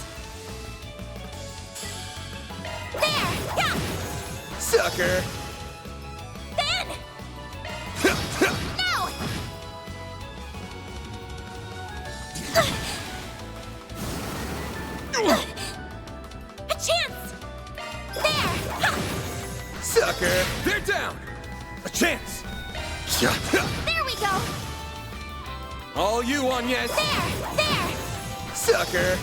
There. Yeah. Sucker. Then. No. A chance. There. Ha. Sucker. They're down. A chance. There we go. All you on, yes. There. Sucker.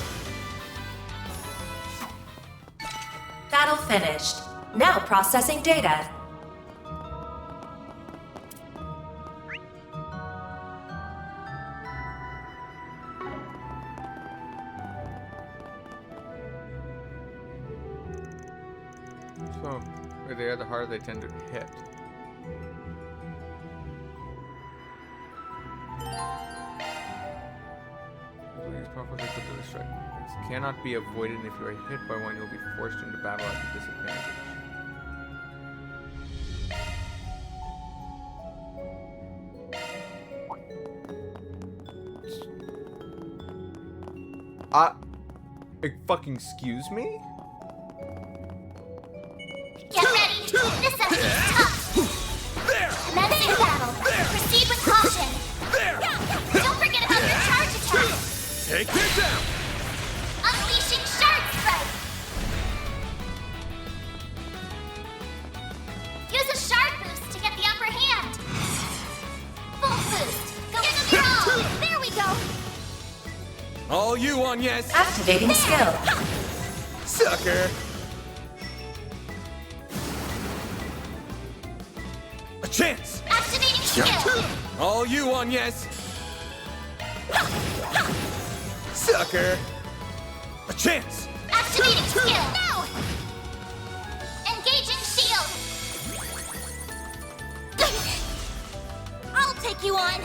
Battle finished. Now processing data. So, where they are, the harder they tend to hit. Use powerful hits with the strike. This cannot be avoided, and if you are hit by one, you'll be forced into battle at a disadvantage. Fucking excuse me? Get ready! This enemy's tough! Commencing battle! Proceed with caution! Don't forget about your charge attack! Take it down! Unleashing Shard Strike! Use a Shard Boost to get the upper hand! Full boost! Go give them your all! There we go! All you on, yes! Activating skill. Sucker! A chance! Activating skill! All you on, yes! Sucker! A chance! Activating skill! Now! Engaging shield! I'll take you on!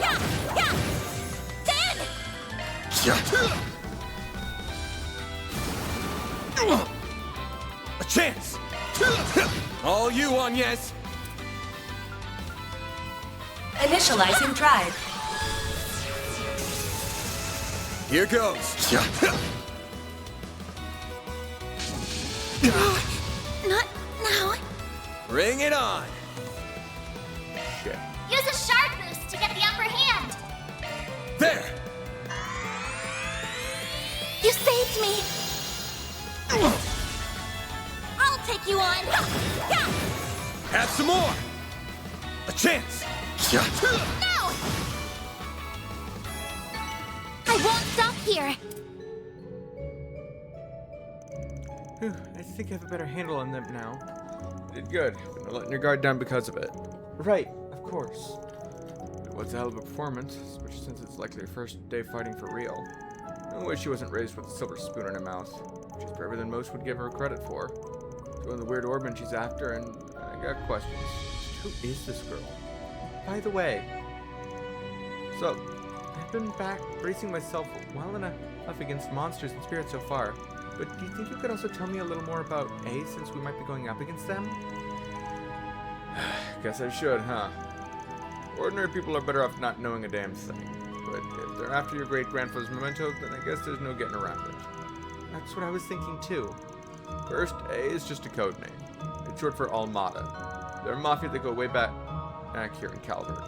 A chance! All you on, yes! Initializing drive. Here goes! Not now. Bring it on! Shit. Use a Shard Boost to get the upper hand! There! You saved me! I'll take you on! Have some more! A chance! No! I won't stop here! Whew, I think I have a better handle on them now. You did good, but not letting your guard down because of it. Right, of course. It was a hell of a performance, especially since it's likely your first day fighting for real. I wish she wasn't raised with a silver spoon in her mouth. She's braver than most would give her credit for. Doing the weird orbman she's after, and I got questions. Who is this girl? By the way, so I've been back bracing myself well enough against monsters and spirits so far, but do you think you could also tell me a little more about A, since we might be going up against them? Guess I should, huh? Ordinary people are better off not knowing a damn thing. But if they're after your great-grandfather's memento, then I guess there's no getting around it. That's what I was thinking too. First, A is just a code name. It's short for Almada. They're a mafia that go way back here in Calvert.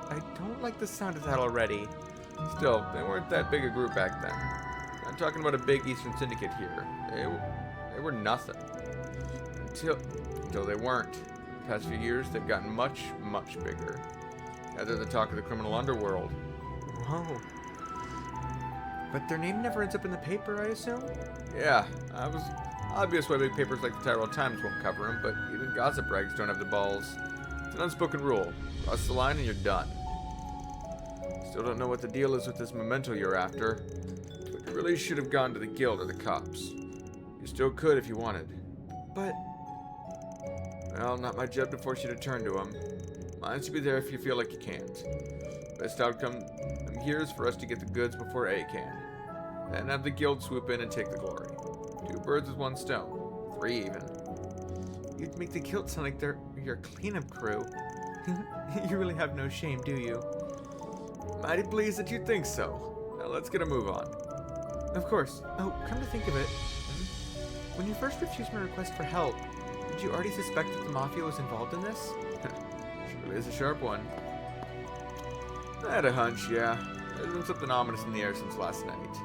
I don't like the sound of that already. Still, they weren't that big a group back then. I'm talking about a big Eastern Syndicate here. They were nothing. Until they weren't. The past few years, they've gotten much, much bigger. Now they're the talk of the criminal underworld. Whoa. But their name never ends up in the paper, I assume? Yeah, I was obvious why big papers like the Tyrell Times won't cover them, but even gossip rags don't have the balls. It's an unspoken rule. Cross the line and you're done. Still don't know what the deal is with this memento you're after, but you really should have gone to the guild or the cops. You still could if you wanted. But, well, not my job to force you to turn to them. Mine should be there if you feel like you can't. Best outcome here is for us to get the goods before A can. Then have the guild swoop in and take the glory. 2 birds with 1 stone. 3 even. You'd make the guild sound like they're your cleanup crew. You really have no shame, do you? Mighty pleased that you think so. Now let's get a move on. Of course. Oh, come to think of it, when you first refused my request for help, did you already suspect that the Mafia was involved in this? She really is a sharp one. I had a hunch, yeah. There's been something ominous in the air since last night.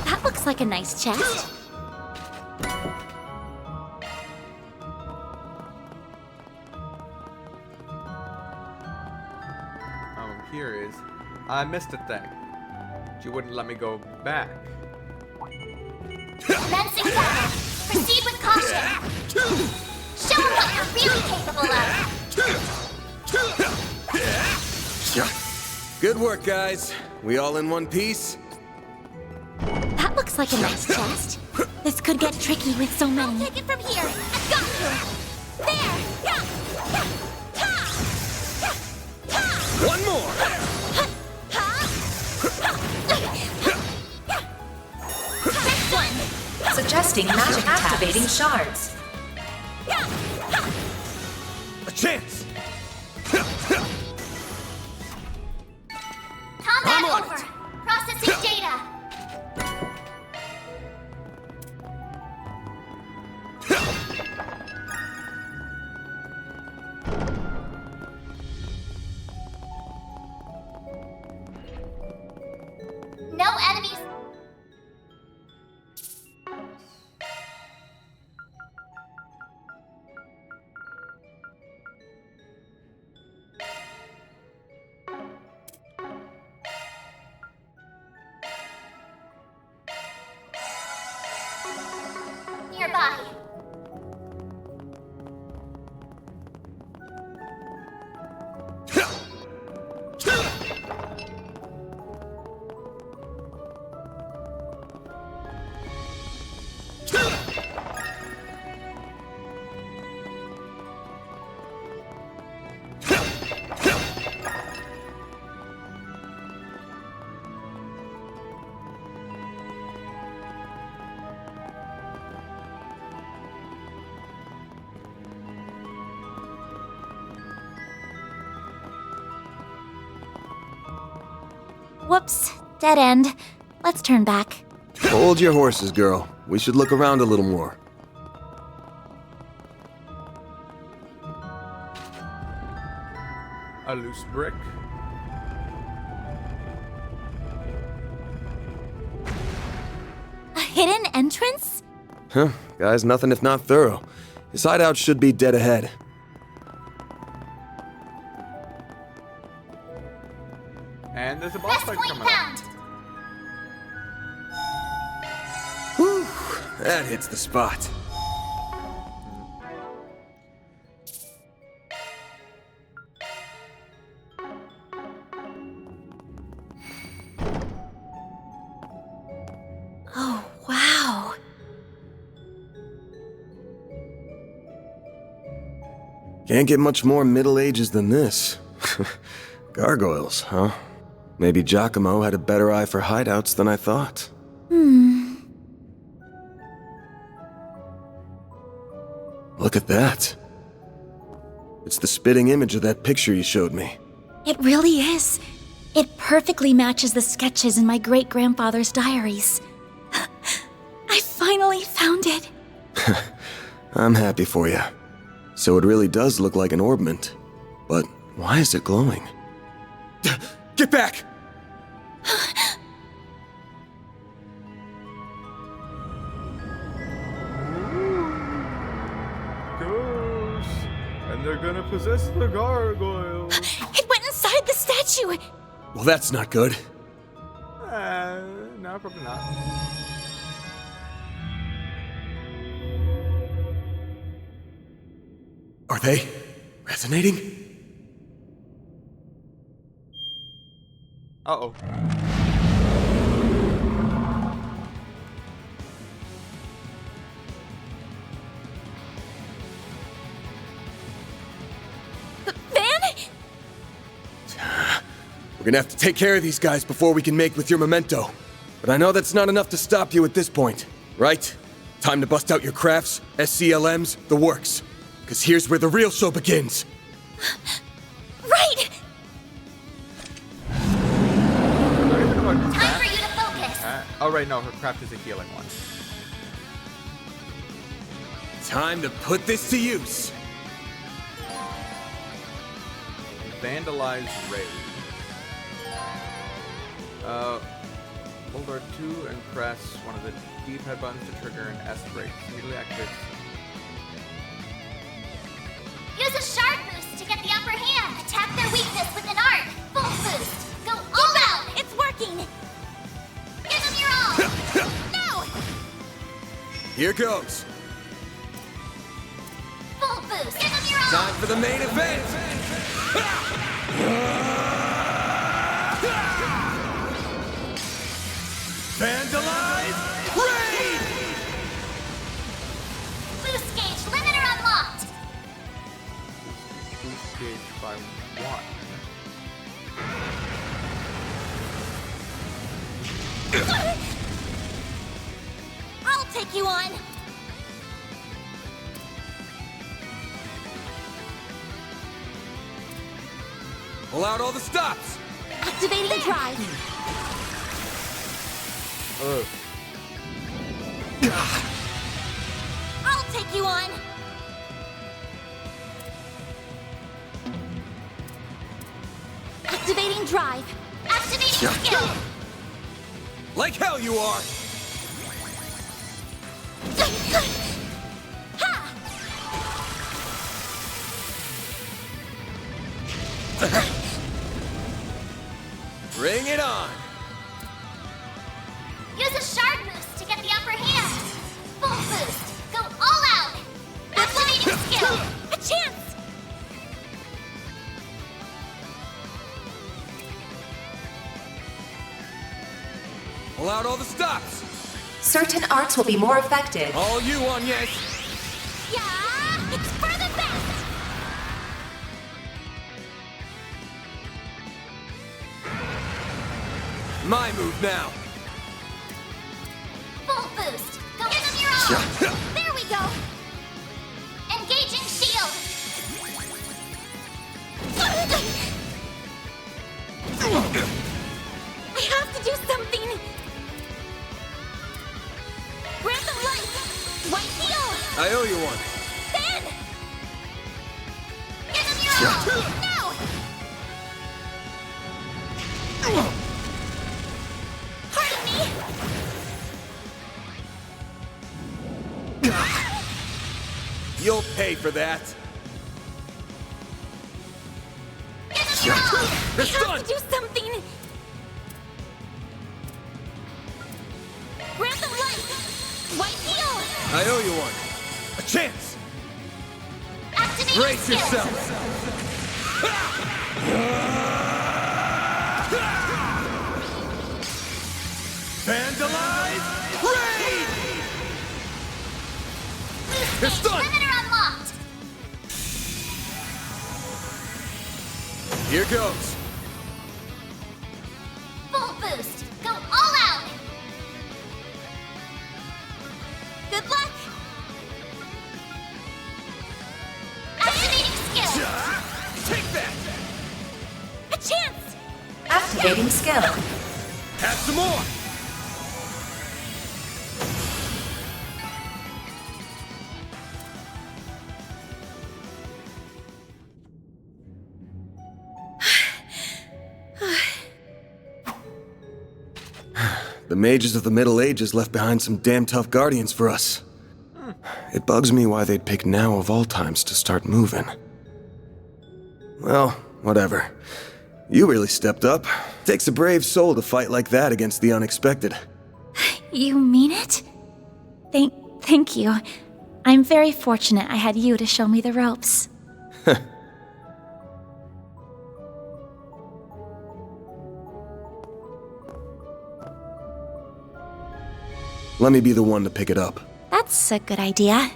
That looks like a nice chest. Here is, I missed a thing. You wouldn't let me go back. Commencing battle. Proceed with caution. Show them what you're really capable of. Good work, guys. We all in one piece? That looks like a nice chest. This could get tricky with so many. Take it from here. I've got you. There. One more. Next one. Suggesting magic activating shards. A chance. Combat over. Processing data. No enemies. Nearby. Whoops, dead end. Let's turn back. Hold your horses, girl. We should look around a little more. A loose brick. A hidden entrance? Huh. Guys, nothing if not thorough. His hideout should be dead ahead. And there's a boss fight coming up. Whew. That hits the spot. Oh, wow. Can't get much more Middle Ages than this. Gargoyles, huh? Maybe Giacomo had a better eye for hideouts than I thought. Look at that. It's the spitting image of that picture you showed me. It really is. It perfectly matches the sketches in my great-grandfather's diaries. I finally found it. I'm happy for you. So it really does look like an orbment. But why is it glowing? Get back! Ghosts! And they're gonna possess the gargoyle. It went inside the statue! Well, that's not good. No, probably not. Are they resonating? Uh-oh. We're gonna have to take care of these guys before we can make with your memento. But I know that's not enough to stop you at this point, right? Time to bust out your crafts, SCLMs, the works. Because here's where the real show begins. Right! Time for you to focus. Oh, right, no, her craft is a healing one. Time to put this to use. Vandalize raid. Hold R2 and press one of the D-pad buttons to trigger an S break. Immediately activates. Use a shard boost to get the upper hand. Attack their weakness with an arc. Full boost. Go all out. It's working. Give them your all. No. Here goes. Full boost. Give them your Time for the main event! Vandalize! Raid! Boost gauge limiter unlocked! Boost gauge by 1. I'll take you on! Pull out all the stops! Activating the drive! I'll take you on! Activating drive! Activating skill! Like hell you are! Bring it on! Use a shard boost to get the upper hand! Full boost! Go all out! Activating skill! A chance! Pull out all the stops! Certain arts will be more effective. All you on, yes! Yeah! It's for the best! My move now! Full boost! Go give them your all! There we go! Engaging shield! I have to do something! Random light! White heal! I owe you one. Ben! Give them your all! Now! Pardon me! You'll pay for that. Give them your all! I It's have done! to do something! Random light! White heal! I owe you one. A chance! Activating Brace skill! yourself! Vandalize! Raid! It's done! Limiter unlocked! Here goes. Full boost! Go all out! Good luck! Activating skill! Take that! A chance! Activating skill. Have some more! The mages of the Middle Ages left behind some damn tough guardians for us. It bugs me why they'd pick now of all times to start moving. Well, whatever. You really stepped up. Takes a brave soul to fight like that against the unexpected. You mean it? Thank you. I'm very fortunate I had you to show me the ropes. Let me be the one to pick it up. That's a good idea.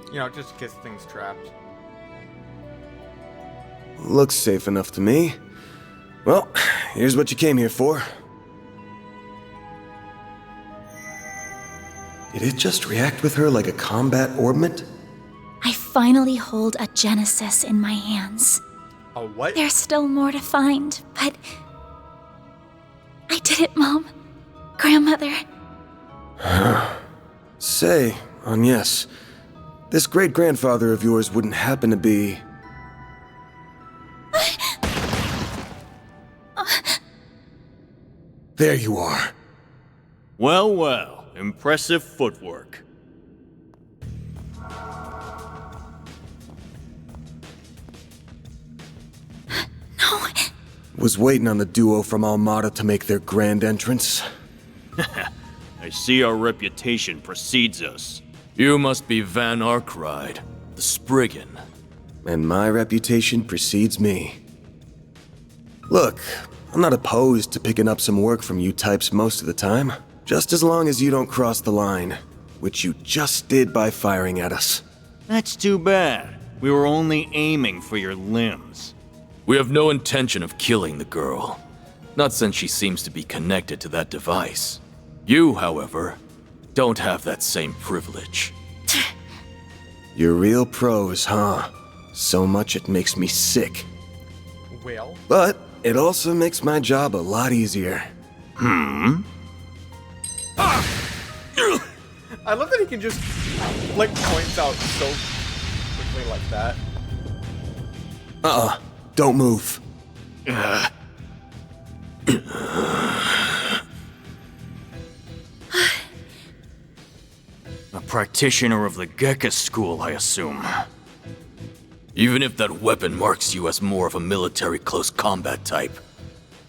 You know, just in case things trapped. Looks safe enough to me. Well, here's what you came here for. Did it just react with her like a combat orbment? I finally hold a Genesis in my hands. A what? There's still more to find, but... I did it, Mom. Grandmother. Say, Agnes, this great-grandfather of yours wouldn't happen to be... There you are. Well, well, impressive footwork. Was waiting on the duo from Almada to make their grand entrance. I see our reputation precedes us. You must be Van Arkride. the Spriggan. And my reputation precedes me. Look, I'm not opposed to picking up some work from you types most of the time, just as long as you don't cross the line, which you just did by firing at us. That's too bad. We were only aiming for your limbs. We have no intention of killing the girl. Not since she seems to be connected to that device. You, however, don't have that same privilege. You're real pros, huh? So much it makes me sick. Well? But it also makes my job a lot easier. I love that he can just flick points out so quickly like that. Don't move. A practitioner of the Gekka school, I assume. Even if that weapon marks you as more of a military close combat type.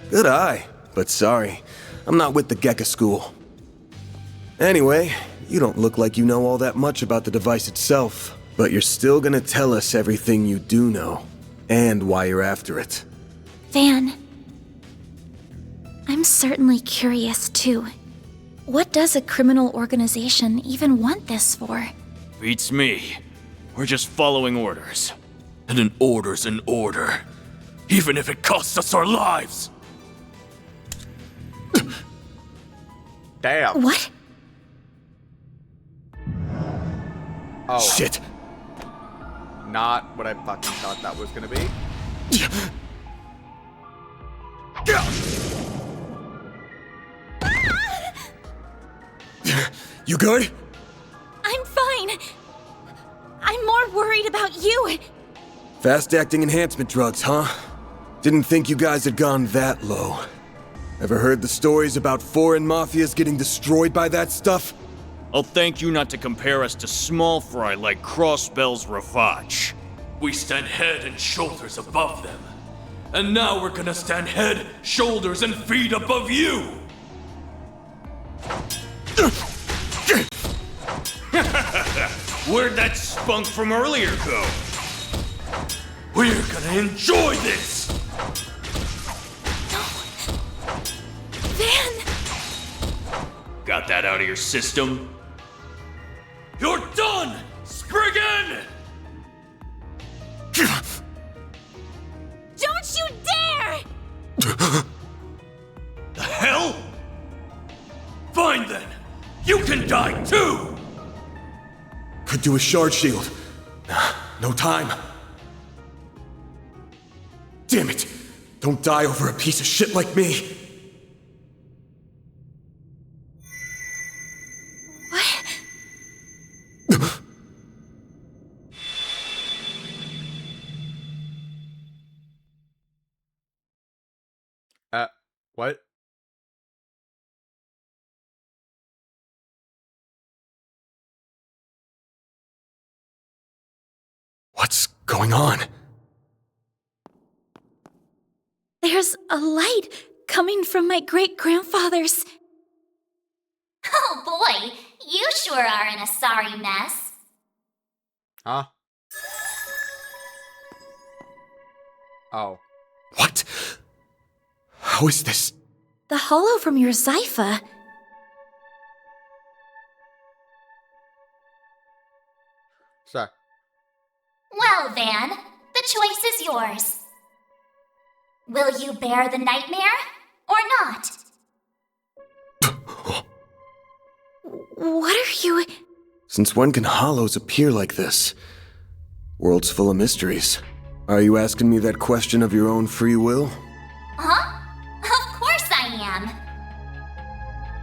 Good eye, but sorry, I'm not with the Gekka school. Anyway, you don't look like you know all that much about the device itself, but you're still gonna tell us everything you do know, and why you're after it. Van, I'm certainly curious too. What does a criminal organization even want this for? Beats me. We're just following orders. And an order's an order, even if it costs us our lives. Damn. What? Oh. Shit. Not what I fucking thought that was gonna be. You good? I'm fine. I'm more worried about you. Fast-acting enhancement drugs, huh? Didn't think you guys had gone that low. Ever heard the stories about foreign mafias getting destroyed by that stuff? I'll thank you not to compare us to small fry like Crossbell's Ravach. We stand head and shoulders above them. And now we're gonna stand head, shoulders, and feet above you! Where'd that spunk from earlier go? We're gonna enjoy this! Van! Got that out of your system? You're done, Spriggan! Don't you dare! The hell? Fine then, you can die too! Could do a shard shield. No time. Damn it! Don't die over a piece of shit like me! What? What's going on? There's a light coming from my great-grandfather's. Oh boy, you sure are in a sorry mess. Huh? Oh. What? How is this? The hollow from your Zypha. Sorry. Well, Van, the choice is yours. Will you bear the nightmare or not? What are you... Since when can hollows appear like this? World's full of mysteries. Are you asking me that question of your own free will? Huh? Of course I am.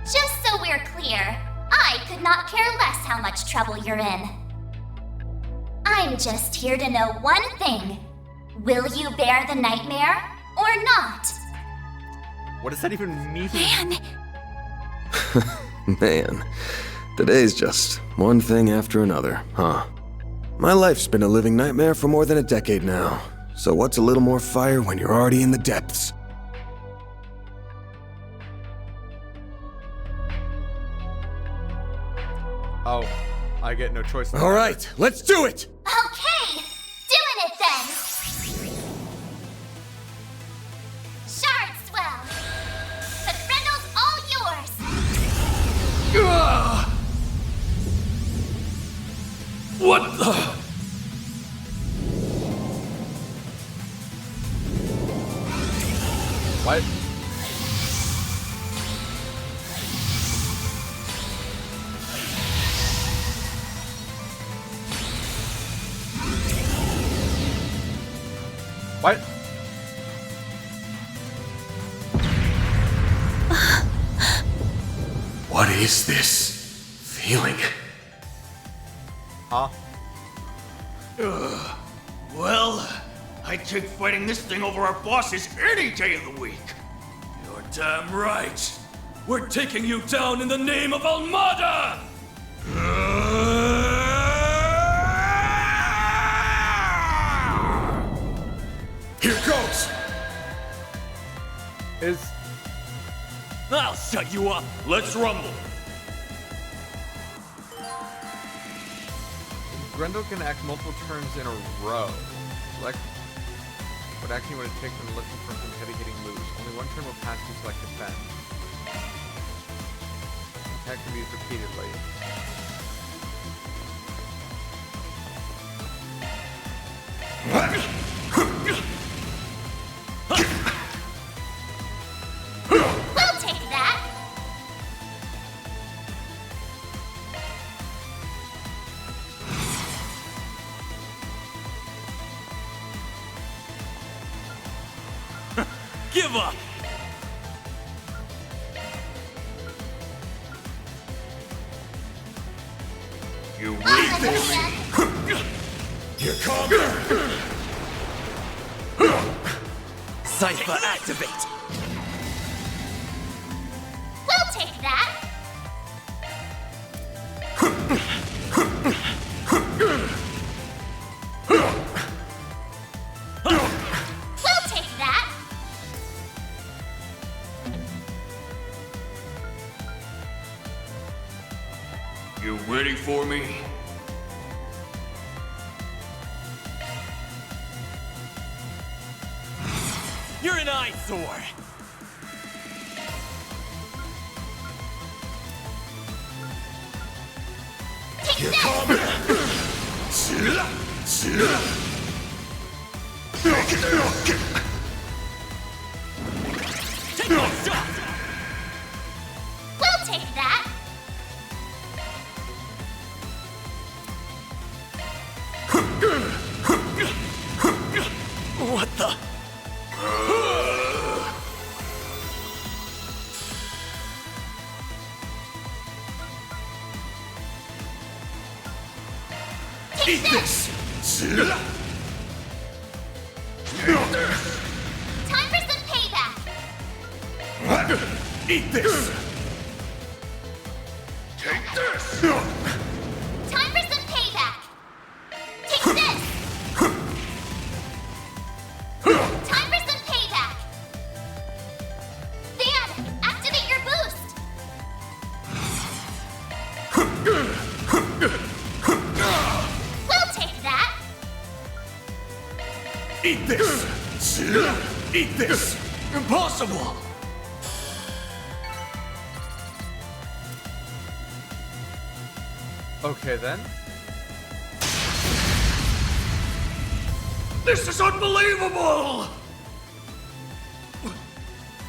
Just so we're clear, I could not care less how much trouble you're in. I'm just here to know one thing. Will you bear the nightmare or not? What does that even mean? Man! Man, today's just one thing after another, huh? My life's been a living nightmare for more than a decade now. So what's a little more fire when you're already in the depths? Oh, I get no choice. All right, let's do it! Okay. What the? What? What? What is this feeling? Huh? Well, I'd take fighting this thing over our bosses any day of the week. You're damn right. We're taking you down in the name of Almada! Here goes! I'll shut you up. Let's rumble. Grendel can act multiple turns in a row. Select what action you want to take when looking for some heavy-hitting moves. Only one turn will pass to select defend. Attack can be used repeatedly. We'll take that. Give up! You wait for me. Here comes! Cypher activate! We'll take that. We'll take that. You ready for me? You're an eyesore! Take this. Take my shot! We'll take that. What the? Take this. Time for some payback. Eat this! Take this. Time for some payback. Take this. Time for some payback. Van, activate your boost. We'll take that. Eat this! Eat this! Impossible! Okay then. This is unbelievable!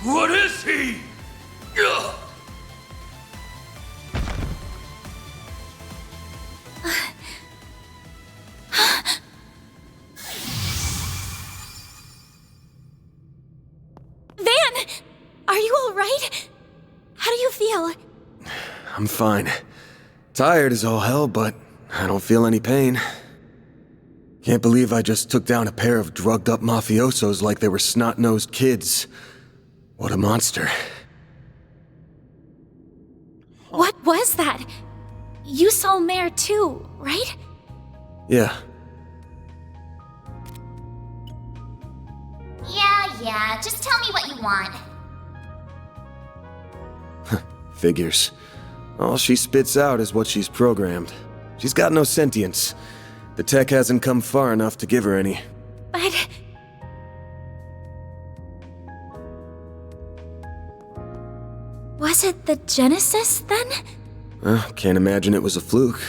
What is he? Ugh. Van! Are you alright? How do you feel? I'm fine. Tired as all hell, but I don't feel any pain. Can't believe I just took down a pair of drugged-up mafiosos like they were snot-nosed kids. What a monster. What was that? You saw Mare too, right? Yeah, Yeah, just tell me what you want. figures. All she spits out is what she's programmed. She's got no sentience. The tech hasn't come far enough to give her any. But... was it the Genesis, then? Can't imagine it was a fluke.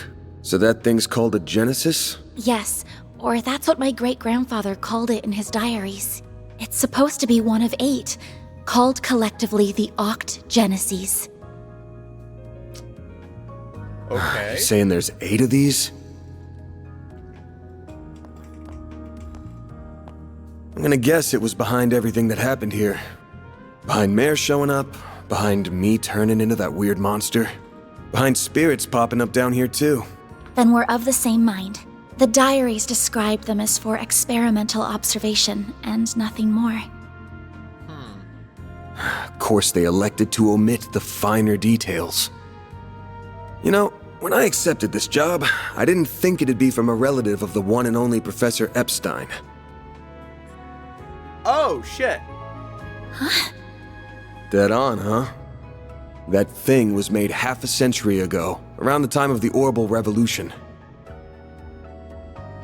So that thing's called a Genesis? Yes, or that's what my great-grandfather called it in his diaries. It's supposed to be one of 8, called collectively the Oct Geneses. Okay. You saying there's 8 of these? I'm gonna guess it was behind everything that happened here. Behind Mare showing up, behind me turning into that weird monster, behind spirits popping up down here too. Then we're of the same mind. The diaries described them as for experimental observation and nothing more. Of course, they elected to omit the finer details. You know, when I accepted this job, I didn't think it'd be from a relative of the one and only Professor Epstein. Oh, shit. Dead on, huh? That thing was made half a century ago, around the time of the Orbital Revolution.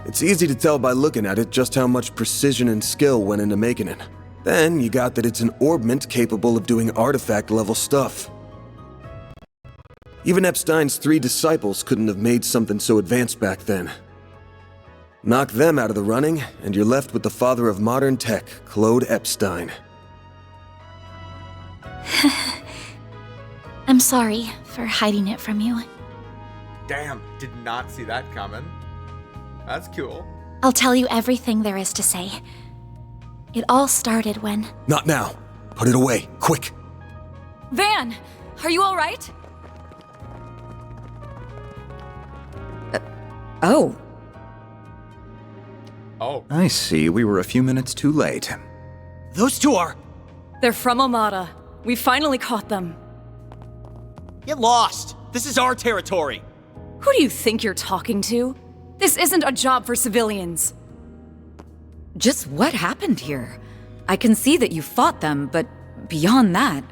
It's easy to tell by looking at it just how much precision and skill went into making it. Then you got that it's an orbment capable of doing artifact-level stuff. Even Epstein's 3 disciples couldn't have made something so advanced back then. Knock them out of the running, and you're left with the father of modern tech, Claude Epstein. I'm sorry for hiding it from you. Damn, did not see that coming. That's cool. I'll tell you everything there is to say. It all started when... Not now. Put it away, quick. Van, are you all right? Oh. Oh. I see. We were a few minutes too late. Those 2 are... They're from Omada. We finally caught them. Get lost! This is our territory! Who do you think you're talking to? This isn't a job for civilians. Just what happened here? I can see that you fought them, but beyond that...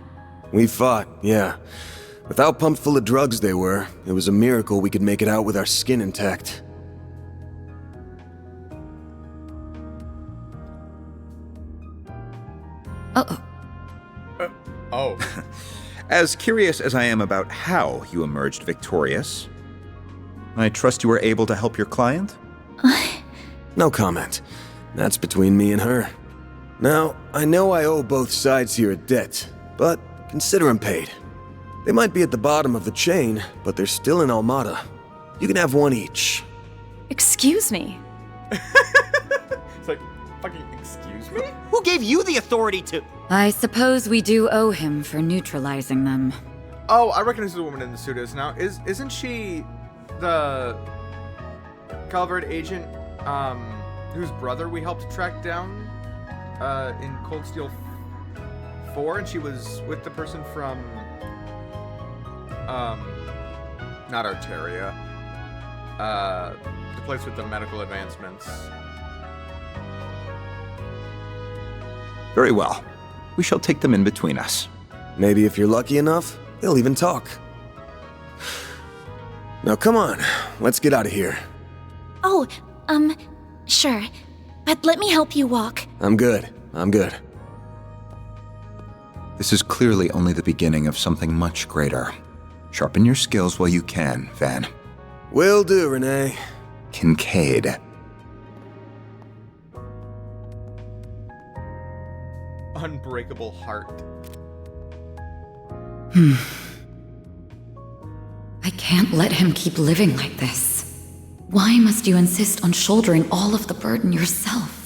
We fought, yeah. With how pumped full of drugs they were, it was a miracle we could make it out with our skin intact. Uh-oh. Oh. As curious as I am about how you emerged victorious, I trust you were able to help your client? No comment. That's between me and her. Now, I know I owe both sides here a debt, but consider them paid. They might be at the bottom of the chain, but they're still in Almada. You can have one each. Excuse me. It's like, fucking excuse me? Who gave you the authority to... I suppose we do owe him for neutralizing them. Oh, I recognize the woman in the suit is now. Isn't she the Calvert agent, whose brother we helped track down, in Cold Steel 4, and she was with the person from, not Arteria, the place with the medical advancements. Very well. We shall take them in between us. Maybe if you're lucky enough, they'll even talk. Now come on, let's get out of here. Oh, sure. But let me help you walk. I'm good. This is clearly only the beginning of something much greater. Sharpen your skills while you can, Van. Will do, Renee. Kincaid. Unbreakable heart. I can't let him keep living like this. Why must you insist on shouldering all of the burden yourself?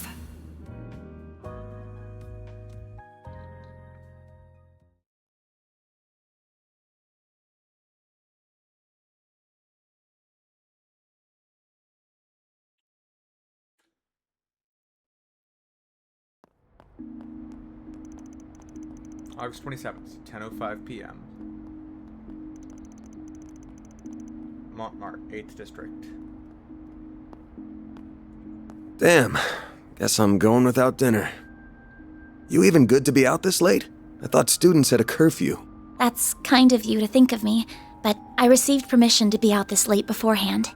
August 27th, 10:05 p.m. Montmartre, 8th District. Damn. Guess I'm going without dinner. You even good to be out this late? I thought students had a curfew. That's kind of you to think of me, but I received permission to be out this late beforehand.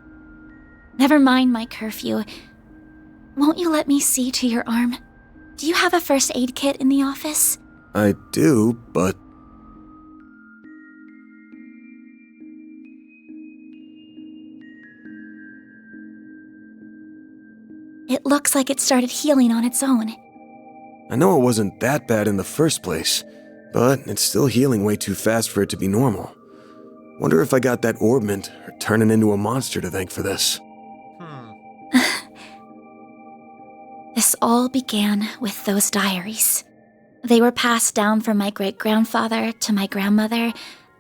Never mind my curfew. Won't you let me see to your arm? Do you have a first aid kit in the office? I do, but... It looks like it started healing on its own. I know it wasn't that bad in the first place, but it's still healing way too fast for it to be normal. Wonder if I got that orbment or turning into a monster to thank for this. This all began with those diaries. They were passed down from my great-grandfather to my grandmother,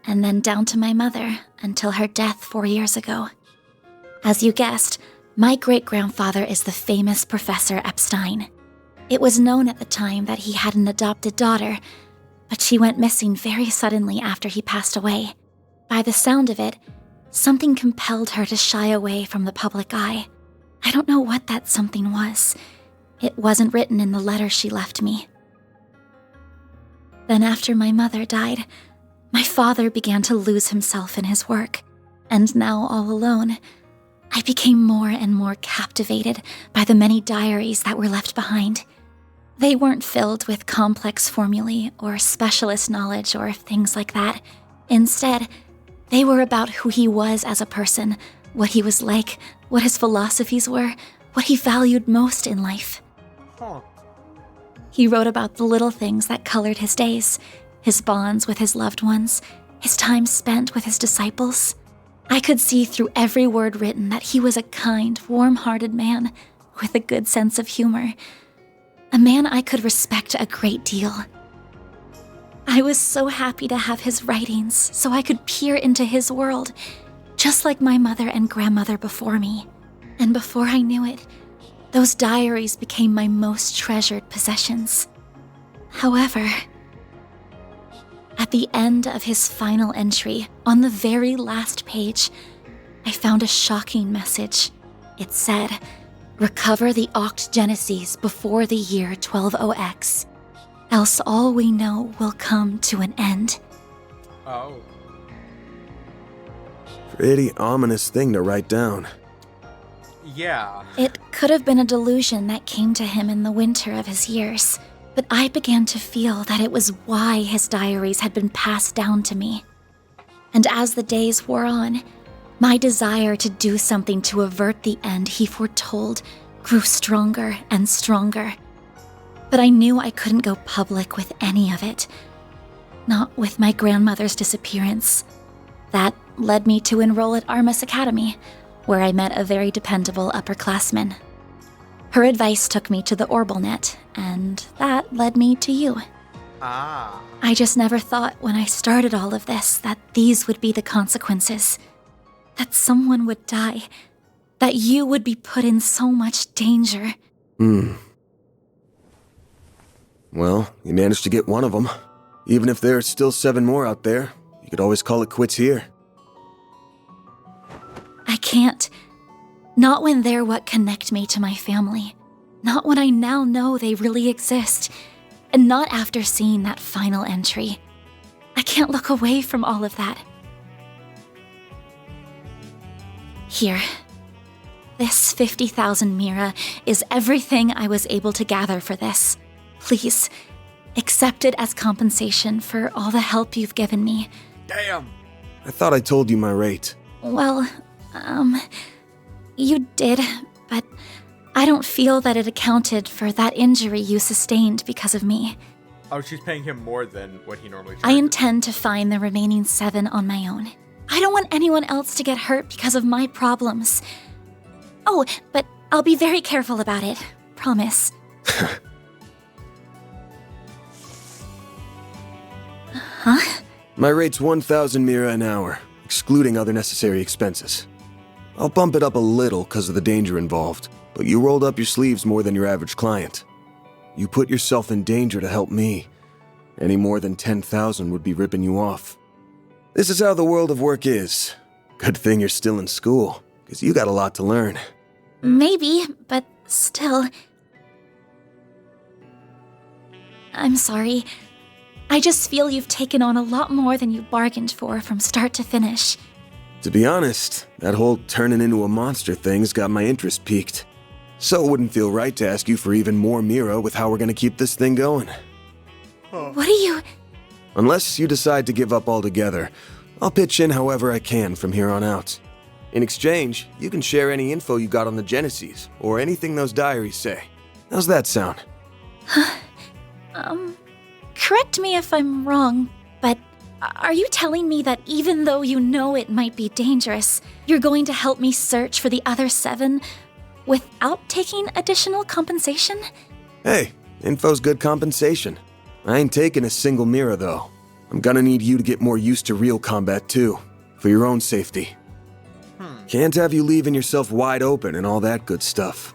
and then down to my mother until her death 4 years ago. As you guessed, my great-grandfather is the famous Professor Epstein. It was known at the time that he had an adopted daughter, but she went missing very suddenly after he passed away. By the sound of it, something compelled her to shy away from the public eye. I don't know what that something was. It wasn't written in the letter she left me. Then after my mother died, my father began to lose himself in his work, and now all alone, I became more and more captivated by the many diaries that were left behind. They weren't filled with complex formulae or specialist knowledge or things like that. Instead, they were about who he was as a person, what he was like, what his philosophies were, what he valued most in life. He wrote about the little things that colored his days, his bonds with his loved ones, his time spent with his disciples. I could see through every word written that he was a kind, warm-hearted man with a good sense of humor. A man I could respect a great deal. I was so happy to have his writings so I could peer into his world, just like my mother and grandmother before me. And before I knew it, those diaries became my most treasured possessions. However, at the end of his final entry, on the very last page, I found a shocking message. It said, "Recover the Oct Genesis before the year 120X, else all we know will come to an end." Oh. Pretty ominous thing to write down. Yeah. It could have been a delusion that came to him in the winter of his years, but I began to feel that it was why his diaries had been passed down to me. And as the days wore on, my desire to do something to avert the end he foretold grew stronger and stronger. But I knew I couldn't go public with any of it. Not with my grandmother's disappearance. That led me to enroll at Armus Academy, where I met a very dependable upperclassman. Her advice took me to the Orbalnet, and that led me to you. Ah. I just never thought when I started all of this that these would be the consequences. That someone would die. That you would be put in so much danger. Well, you managed to get one of them. Even if there are still 7 more out there, you could always call it quits here. I can't. Not when they're what connect me to my family. Not when I now know they really exist. And not after seeing that final entry. I can't look away from all of that. Here. This 50,000 Mira is everything I was able to gather for this. Please, accept it as compensation for all the help you've given me. Damn. I thought I told you my rate. Well, you did, but I don't feel that it accounted for that injury you sustained because of me. Oh, she's paying him more than what he normally I charges. intend to find the remaining 7 on my own. I don't want anyone else to get hurt because of my problems. Oh, but I'll be very careful about it. Promise. Huh? My rate's 1,000 Mira an hour, excluding other necessary expenses. I'll bump it up a little because of the danger involved, but you rolled up your sleeves more than your average client. You put yourself in danger to help me. Any more than 10,000 would be ripping you off. This is how the world of work is. Good thing you're still in school, because you got a lot to learn. Maybe, but still. I'm sorry. I just feel you've taken on a lot more than you bargained for from start to finish. To be honest, that whole turning into a monster thing's got my interest piqued. So it wouldn't feel right to ask you for even more Mira with how we're gonna keep this thing going. What are you... Unless you decide to give up altogether, I'll pitch in however I can from here on out. In exchange, you can share any info you got on the Genesis, or anything those diaries say. How's that sound? Correct me if I'm wrong, but are you telling me that even though you know it might be dangerous, you're going to help me search for the other 7 without taking additional compensation? Hey, info's good compensation. I ain't taking a single mirror, though. I'm gonna need you to get more used to real combat, too, for your own safety. Can't have you leaving yourself wide open and all that good stuff.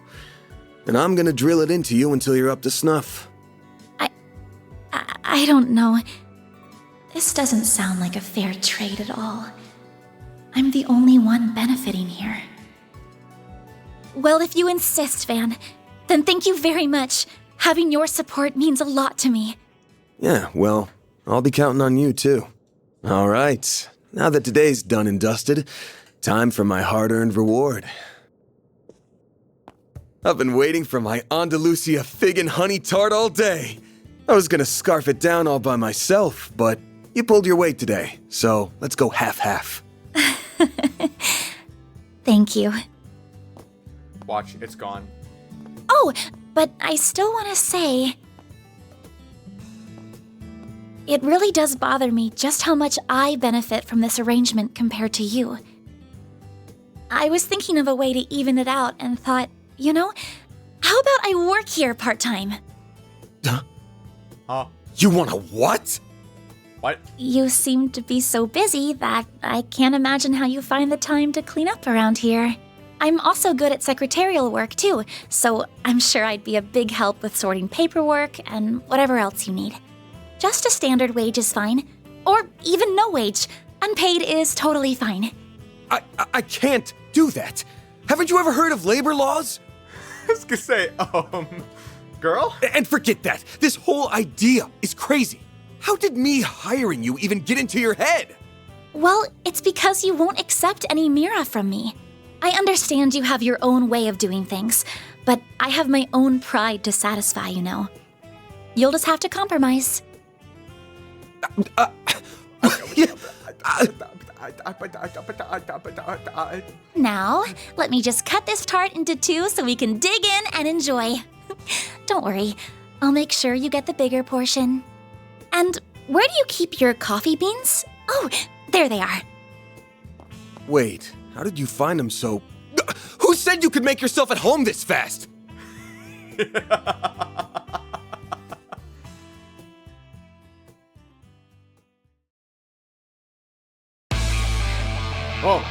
And I'm gonna drill it into you until you're up to snuff. I don't know. This doesn't sound like a fair trade at all. I'm the only one benefiting here. Well, if you insist, Van, then thank you very much. Having your support means a lot to me. Yeah, well, I'll be counting on you, too. All right, now that today's done and dusted, time for my hard-earned reward. I've been waiting for my Andalusia fig and honey tart all day. I was gonna scarf it down all by myself, but you pulled your weight today, so let's go half-half. Thank you. Watch, it's gone. Oh, but I still want to say... It really does bother me just how much I benefit from this arrangement compared to you. I was thinking of a way to even it out and thought, you know, how about I work here part-time? Huh? You want a what? What? You seem to be so busy that I can't imagine how you find the time to clean up around here. I'm also good at secretarial work too, so I'm sure I'd be a big help with sorting paperwork and whatever else you need. Just a standard wage is fine, or even no wage. Unpaid is totally fine. I can't do that. Haven't you ever heard of labor laws? I was gonna say, girl? And forget that. This whole idea is crazy. How did me hiring you even get into your head? Well, it's because you won't accept any Mira from me. I understand you have your own way of doing things, but I have my own pride to satisfy, you know. You'll just have to compromise. Now, let me just cut this tart into 2 so we can dig in and enjoy. Don't worry, I'll make sure you get the bigger portion. And where do you keep your coffee beans? Oh, there they are. Wait, how did you find them so... Who said you could make yourself at home this fast? Oh.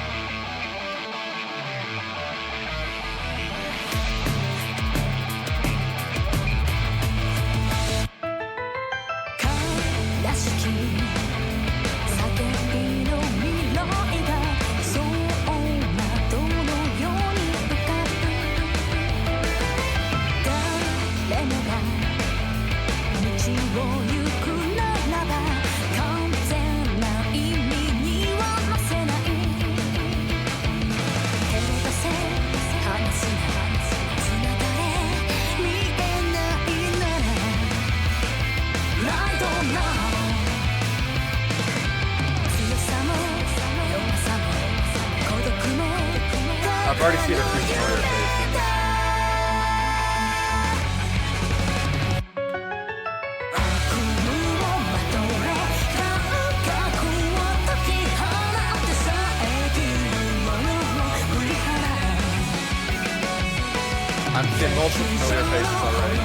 I've already seen a few familiar faces. I'm seeing multiple familiar faces already.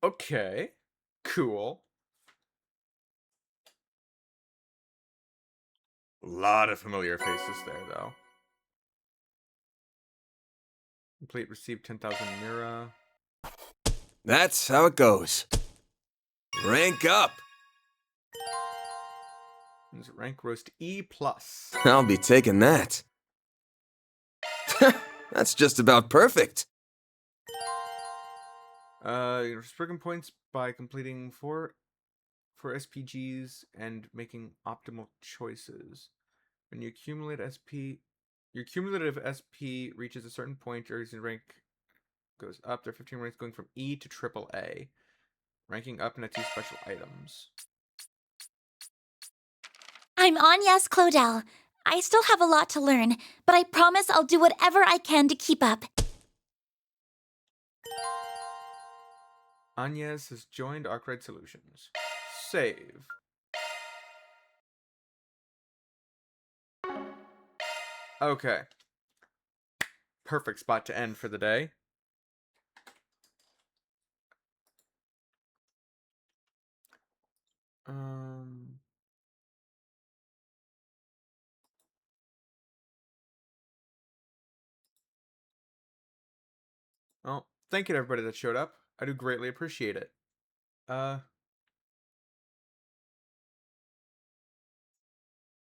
Okay, cool. A lot of familiar faces there, though. Complete, receive 10,000 Mira. That's how it goes. Rank up! Rank rose to E+. I'll be taking that. That's just about perfect. Spriggan points by completing four SPGs and making optimal choices. When you accumulate SP, your cumulative SP reaches a certain point, your rank goes up. There are 15 ranks going from E to AAA. Ranking up nets you special items. I'm Agnes Claudel. I still have a lot to learn, but I promise I'll do whatever I can to keep up. Agnes has joined Arkwright Solutions. Save. Okay. Perfect spot to end for the day. Well, thank you to everybody that showed up. I do greatly appreciate it.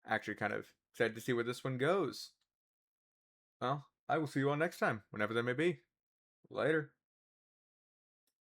Actually kind of excited to see where this one goes. Well, I will see you all next time, whenever that may be. Later.